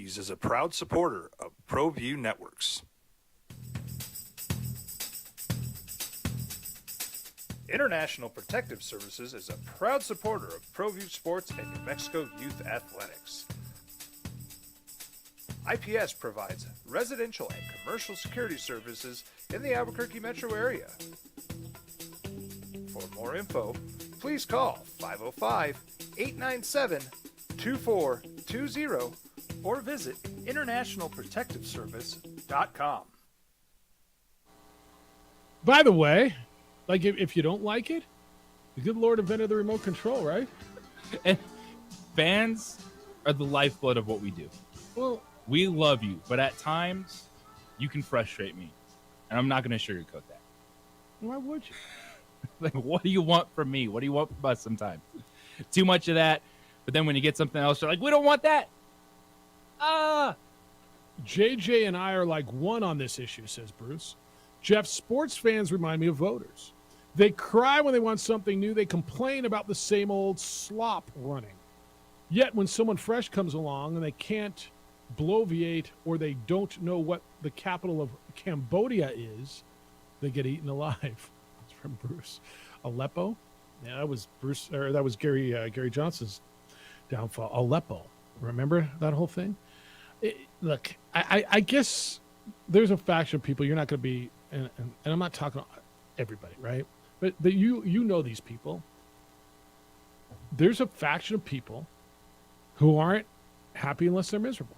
Industries is a proud supporter of ProView Networks. International Protective Services is a proud supporter of ProView Sports and New Mexico Youth Athletics. IPS provides residential and commercial security services in the Albuquerque metro area. For more info, please call 505-897-2420 or visit internationalprotectiveservice.com. By the way, like if you don't like it, the good Lord invented the remote control, right? And fans are the lifeblood of what we do. Well, we love you, but at times you can frustrate me, and I'm not going to sugarcoat that. Why would you? Like, what do you want from me? What do you want from us sometimes? Too much of that, but then when you get something else, you're like, we don't want that. JJ and I are like one on this issue, says Bruce. Jeff, sports fans remind me of voters. They cry when they want something new. They complain about the same old slop running. Yet when someone fresh comes along and they can't bloviate or they don't know what the capital of Cambodia is, they get eaten alive. That's from Bruce. Aleppo? Yeah, that was Bruce, or that was Gary Johnson's downfall. Aleppo. Remember that whole thing? Look, I guess there's a faction of people you're not going to be, and I'm not talking to everybody, right? But you know these people. There's a faction of people who aren't happy unless they're miserable.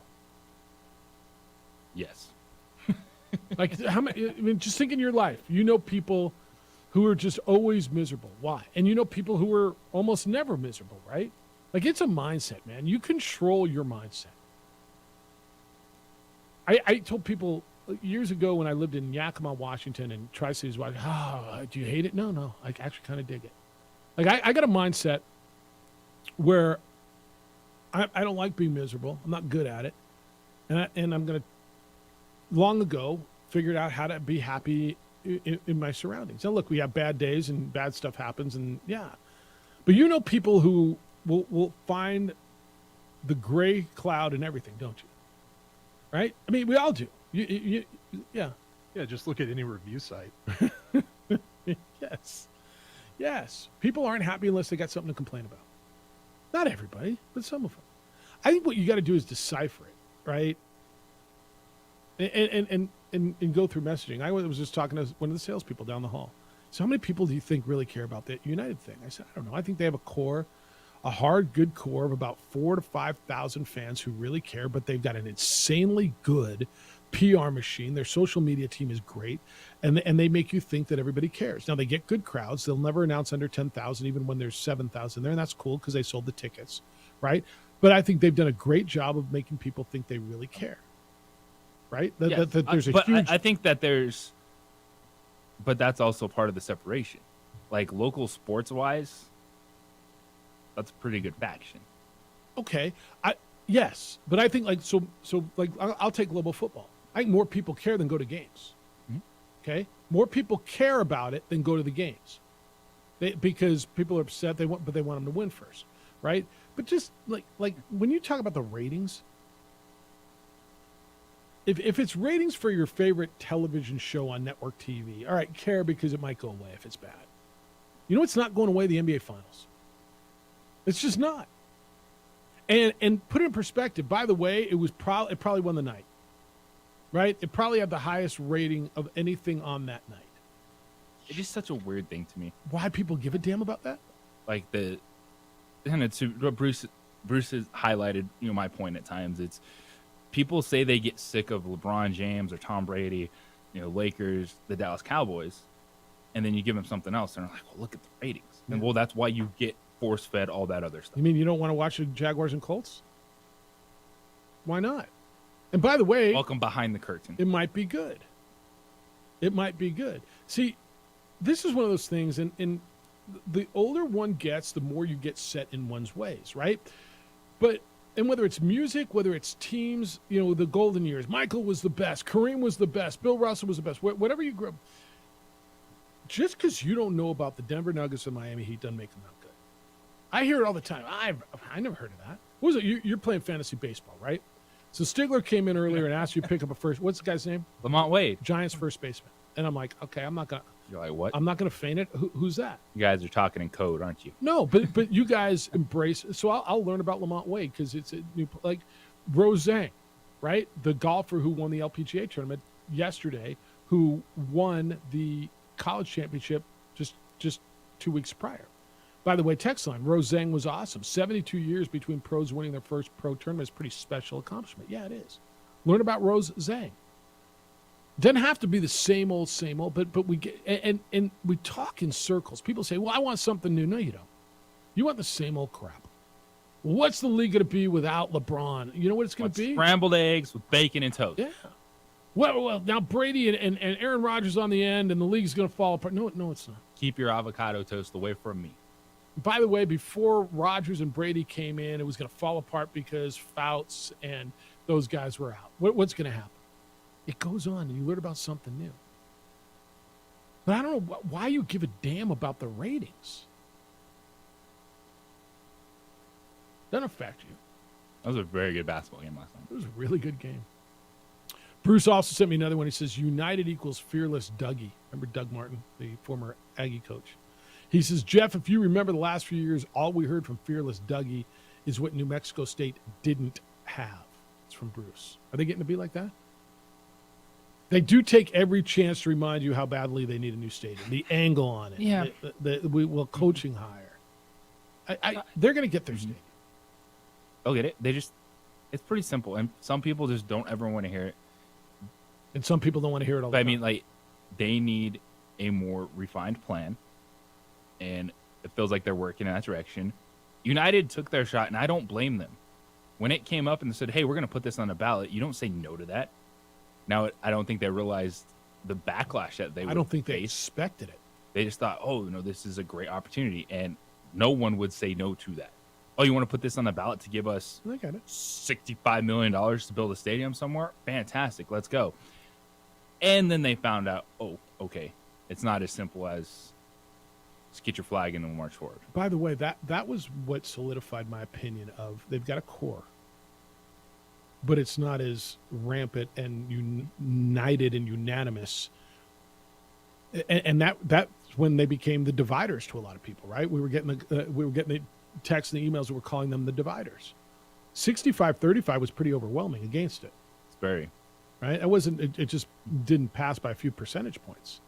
Yes. Like, how many? I mean, just think in your life. You know people who are just always miserable. Why? And you know people who are almost never miserable, right? Like, it's a mindset, man. You control your mindset. I told people years ago when I lived in Yakima, Washington, and Tri-Cities, do you hate it? No. I actually kind of dig it. Like, I got a mindset where I don't like being miserable. I'm not good at it. And I'm going to, long ago, figured out how to be happy in my surroundings. Now, look, we have bad days and bad stuff happens, and yeah. But you know people who will find the gray cloud in everything, don't you? Right? I mean, we all do. Yeah. Yeah, just look at any review site. Yes. People aren't happy unless they got something to complain about. Not everybody, but some of them. I think what you got to do is decipher it, right? And go through messaging. I was just talking to one of the salespeople down the hall. So how many people do you think really care about the United thing? I said, I don't know. I think they have a hard, good core of about 4,000 to 5,000 fans who really care, but they've got an insanely good PR machine. Their social media team is great, and they make you think that everybody cares. Now, they get good crowds. They'll never announce under 10,000, even when there's 7,000 there, and that's cool because they sold the tickets, right? But I think they've done a great job of making people think they really care, right? That there's a huge... I think that there's... But that's also part of the separation. Like, local sports-wise... That's a pretty good faction. Okay, yes, but I think I'll take global football. I think more people care than go to games. Mm-hmm. Okay, more people care about it than go to the games, because people are upset. But they want them to win first, right? But just like when you talk about the ratings, if it's ratings for your favorite television show on network TV, all right, care because it might go away if it's bad. You know what's not going away? The NBA Finals. It's just not. And put it in perspective, by the way, it probably won the night. Right? It probably had the highest rating of anything on that night. It's just such a weird thing to me. Why people give a damn about that? Like Bruce has highlighted, my point at times. It's people say they get sick of LeBron James or Tom Brady, Lakers, the Dallas Cowboys, and then you give them something else, and they're like, well, look at the ratings. And well, that's why you get force-fed all that other stuff. You mean you don't want to watch the Jaguars and Colts? Why not? And by the way... Welcome behind the curtain. It might be good. It might be good. See, this is one of those things, and the older one gets, the more you get set in one's ways, right? And whether it's music, whether it's teams, the golden years, Michael was the best, Kareem was the best, Bill Russell was the best, whatever you grew up... Just because you don't know about the Denver Nuggets and Miami Heat doesn't make them not good. I hear it all the time. I never heard of that. What was it? You're playing fantasy baseball, right? So Stigler came in earlier and asked you to pick up a first. What's the guy's name? Lamont Wade, Giants first baseman. And I'm like, okay, I'm not gonna. You're like, what? I'm not gonna feign it. Who's that? You guys are talking in code, aren't you? No, but you guys embrace. So I'll learn about Lamont Wade because it's a new, like Rose Zhang, right? The golfer who won the LPGA tournament yesterday, who won the college championship just 2 weeks prior. By the way, text line, Rose Zhang was awesome. 72 years between pros winning their first pro tournament is a pretty special accomplishment. Yeah, it is. Learn about Rose Zhang. Doesn't have to be the same old, but we get and we talk in circles. People say, well, I want something new. No, you don't. You want the same old crap. What's the league going to be without LeBron? You know what it's going to be? Scrambled eggs with bacon and toast. Yeah. Well, now Brady and Aaron Rodgers on the end, and the league's going to fall apart. No, it's not. Keep your avocado toast away from me. By the way, before Rodgers and Brady came in, it was going to fall apart because Fouts and those guys were out. What's going to happen? It goes on, and you learn about something new. But I don't know why you give a damn about the ratings. Doesn't affect you. That was a very good basketball game last night. It was a really good game. Bruce also sent me another one. He says, United equals fearless Dougie. Remember Doug Martin, the former Aggie coach? He says, Jeff, if you remember the last few years, all we heard from fearless Dougie is what New Mexico State didn't have. It's from Bruce. Are they getting to be like that? They do take every chance to remind you how badly they need a new stadium. The angle on it. Yeah. The coaching hire. They're going to get their stadium. They'll get it. It's pretty simple. And some people just don't ever want to hear it. And some people don't want to hear it all the But I time. mean, like, they need a more refined plan. And it feels like they're working in that direction. United took their shot, and I don't blame them. When it came up and they said, hey, we're going to put this on a ballot, you don't say no to that. Now, I don't think they realized the backlash that they would I don't think face. they expected it. They just thought, oh, no, this is a great opportunity. And no one would say no to that. Oh, you want to put this on the ballot to give us I got it. $65 million to build a stadium somewhere? Fantastic. Let's go. And then they found out, oh, okay, it's not as simple as just get your flag and then march forward. By the way, that was what solidified my opinion of they've got a core, but it's not as rampant and united and unanimous. And that's when they became the dividers to a lot of people, right? We were getting the texts and the emails that were calling them the dividers. 65-35 was pretty overwhelming against it. It's very right. It just didn't pass by a few percentage points.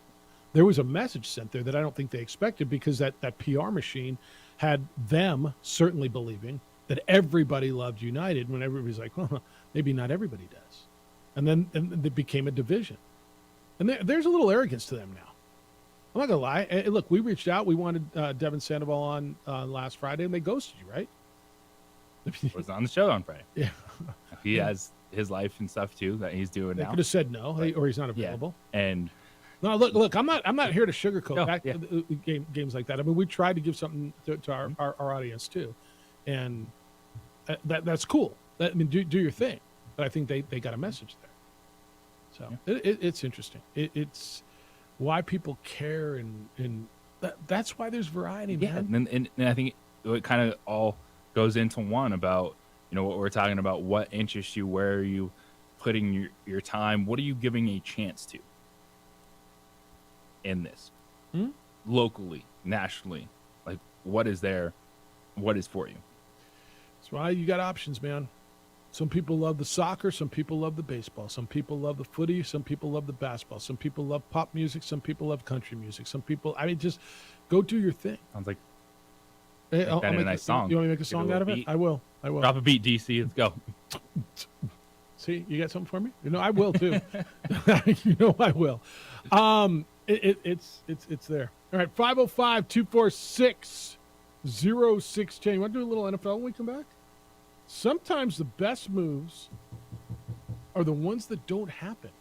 There was a message sent there that I don't think they expected because that PR machine had them certainly believing that everybody loved United when everybody's like, well, maybe not everybody does. And it became a division. And there's a little arrogance to them now. I'm not going to lie. Hey, look, we reached out. We wanted Devin Sandoval on last Friday, and they ghosted you, right? Was on the show on Friday. Yeah. He has his life and stuff, too, that he's doing They now. could have said no, or he's not available. Yeah. And no, look. I'm not here to sugarcoat games like that. I mean, we tried to give something to our audience too, and that's cool. I mean, do your thing. But I think they got a message there. So it's interesting. It's why people care, and that's why there's variety, man. And I think it kind of all goes into one about what we're talking about. What interests you? Where are you putting your time? What are you giving a chance to? In this locally, nationally, like what is there, what is for you? That's why you got options, man. Some people love the soccer, some people love the baseball, some people love the footy, some people love the basketball, some people love pop music, some people love country music, some people, I mean, just go do your thing. Sounds like I'll make a make nice song. You want me to make a Give song it a out of little it? beat. I will. Drop a beat, DC. Let's go. See, you got something for me? I will too. I will. It's there. All right, 505-246-0610. You want to do a little NFL when we come back? Sometimes the best moves are the ones that don't happen.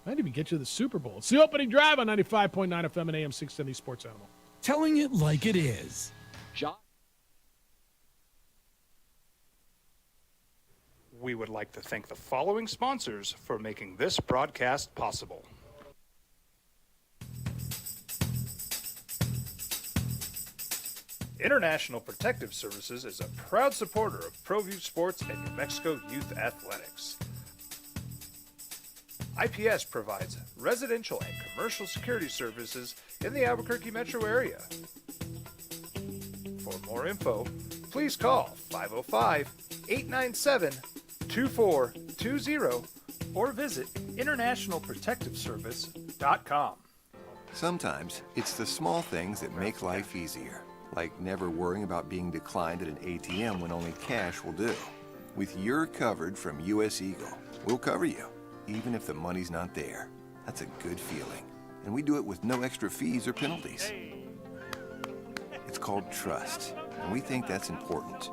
Might even get you to the Super Bowl. It's the opening drive on 95.9 FM and AM 670 Sports Animal. Telling it like it is. We would like to thank the following sponsors for making this broadcast possible. International Protective Services is a proud supporter of ProView Sports and New Mexico Youth Athletics. IPS provides residential and commercial security services in the Albuquerque metro area. For more info, please call 505-897-2420 or visit internationalprotectiveservice.com. Sometimes it's the small things that make life easier, like never worrying about being declined at an ATM when only cash will do. With You're Covered from US Eagle, we'll cover you, even if the money's not there. That's a good feeling. And we do it with no extra fees or penalties. It's called trust, and we think that's important,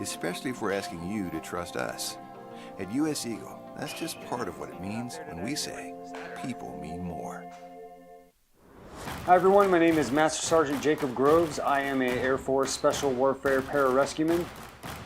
especially if we're asking you to trust us. At US Eagle, that's just part of what it means when we say people mean more. Hi everyone, my name is Master Sergeant Jacob Groves. I am a Air Force Special Warfare Pararescueman.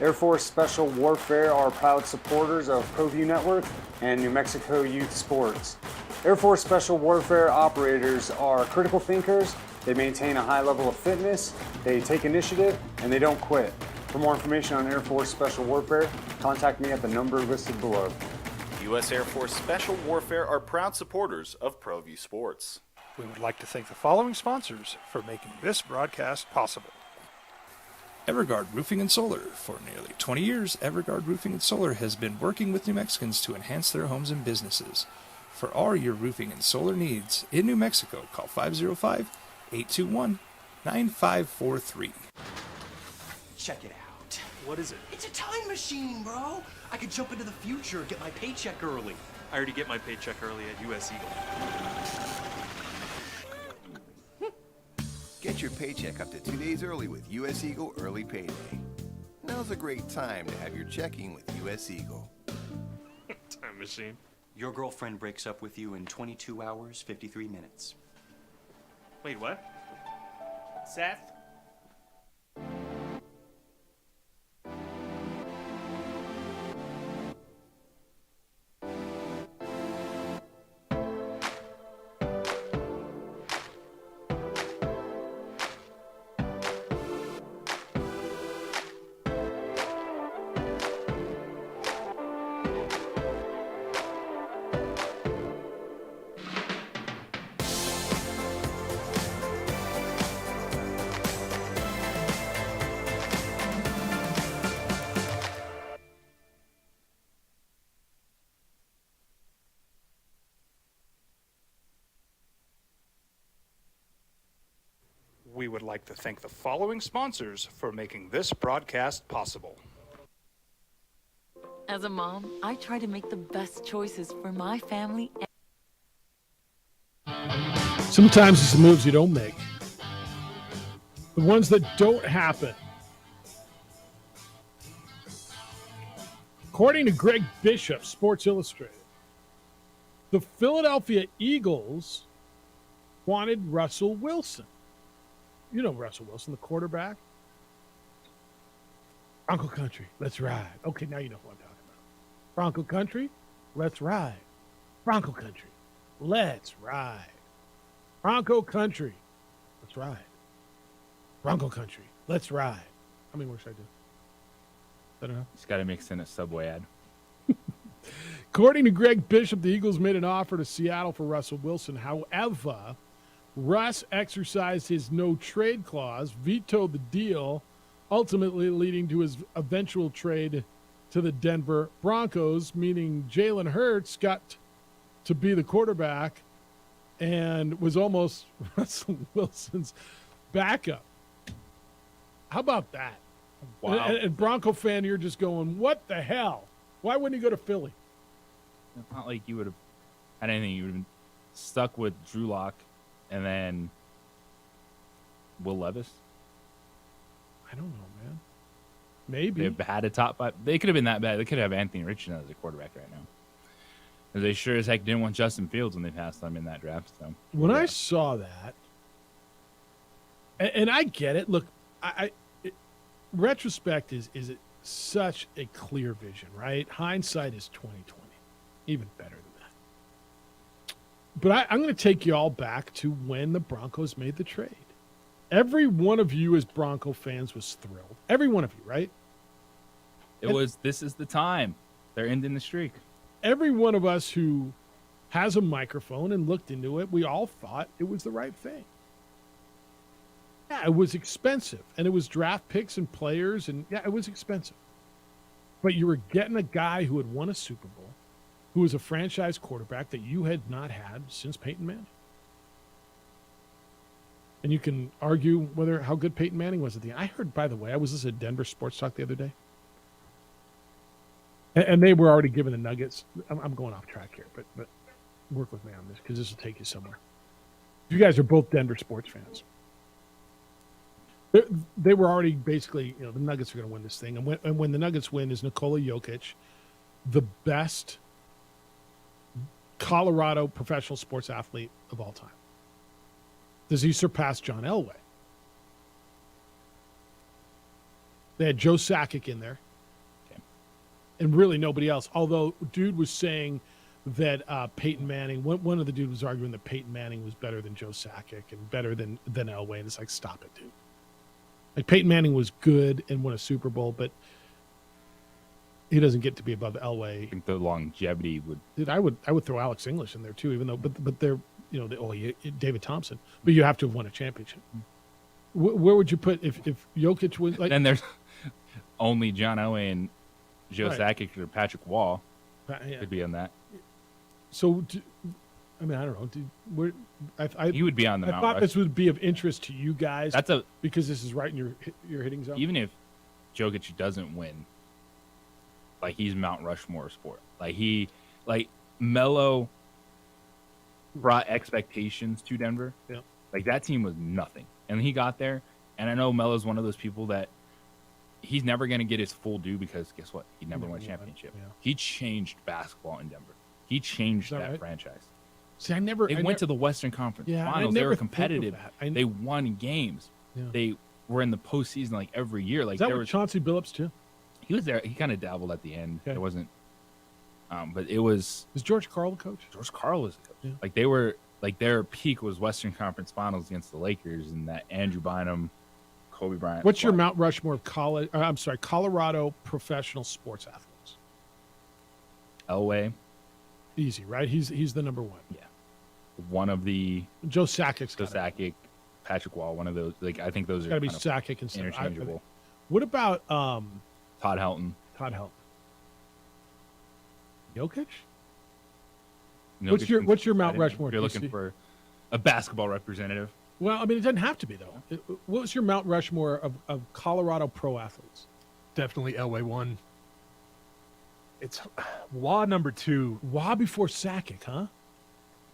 Air Force Special Warfare are proud supporters of ProView Network and New Mexico Youth Sports. Air Force Special Warfare operators are critical thinkers. They maintain a high level of fitness, they take initiative, and they don't quit. For more information on Air Force Special Warfare, contact me at the number listed below. U.S. Air Force Special Warfare are proud supporters of ProView Sports. We would like to thank the following sponsors for making this broadcast possible. Everguard Roofing and Solar. For nearly 20 years, Everguard Roofing and Solar has been working with New Mexicans to enhance their homes and businesses. For all your roofing and solar needs in New Mexico, call 505-821-9543. Check it out. What is it? It's a time machine, bro. I could jump into the future, get my paycheck early. I already get my paycheck early at US Eagle. Get your paycheck up to 2 days early with US Eagle Early Payday. Now's a great time to have your checking with US Eagle. Time machine. Your girlfriend breaks up with you in 22 hours, 53 minutes. Wait, what? Seth? We would like to thank the following sponsors for making this broadcast possible. As a mom, I try to make the best choices for my family. Sometimes it's the moves you don't make. The ones that don't happen. According to Greg Bishop, Sports Illustrated, the Philadelphia Eagles wanted Russell Wilson. You know Russell Wilson, the quarterback. Bronco Country, let's ride. Okay, now you know who I'm talking about. Bronco Country, let's ride. Bronco Country, let's ride. Bronco Country, let's ride. Bronco Country, let's ride. How many more should I do? I don't know. Just got to mix in a Subway ad. According to Greg Bishop, the Eagles made an offer to Seattle for Russell Wilson. However, Russ exercised his no-trade clause, vetoed the deal, ultimately leading to his eventual trade to the Denver Broncos, meaning Jalen Hurts got to be the quarterback and was almost Russell Wilson's backup. How about that? Wow. And Bronco fan, you're just going, what the hell? Why wouldn't he go to Philly? It's not like you would have had anything. You would have been stuck with Drew Lock and then Will Levis. I don't know, man. Maybe. They've had a top five. They could have been that bad. They could have Anthony Richardson as a quarterback right now. Because they sure as heck didn't want Justin Fields when they passed him in that draft. So when I saw that, and I get it. Look, retrospect is it such a clear vision, right? Hindsight is 20/20, even better than that. But I'm going to take you all back to when the Broncos made the trade. Every one of you as Bronco fans was thrilled. Every one of you, right? This is the time. They're ending the streak. Every one of us who has a microphone and looked into it, we all thought it was the right thing. Yeah, it was expensive, and it was draft picks and players, and yeah, it was expensive. But you were getting a guy who had won a Super Bowl, who was a franchise quarterback that you had not had since Peyton Manning. And you can argue how good Peyton Manning was at the end. I heard, by the way, I was listening to Denver Sports Talk the other day, and they were already giving the Nuggets. I'm going off track here, but work with me on this because this will take you somewhere. You guys are both Denver sports fans. They were already basically, the Nuggets are going to win this thing. And when the Nuggets win, is Nikola Jokic the best Colorado professional sports athlete of all time? Does he surpass John Elway? They had Joe Sakic in there. Okay. And really nobody else. Although dude was saying that Peyton Manning, one of the dudes was arguing that Peyton Manning was better than Joe Sakic and better than Elway. And it's like, stop it, dude. Like, Peyton Manning was good and won a Super Bowl, but he doesn't get to be above Elway. I think the longevity would. Dude, I would throw Alex English in there too, even though, but they're, David Thompson, but you have to have won a championship. Where would you put if Jokic was like? Then there's only John Elway and Joe Sakic or Patrick Wall could be on that. So, I don't know. He would be on the I Mount thought Rush. this would be of interest to you guys. Because this is right in your hitting zone. Even if Jokic doesn't win, like, he's Mount Rushmore sport. Like Melo brought expectations to Denver. Yeah. Like, that team was nothing, and he got there. And I know Melo's one of those people that he's never going to get his full due because guess what? He never won a championship. Yeah. He changed basketball in Denver. He changed that franchise. See, I went to the Western Conference Finals. They were competitive. They won games. Yeah. They were in the postseason like every year. Like, is that with Chauncey Billups too? He was there. He kind of dabbled at the end. Okay. It wasn't. But it was. Is George Karl the coach? George Karl was the coach. Yeah. Like, they were. Like, their peak was Western Conference Finals against the Lakers and that Andrew Bynum, Kobe Bryant. What's your Mount Rushmore of Colorado professional sports athletes? Elway. Easy, right? He's the number one. Yeah. One of the Joe Sakic. Joe Sakic, Patrick Wall. One of those. Like, I think those are got to be kind of Sakic and interchangeable. What about Todd Helton? Jokic? Jokic What's your Mount Rushmore? If you're looking for a basketball representative. Well, I mean, it doesn't have to be though. What was your Mount Rushmore of Colorado pro athletes? Definitely Elway 1. It's Waugh number 2. Waugh before Sakic, huh?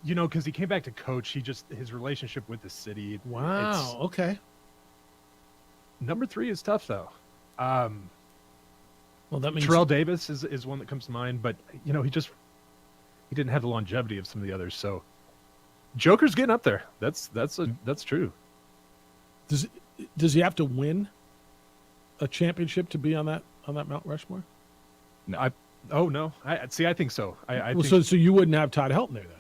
Because he came back to coach. His relationship with the city. Wow. Okay. Number 3 is tough though. Well, that means Terrell Davis is one that comes to mind, but he didn't have the longevity of some of the others. So Joker's getting up there. That's true. Does he have to win a championship to be on that Mount Rushmore? No, I think so. I well, think so you wouldn't have Todd Helton there then.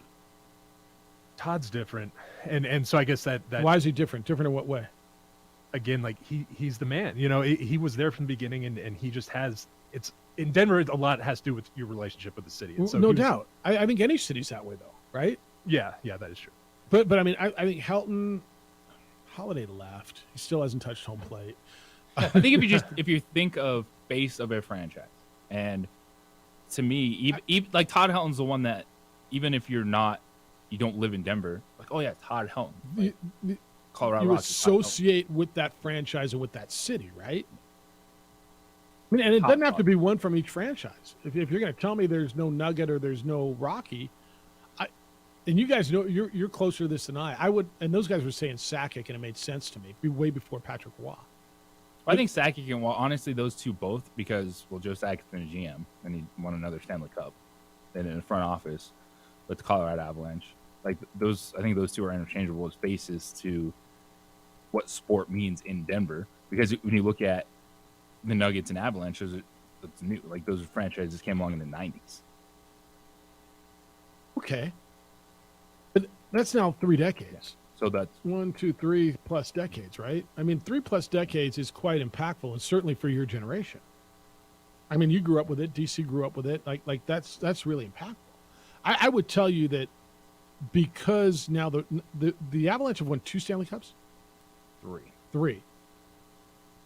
Todd's different, and so I guess that why is he different? Different in what way? Again, like he's the man. He was there from the beginning, and he just has. It's in Denver. A lot has to do with your relationship with the city. And so no doubt. I think any city's that way though, right? Yeah, that is true. But I mean, I think Helton, Holiday left. He still hasn't touched home plate. I think if you think of base of a franchise, and to me, even like Todd Helton's the one that even if you don't live in Denver, like, oh yeah, Todd Helton, like, Colorado you Rockies, associate with that franchise and with that city, right? I mean, and it doesn't have to be one from each franchise. If you're going to tell me there's no Nugget or there's no Rocky, and you guys know you're closer to this than I would. And those guys were saying Sakic, and it made sense to me way before Patrick Waugh. I think Sakic and Waugh, honestly, those two both, because Joe Sakic's been a GM and he won another Stanley Cup, and in the front office with the Colorado Avalanche. Like those, I think those two are interchangeable as bases to what sport means in Denver. Because when you look at the Nuggets and Avalanche, that's new. Like, those franchises came along in the 90s. Okay, but that's now 3 decades. So that's 1, 2, 3+ decades, right? I mean, 3+ decades is quite impactful, and certainly for your generation. I mean, you grew up with it. DC grew up with it. Like that's really impactful. I would tell you that because now the Avalanche have won 2 Stanley Cups, 3,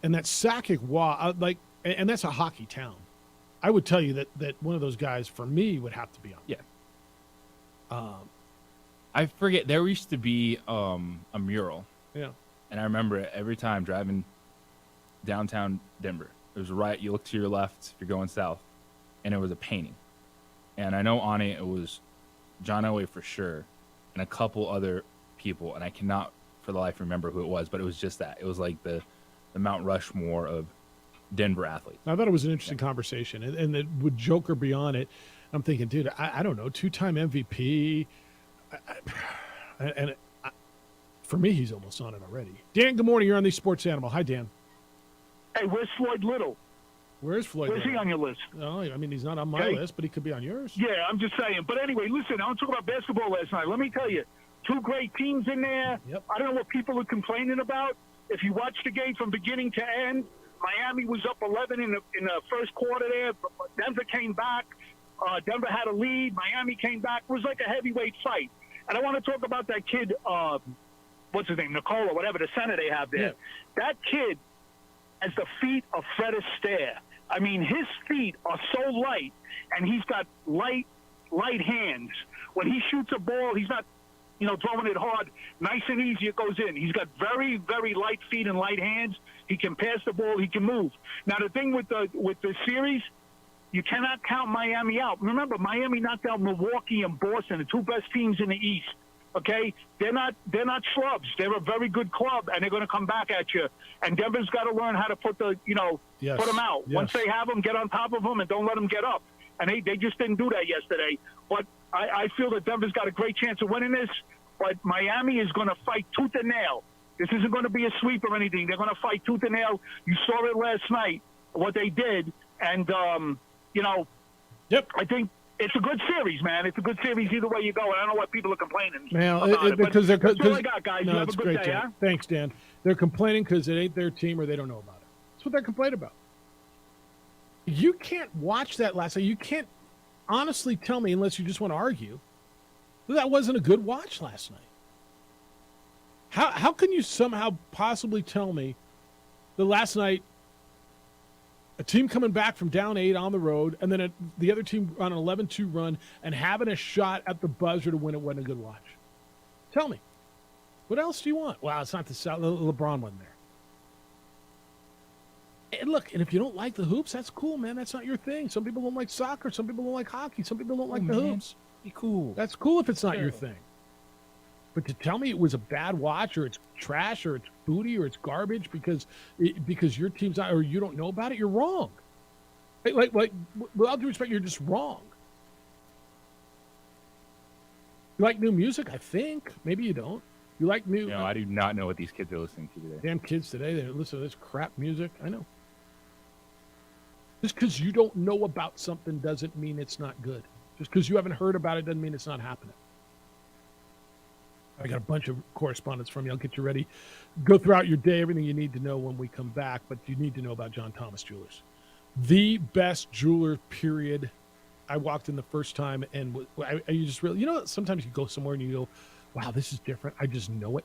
and that Sakic and that's a hockey town. I would tell you that one of those guys for me would have to be on. Yeah. I forget, there used to be a mural. Yeah. And I remember it every time driving downtown Denver. It was right, you look to your left if you're going south, and it was a painting. And I know on it was John Elway for sure, and a couple other people, and I cannot for the life remember who it was, but it was just that. It was like the Mount Rushmore of Denver athletes. I thought it was an interesting conversation, and that would Joker be on it? I'm thinking, dude, I don't know, 2-time MVP, for me, he's almost on it already. Dan, good morning. You're on the Sports Animal. Hi, Dan. Hey, where's Floyd Little? Where's Floyd? Where's he on your list? Oh, I mean, he's not on my list, but he could be on yours. Yeah, I'm just saying. But anyway, listen, I want to talk about basketball last night. Let me tell you, 2 great teams in there. Yep. I don't know what people are complaining about. If you watch the game from beginning to end, Miami was up 11 in the first quarter there. Denver came back. Denver had a lead. Miami came back. It was like a heavyweight fight. And I want to talk about that kid, what's his name, Nicole or whatever, the center they have there. Yeah. That kid has the feet of Fred Astaire. I mean, his feet are so light, and he's got light hands. When he shoots a ball, he's not, throwing it hard. Nice and easy, it goes in. He's got very, very light feet and light hands. He can pass the ball. He can move. Now, the thing with the series, you cannot count Miami out. Remember, Miami knocked out Milwaukee and Boston, the 2 best teams in the East. Okay, they're not schlubs. They're a very good club, and they're going to come back at you. And Denver's got to learn how to put them out. Yes. Once they have them, get on top of them, and don't let them get up. And they just didn't do that yesterday. But I feel that Denver's got a great chance of winning this. But Miami is going to fight tooth and nail. This isn't going to be a sweep or anything. They're going to fight tooth and nail. You saw it last night, what they did. And, Yep. I think it's a good series, man. It's a good series either way you go. I don't know what people are complaining Well, about because but that's all I got, guys. No, You have a it's good great, day, Dan. huh? Thanks, Dan. They're complaining because it ain't their team or they don't know about it. That's what they're complaining about. You can't watch that last night. You can't honestly tell me, unless you just want to argue, that wasn't a good watch last night. How can you somehow possibly tell me that last night a team coming back from down 8 on the road, and then the other team on an 11-2 run and having a shot at the buzzer to win it wasn't a good watch? Tell me. What else do you want? Well, it's not the South. LeBron wasn't there. And look, and if you don't like the hoops, that's cool, man. That's not your thing. Some people don't like soccer. Some people don't like hockey. Some people don't like the hoops. Be cool. That's cool if it's not your thing. But to tell me it was a bad watch, or it's trash, or it's booty, or it's garbage because your team's not, or you don't know about it, you're wrong. Like with all due respect, you're just wrong. You like new music? I think. Maybe you don't. You like new? No, I do not know what these kids are listening to today. Damn kids today, they listen to this crap music. I know. Just because you don't know about something doesn't mean it's not good. Just because you haven't heard about it doesn't mean it's not happening. I got a bunch of correspondence from you. I'll get you ready. Go throughout your day, everything you need to know when we come back, but you need to know about John Thomas Jewelers. The best jeweler, period. I walked in the first time, and you just really, sometimes you go somewhere and you go, wow, this is different. I just know it.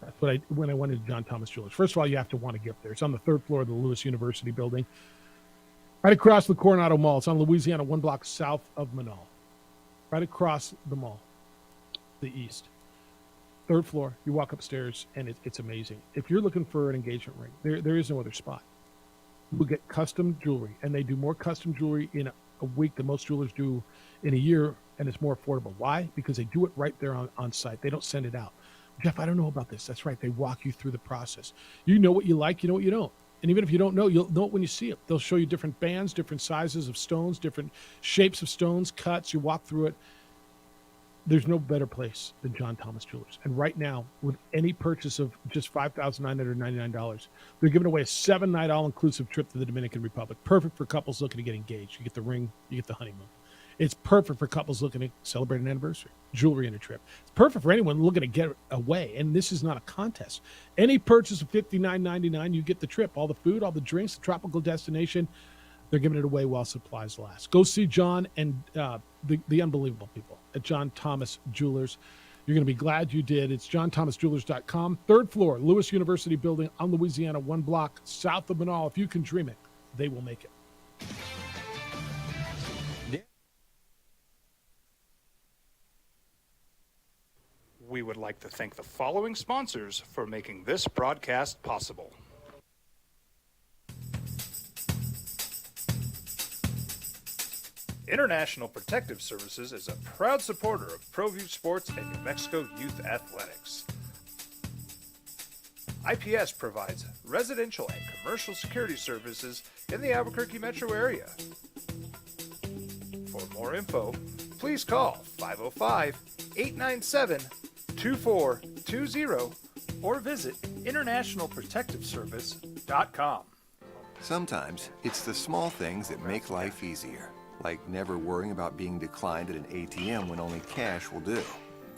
That's what when I went to John Thomas Jewelers. First of all, you have to want to get there. It's on the 3rd floor of the Lewis University building, right across the Coronado Mall. It's on Louisiana, 1 block south of Manal, right across the mall, the east. 3rd floor, you walk upstairs, and it's amazing. If you're looking for an engagement ring, there is no other spot. We'll get custom jewelry, and they do more custom jewelry in a week than most jewelers do in a year, and it's more affordable. Why? Because they do it right there on site. They don't send it out. Jeff, I don't know about this. That's right. They walk you through the process. You know what you like, you know what you don't. And even if you don't know, you'll know it when you see it. They'll show you different bands, different sizes of stones, different shapes of stones, cuts. You walk through it. There's no better place than John Thomas Jewelers. And right now, with any purchase of just $5,999, they're giving away a 7-night all-inclusive trip to the Dominican Republic. Perfect for couples looking to get engaged. You get the ring, you get the honeymoon. It's perfect for couples looking to celebrate an anniversary, jewelry, and a trip. It's perfect for anyone looking to get away, and this is not a contest. Any purchase of $59.99, you get the trip, all the food, all the drinks, the tropical destination. They're giving it away while supplies last. Go see John and the unbelievable people at John Thomas Jewelers. You're going to be glad you did. It's johnthomasjewelers.com, third floor, Lewis University building on Louisiana, 1 block south of Manal. If you can dream it, they will make it. We would like to thank the following sponsors for making this broadcast possible. International Protective Services is a proud supporter of ProView Sports and New Mexico Youth Athletics. IPS provides residential and commercial security services in the Albuquerque metro area. For more info, please call 505-897-2420 or visit internationalprotectiveservice.com. Sometimes it's the small things that make life easier, like never worrying about being declined at an ATM when only cash will do.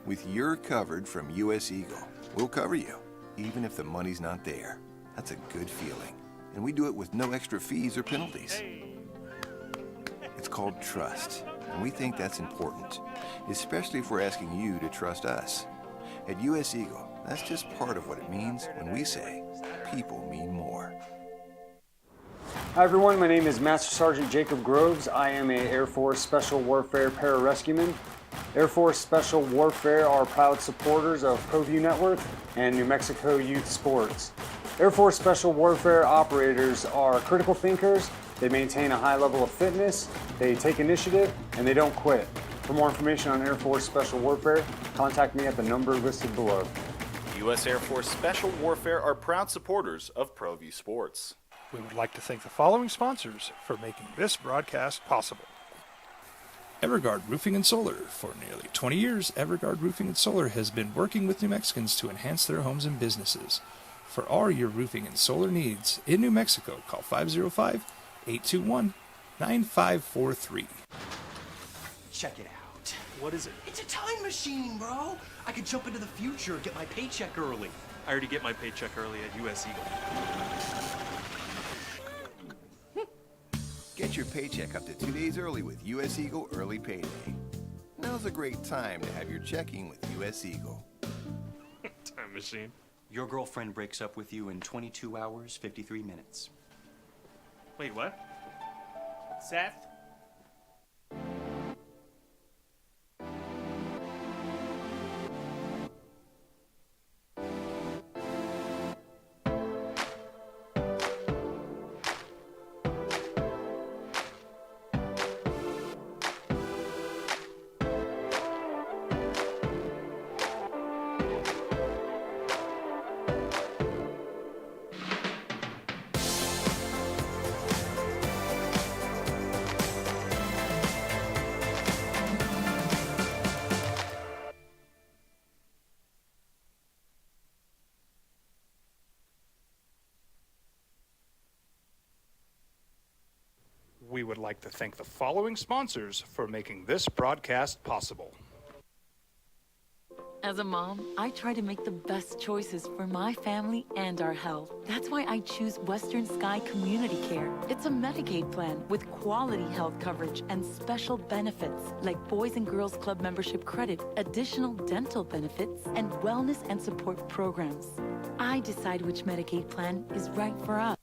With You're Covered from US Eagle, we'll cover you, even if the money's not there. That's a good feeling. And we do it with no extra fees or penalties. It's called trust, and we think that's important, especially if we're asking you to trust us. At US Eagle, that's just part of what it means when we say people mean more. Hi everyone, my name is Master Sergeant Jacob Groves. I am a Air Force Special Warfare Pararescueman. Air Force Special Warfare are proud supporters of ProView Network and New Mexico Youth Sports. Air Force Special Warfare operators are critical thinkers. They maintain a high level of fitness, they take initiative, and they don't quit. For more information on Air Force Special Warfare, contact me at the number listed below. U.S. Air Force Special Warfare are proud supporters of ProView Sports. We would like to thank the following sponsors for making this broadcast possible. Everguard Roofing and Solar. For nearly 20 years, Everguard Roofing and Solar has been working with New Mexicans to enhance their homes and businesses. For all your roofing and solar needs in New Mexico, call 505-821-9543. Check it out. What is it? It's a time machine, bro. I could jump into the future, get my paycheck early. I already get my paycheck early at US Eagle. Get your paycheck up to 2 days early with US Eagle Early Payday. Now's a great time to have your checking with US Eagle. Time machine. Your girlfriend breaks up with you in 22 hours, 53 minutes. Wait, what? Seth? We would like to thank the following sponsors for making this broadcast possible. As a mom, I try to make the best choices for my family and our health. That's why I choose Western Sky Community Care. It's a Medicaid plan with quality health coverage and special benefits like Boys and Girls Club membership credit, additional dental benefits, and wellness and support programs. I decide which Medicaid plan is right for us.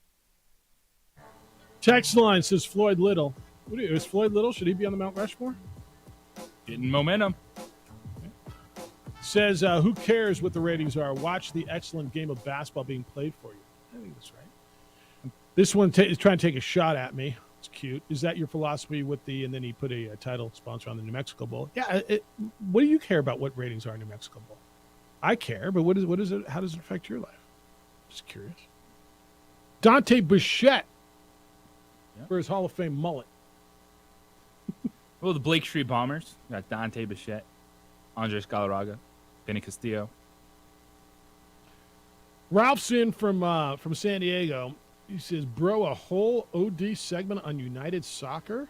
Text line says Floyd Little. Is Floyd Little? Should he be on the Mount Rushmore? Getting momentum. Says, who cares what the ratings are? Watch the excellent game of basketball being played for you. I think that's right. This one is trying to take a shot at me. It's cute. Is that your philosophy with the, and then he put a title sponsor on the New Mexico Bowl. Yeah. What do you care about what ratings are in New Mexico Bowl? I care, but what is it? How does it affect your life? Just curious. Dante Bichette for his Hall of Fame mullet. Well, the Blake Street Bombers got Dante Bichette, Andres Galarraga, Benny Castillo. Ralph's in from San Diego. He says, bro, a whole OD segment on United Soccer?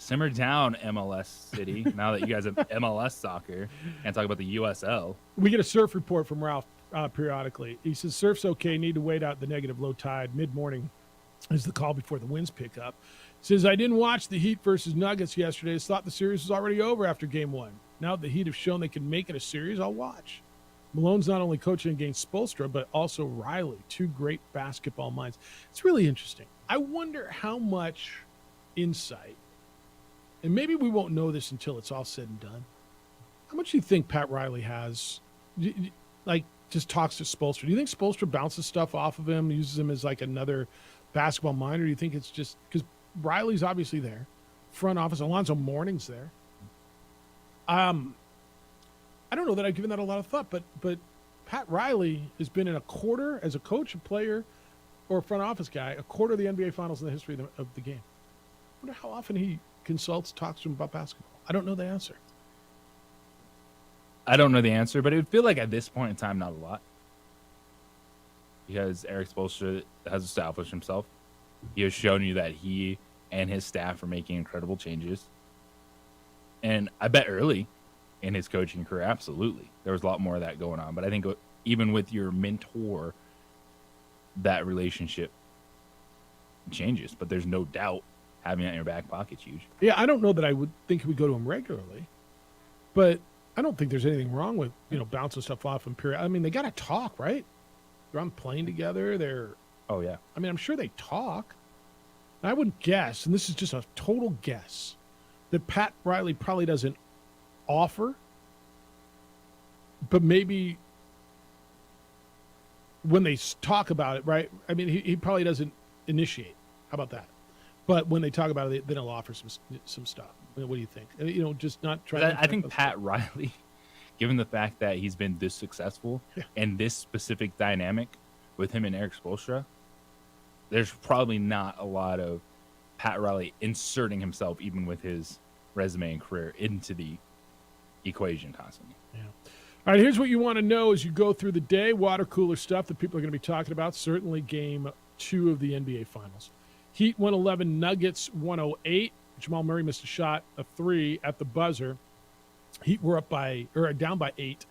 simmer down, MLS City. Now that you guys have MLS soccer, and talk about the USL. We get a surf report from Ralph periodically. He says surf's okay. Need to wait out the negative low tide. Mid-morning is the call before the winds pick up. Says I didn't watch the Heat versus Nuggets yesterday. I thought the series was already over after Game 1. Now the Heat have shown they can make it a series. I'll watch. Malone's not only coaching against Spoelstra, but also Riley, two great basketball minds. It's really interesting. I wonder how much insight, and maybe we won't know this until it's all said and done, how much do you think Pat Riley has, like, just talks to Spoelstra? Do you think Spoelstra bounces stuff off of him, uses him as, like, another basketball mind, or do you think it's just because Riley's obviously there, front office, Alonzo Mourning's there? I don't know that I've given that a lot of thought, but Pat Riley has been in a quarter as a coach, a player, or a front office guy, a quarter of the NBA Finals in the history of the game. I wonder how often he consults, talks to him about basketball. I don't know the answer. I don't know the answer, but it would feel like at this point in time, not a lot. Because Eric Spoelstra has established himself. He has shown you that he and his staff are making incredible changes. And I bet early in his coaching career, absolutely, there was a lot more of that going on. But I think even with your mentor, that relationship changes. But there's no doubt having that in your back pocket's huge. Yeah, I don't know that I would think we go to him regularly, but I don't think there's anything wrong with, bouncing stuff off him. Period. I mean, they got to talk, right? They're on the plane together. Oh, yeah. I mean, I'm sure they talk. I would guess, and this is just a total guess, that Pat Riley probably doesn't offer, but maybe when they talk about it, right? I mean, he probably doesn't initiate. How about that? But when they talk about it, then he'll offer some stuff. What do you think? Just not trying. I think Pat Riley, given the fact that he's been this successful and this specific dynamic with him and Eric Spoelstra, there's probably not a lot of Pat Riley inserting himself, even with his resume and career, into the equation constantly. Yeah. All right, here's what you want to know as you go through the day. Water cooler stuff that people are going to be talking about. Certainly game 2 of the NBA Finals. Heat 111, Nuggets 108. Jamal Murray missed a shot, a 3 at the buzzer. Heat were down by 8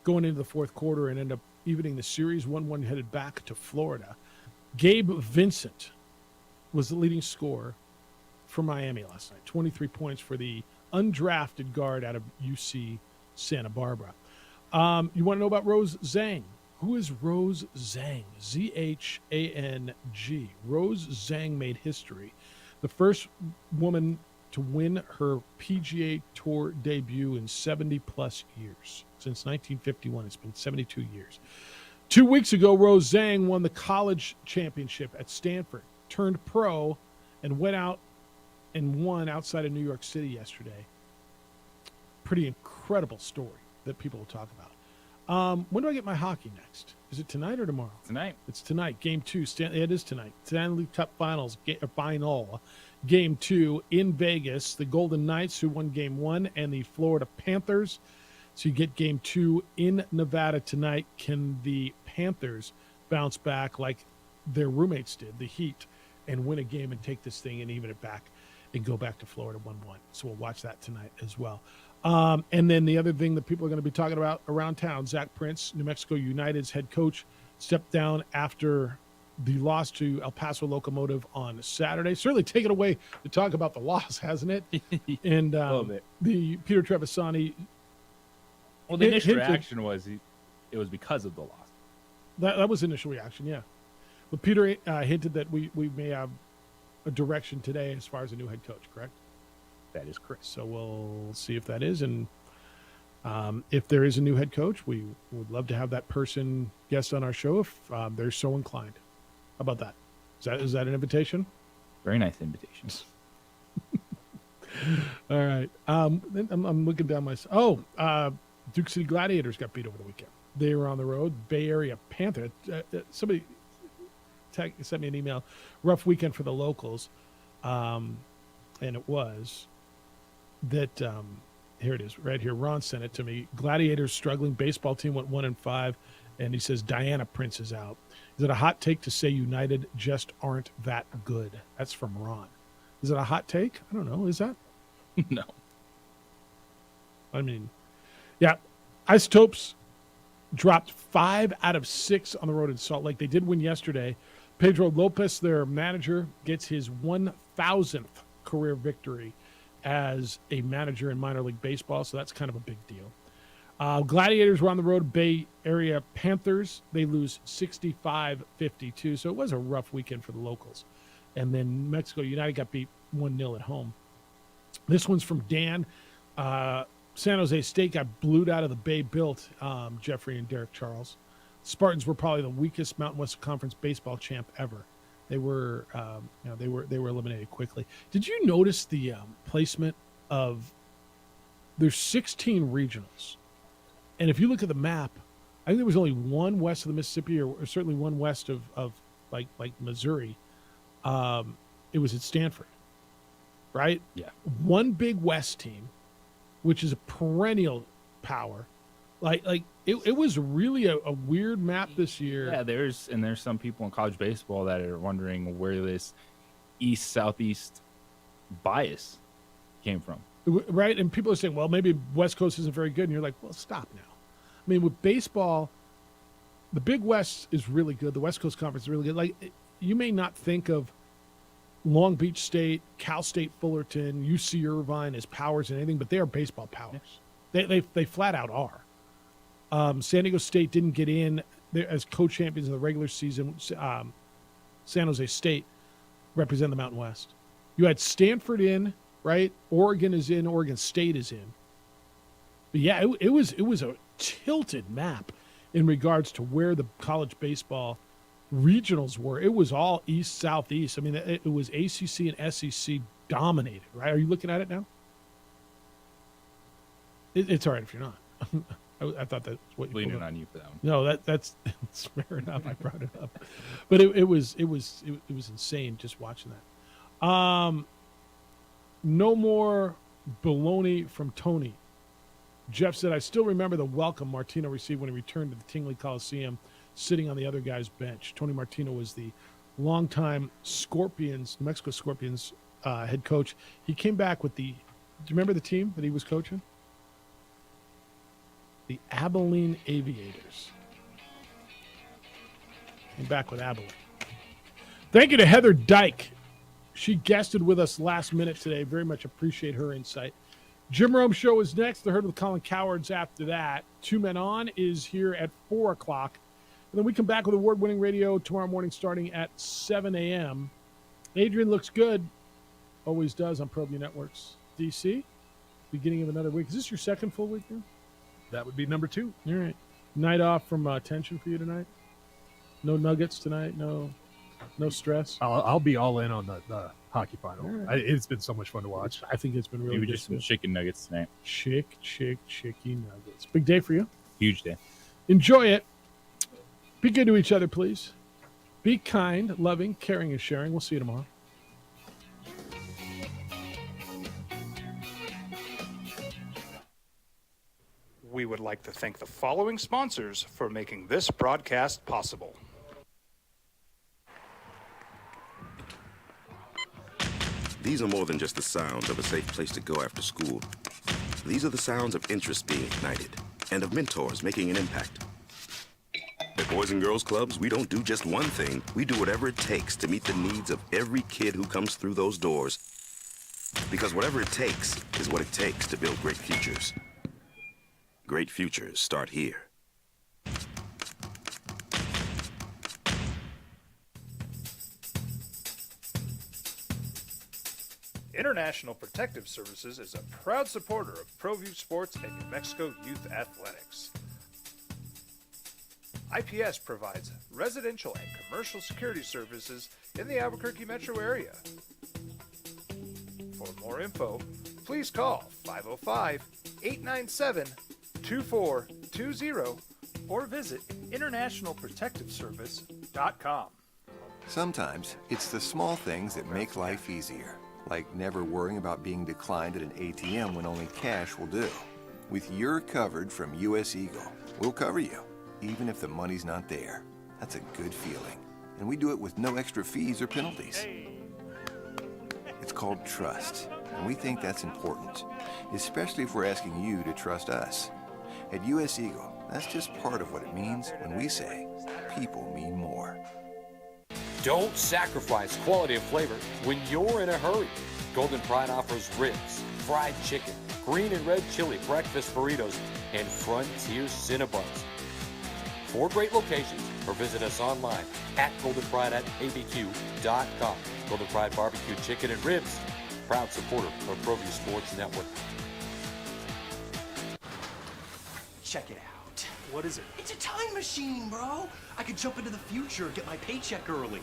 going into the fourth quarter and end up evening the series. 1-1 headed back to Florida. Gabe Vincent was the leading scorer for Miami last night. 23 points for the undrafted guard out of UC Santa Barbara. You want to know about Rose Zhang? Who is Rose Zhang? Z-H-A-N-G. Rose Zhang made history. The first woman to win her PGA Tour debut in 70-plus years. Since 1951, it's been 72 years. 2 weeks ago, Rose Zhang won the college championship at Stanford, turned pro, and went out and won outside of New York City yesterday. Pretty incredible story that people will talk about. When do I get my hockey next? Is it tonight or tomorrow? Tonight. It's tonight. Game 2. It is tonight. Stanley Cup Finals final. Game 2 in Vegas. The Golden Knights, who won Game 1, and the Florida Panthers. So you get Game 2 in Nevada tonight. Can the Panthers bounce back like their roommates did, the Heat, and win a game and take this thing and even it back and go back to Florida 1-1? So we'll watch that tonight as well. And then the other thing that people are going to be talking about around town, Zach Prince, New Mexico United's head coach, stepped down after the loss to El Paso Locomotive on Saturday. Certainly taken away to talk about the loss, hasn't it? And the Peter Trevisani. Well, the initial reaction was it was because of the loss. That was the initial reaction, yeah. But Peter hinted that we may have a direction today as far as a new head coach, correct? That is correct. So we'll see if that is. And if there is a new head coach, we would love to have that person guest on our show if they're so inclined. How about that? Is that an invitation? Very nice invitation. All right. I'm looking down my... Duke City Gladiators got beat over the weekend. They were on the road. Bay Area Panther. Somebody sent me an email. Rough weekend for the locals. And it was that... here it is, right here. Ron sent it to me. Gladiators struggling. Baseball team went 1-5. And he says, Diana Prince is out. Is it a hot take to say United just aren't that good? That's from Ron. Is it a hot take? I don't know. Is that? No. I mean, yeah, Isotopes dropped 5 out of 6 on the road in Salt Lake. They did win yesterday. Pedro Lopez, their manager, gets his 1,000th career victory as a manager in minor league baseball, so that's kind of a big deal. Gladiators were on the road. Bay Area Panthers, they lose 65-52, so it was a rough weekend for the locals. And then Mexico United got beat 1-0 at home. This one's from Dan. San Jose State got blued out of the Bay Built, Jeffrey and Derek Charles. Spartans were probably the weakest Mountain West Conference baseball champ ever. They were, they were eliminated quickly. Did you notice the placement of? There's 16 regionals, and if you look at the map, I think there was only one west of the Mississippi, or certainly one west of like Missouri. It was at Stanford, right? Yeah. One Big West team, which is a perennial power. Like it was really a weird map this year. Yeah, there's some people in college baseball that are wondering where this east-southeast bias came from. Right? And people are saying, well, maybe West Coast isn't very good. And you're like, well, stop now. I mean, with baseball, the Big West is really good. The West Coast Conference is really good. Like, you may not think of Long Beach State, Cal State Fullerton, UC Irvine as powers and anything, but they are baseball powers. They flat out are. San Diego State didn't get in as co-champions in the regular season. San Jose State represent the Mountain West. You had Stanford in, right? Oregon is in. Oregon State is in. But yeah, it was a tilted map in regards to where the college baseball regionals were. It was all east, southeast. I mean, it was ACC and SEC dominated, right? Are you looking at it now? It's all right if you're not. I thought that's what you leaning on you for that one. No, that's fair enough. I brought it up, but it was insane just watching that. No more baloney from Tony. Jeff said, I still remember the welcome Martino received when he returned to the Tingley Coliseum, sitting on the other guy's bench. Tony Martino was the longtime Scorpions, New Mexico Scorpions head coach. He came back with do you remember the team that he was coaching? The Abilene Aviators. Came back with Abilene. Thank you to Heather Dyke. She guested with us last minute today. Very much appreciate her insight. Jim Rome Show is next. The Herd with Colin Cowards after that. 2 Men On is here at 4 o'clock. And then we come back with award-winning radio tomorrow morning starting at 7 a.m. Adrian looks good. Always does on ProView Networks. DC, beginning of another week. Is this your second full week now? That would be number 2. All right. Night off from tension for you tonight? No nuggets tonight? No stress? I'll be all in on the hockey final. Right. It's been so much fun to watch. I think it's been really good. Just some chicken nuggets tonight. Chicky nuggets. Big day for you? Huge day. Enjoy it. Be good to each other, please. Be kind, loving, caring, and sharing. We'll see you tomorrow. We would like to thank the following sponsors for making this broadcast possible. These are more than just the sounds of a safe place to go after school. These are the sounds of interest being ignited and of mentors making an impact. At Boys and Girls Clubs, we don't do just one thing. We do whatever it takes to meet the needs of every kid who comes through those doors. Because whatever it takes is what it takes to build great futures. Great futures start here. International Protective Services is a proud supporter of ProView Sports and New Mexico Youth Athletics. IPS provides residential and commercial security services in the Albuquerque metro area. For more info, please call 505-897-2420 or visit internationalprotectiveservice.com. Sometimes it's the small things that make life easier, like never worrying about being declined at an ATM when only cash will do. With You're Covered from US Eagle, we'll cover you, even if the money's not there. That's a good feeling. And we do it with no extra fees or penalties. It's called trust. and we think that's important, especially if we're asking you to trust us. At U.S. Eagle, that's just part of what it means when we say people mean more. Don't sacrifice quality of flavor when you're in a hurry. Golden Pride offers ribs, fried chicken, green and red chili breakfast burritos, and Frontier Cinnabons. 4 great locations, or visit us online at goldenprideabq.com. Golden Pride Barbecue Chicken and Ribs, proud supporter of ProView Sports Network. Check it out. What is it? It's a time machine, bro. I could jump into the future, get my paycheck early.